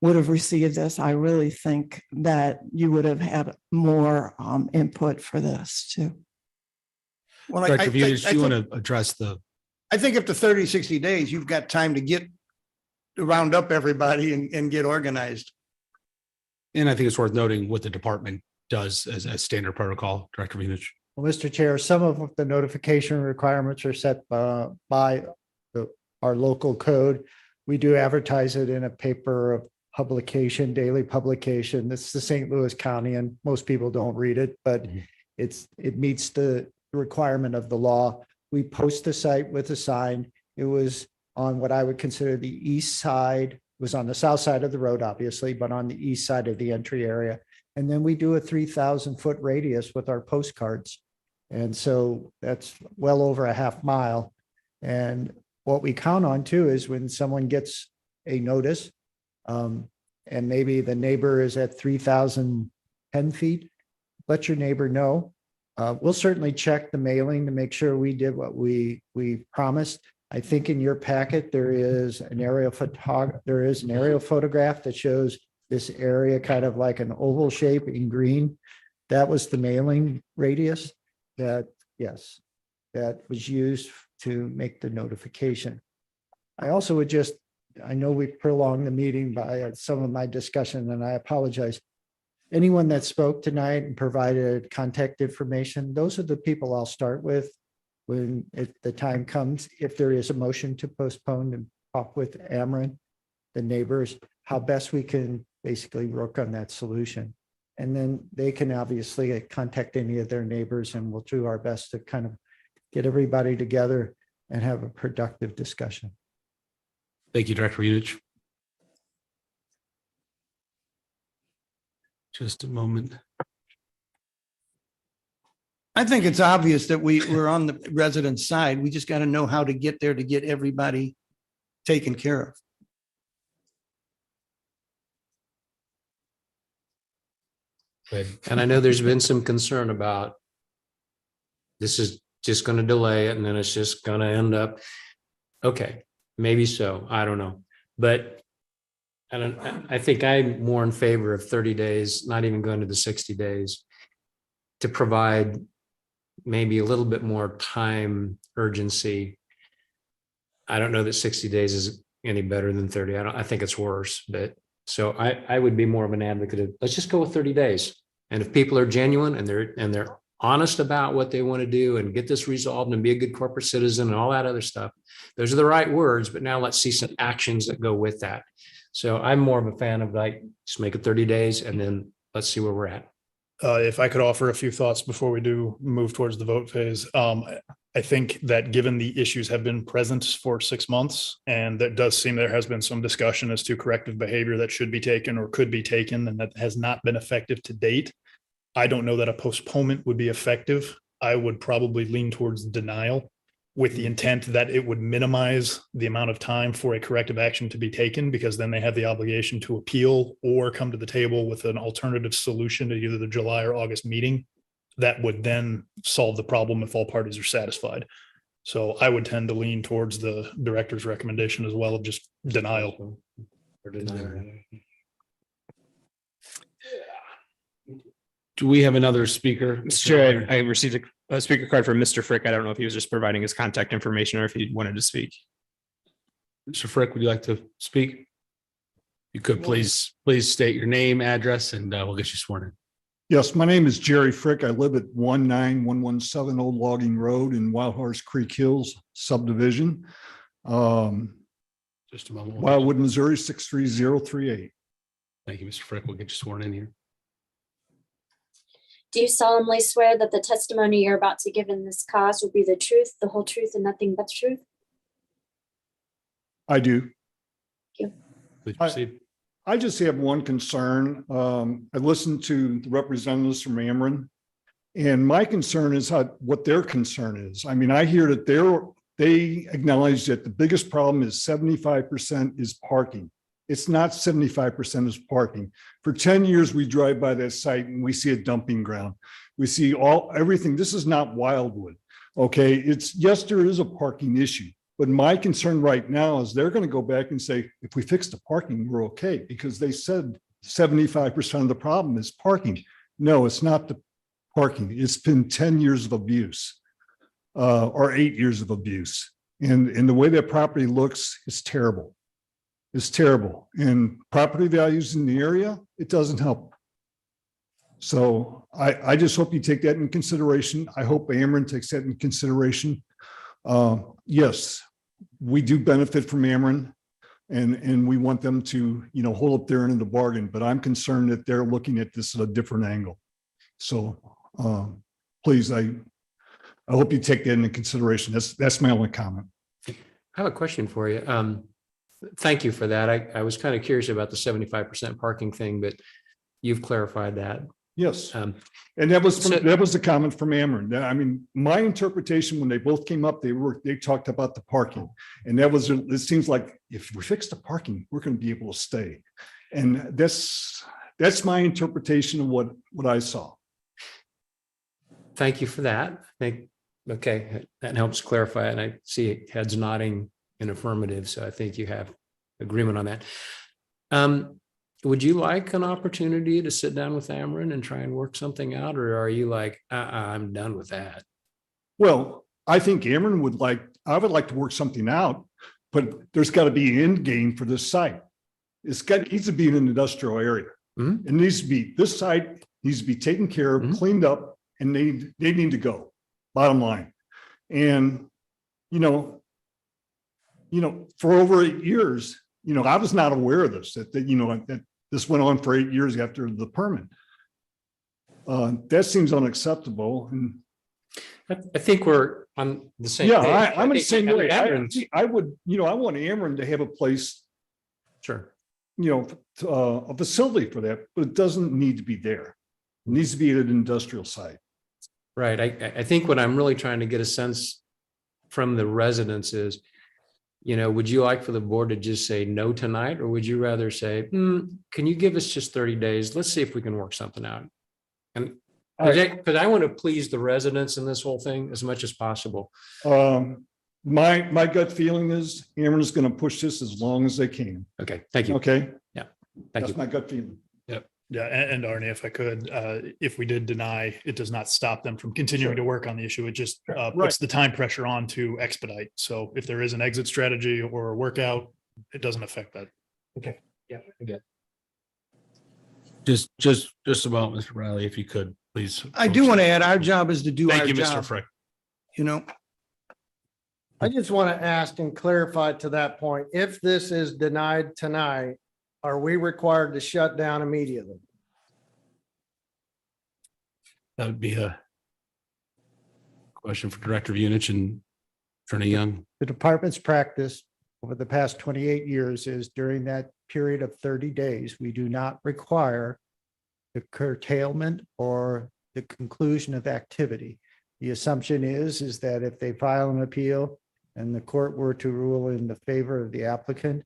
would have received this, I really think that you would have had more input for this too. Well, Director Vujic, do you want to address the? I think up to 30, 60 days, you've got time to round up everybody and get organized. And I think it's worth noting what the department does as a standard protocol, Director Vujic. Well, Mr. Chair, some of the notification requirements are set by our local code. We do advertise it in a paper publication, daily publication. It's the St. Louis County, and most people don't read it, but it meets the requirement of the law. We post the site with a sign. It was on what I would consider the east side. It was on the south side of the road, obviously, but on the east side of the entry area. And then we do a 3,000-foot radius with our postcards. And so that's well over a half mile. And what we count on too is when someone gets a notice, and maybe the neighbor is at 3,010 feet, let your neighbor know. We'll certainly check the mailing to make sure we did what we promised. I think in your packet, there is an aerial photograph that shows this area kind of like an oval shape in green. That was the mailing radius that was used to make the notification. I also would I know we prolonged the meeting by some of my discussion, and I apologize. Anyone that spoke tonight and provided contact information, those are the people I'll start with when the time comes. If there is a motion to postpone, and talk with Ameren, the neighbors, how best we can basically work on that solution. And then they can obviously contact any of their neighbors, and we'll do our best to kind of get everybody together and have a productive discussion. Thank you, Director Vujic. Just a moment. I think it's obvious that we're on the resident's side. We just got to know how to get there to get everybody taken care of. Good. And I know there's been some concern about this is just going to delay it and then it's just going to end up. Okay, maybe so. I don't know. But I think I'm more in favor of 30 days, not even going to the 60 days, to provide maybe a little bit more time urgency. I don't know that 60 days is any better than 30. I think it's worse, but so I would be more of an advocate of, let's just go with 30 days. And if people are genuine and they're honest about what they want to do and get this resolved and be a good corporate citizen and all that other stuff, those are the right words, but now let's see some actions that go with that. So I'm more of a fan of like, just make it 30 days and then let's see where we're at. If I could offer a few thoughts before we do move towards the vote phase. I think that given the issues have been present for 6 months, and that does seem there has been some discussion as to corrective behavior that should be taken or could be taken, and that has not been effective to date. I don't know that a postponement would be effective. I would probably lean towards denial with the intent that it would minimize the amount of time for a corrective action to be taken, because then they have the obligation to appeal or come to the table with an alternative solution to either the July or August meeting that would then solve the problem if all parties are satisfied. So I would tend to lean towards the director's recommendation as well of just denial. Do we have another speaker? Mr. Chair, I received a speaker card from Mr. Frick. I don't know if he was just providing his contact information or if he wanted to speak. Mr. Frick, would you like to speak? You could please state your name, address, and we'll get you sworn in. Yes, my name is Jerry Frick. I live at 19117 Old Logging Road in Wild Horse Creek Hills subdivision. Just a moment. Wildwood, Missouri, 63038. Thank you, Mr. Frick. We'll get you sworn in here. Do you solemnly swear that the testimony you're about to give in this cause will be the truth, the whole truth, and nothing but the truth? I do. Please proceed. I just have one concern. I listened to the representatives from Ameren, and my concern is what their concern is. I mean, I hear that they acknowledge that the biggest problem is 75% is parking. It's not 75% is parking. For 10 years, we drive by that site and we see a dumping ground. We see everything. This is not Wildwood. Okay. Yes, there is a parking issue, but my concern right now is they're going to go back and say, if we fix the parking, we're okay, because they said 75% of the problem is parking. No, it's not the parking. It's been 10 years of abuse or 8 years of abuse. And the way that property looks is terrible. It's terrible. And property values in the area, it doesn't help. So I just hope you take that in consideration. I hope Ameren takes that in consideration. Yes, we do benefit from Ameren, and we want them to, hold up their end of the bargain, but I'm concerned that they're looking at this at a different angle. So please, I hope you take that into consideration. That's my only comment. I have a question for you. Thank you for that. I was kind of curious about the 75% parking thing, but you've clarified that. Yes. And that was the comment from Ameren. I mean, my interpretation when they both came up, they talked about the parking, and it seems like if we fix the parking, we're going to be able to stay. And that's my interpretation of what I saw. Thank you for that. Okay, that helps clarify it. And I see heads nodding in affirmative. So I think you have agreement on that. Would you like an opportunity to sit down with Ameren and try and work something out? Or are you like, I'm done with that? Well, I think Ameren I would like to work something out, but there's got to be an end game for this site. It needs to be in an industrial area. Mm-hmm. It needs to be, this site needs to be taken care of, cleaned up, and they need to go, bottom line. And, for over 8 years, I was not aware of this, that this went on for 8 years after the permit. That seems unacceptable. And I think we're on the same page. Yeah, I'm in the same way. Ameren- I would, I want Ameren to have a place, Sure. a facility for that, but it doesn't need to be there. It needs to be at an industrial site. Right. I think what I'm really trying to get a sense from the residents is, would you like for the board to just say no tonight, or would you rather say, can you give us just 30 days? Let's see if we can work something out. And because I want to please the residents in this whole thing as much as possible. My gut feeling is Ameren is going to push this as long as they can. Okay. Thank you. Okay. Yeah. Thank That's you. my gut feeling. Yep. Yeah, and Arnie, if I could, if we did deny, it does not stop them from continuing to work on the issue. It just puts the time pressure on to expedite. So if there is an exit strategy or a workout, it doesn't affect that. Okay. Yeah. Good. Just about, Mr. Riley, if you could, please. I do want to add, our job is to do our Thank you, Mr. job, Frick. you know? I just want to ask and clarify to that point, if this is denied tonight, are we required to shut down immediately? That would be a question for Director Unich and Attorney Young. The department's practice over the past 28 years is during that period of 30 days, we do not require the curtailment or the conclusion of activity. The assumption is that if they file an appeal and the court were to rule in the favor of the applicant,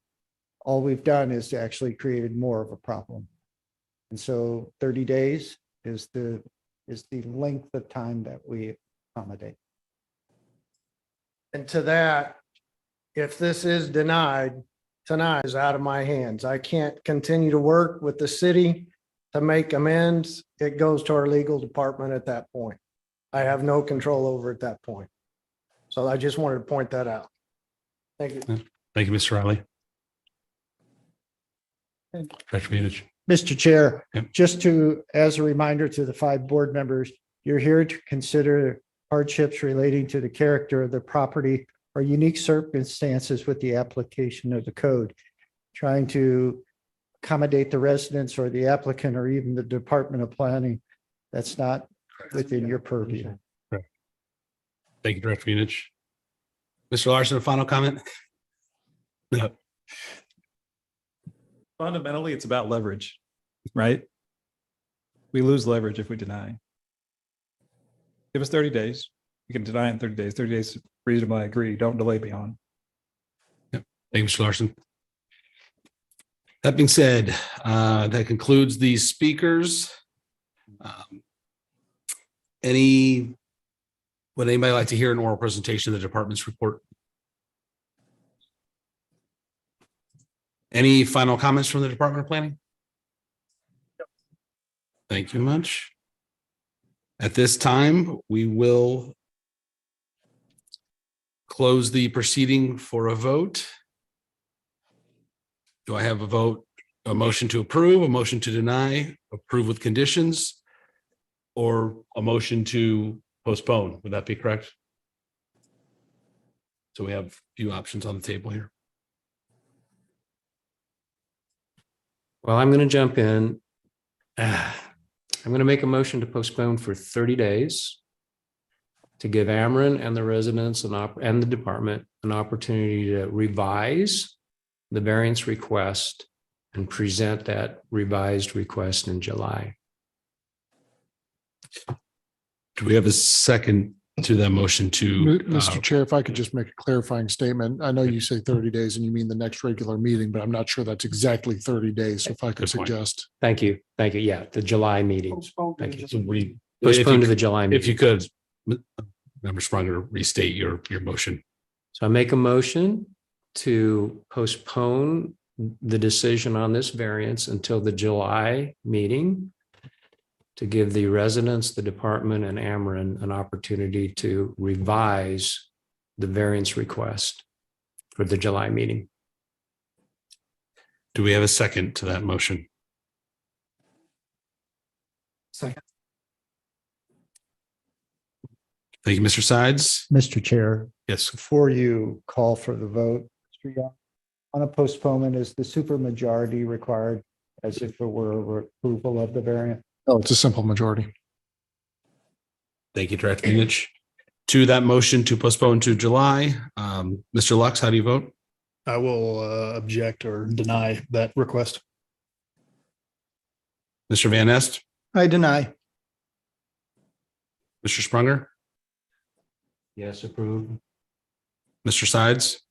all we've done is actually created more of a problem. And so 30 days is the length of time that we accommodate. And to that, if this is denied, tonight is out of my hands. I can't continue to work with the city to make amends. It goes to our legal department at that point. I have no control over at that point. So I just wanted to point that out. Thank you. Thank you, Mr. Riley. Director Unich. Mr. Chair, Yep. just as a reminder to the 5 board members, you're here to consider hardships relating to the character of the property or unique circumstances with the application of the code. Trying to accommodate the residents or the applicant or even the Department of Planning, that's not within your purview. Thank you, Director Unich. Mr. Larson, a final comment? No. Fundamentally, it's about leverage, right? We lose leverage if we deny. Give us 30 days. You can deny it in 30 days. 30 days, reasonable, I agree. Don't delay beyond. Thank you, Mr. Larson. That being said, that concludes these speakers. Would anybody like to hear an oral presentation of the department's report? Any final comments from the Department of Planning? Thank you much. At this time, we will close the proceeding for a vote. Do I have a motion to approve, a motion to deny, approve with conditions, or a motion to postpone? Would that be correct? So we have a few options on the table here. Well, I'm going to jump in. I'm going to make a motion to postpone for 30 days to give Ameren and the residents and the department an opportunity to revise the variance request and present that revised request in July. Do we have a second to that motion to? Mr. Chair, if I could just make a clarifying statement. I know you say 30 days and you mean the next regular meeting, but I'm not sure that's exactly 30 days. So if I could Good point. suggest. Thank you. Thank you. Yeah, the July meeting. Thank you. So Postpone to the July meeting. If you could, Member Sprunger, restate your motion. So I make a motion to postpone the decision on this variance until the July meeting to give the residents, the department, and Ameren an opportunity to revise the variance request for the July meeting. Do we have a second to that motion? Second. Thank you, Mr. Sides. Mr. Chair, Yes. before you call for the vote, Mr. Young, on a postponement, is the supermajority required as if it were approval of the variant? Oh, it's a simple majority. Thank you, Director Unich. To that motion to postpone to July, Mr. Lux, how do you vote? I will object or deny that request. Mr. Van Nest, I deny. Mr. Sprunger, Yes, approved. Mr. Sides,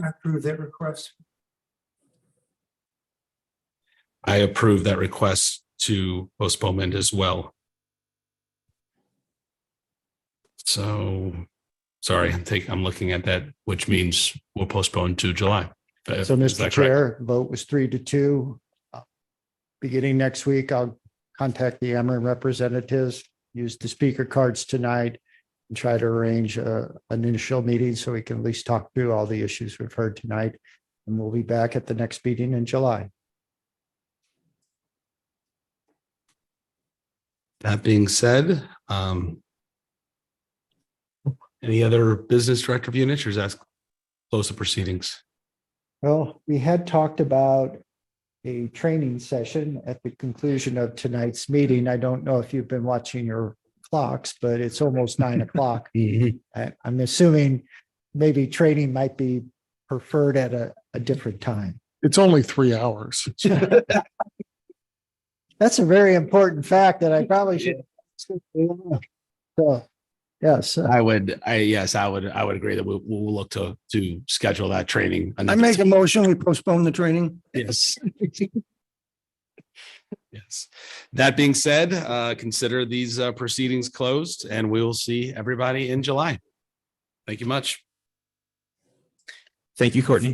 I approve that request. I approve that request to postponement as well. So, sorry, I'm looking at that, which means we'll postpone to July. So, Is Mr. that correct? Chair, vote was 3-2. beginning next week, I'll contact the Ameren representatives, use the speaker cards tonight, and try to arrange an initial meeting so we can at least talk through all the issues we've heard tonight. And we'll be back at the next meeting in July. That being said, any other business director units or is that close the proceedings? Well, we had talked about a training session at the conclusion of tonight's meeting. I don't know if you've been watching your clocks, but it's almost 9 o'clock. I'm assuming maybe training might be preferred at a different time. It's only 3 hours. That's a very important fact that I probably should. So, yes. I would agree that we'll look to schedule that training. I make a motion, we postpone the training. Yes. Yes. That being said, consider these proceedings closed and we will see everybody in July. Thank you much. Thank you, Courtney.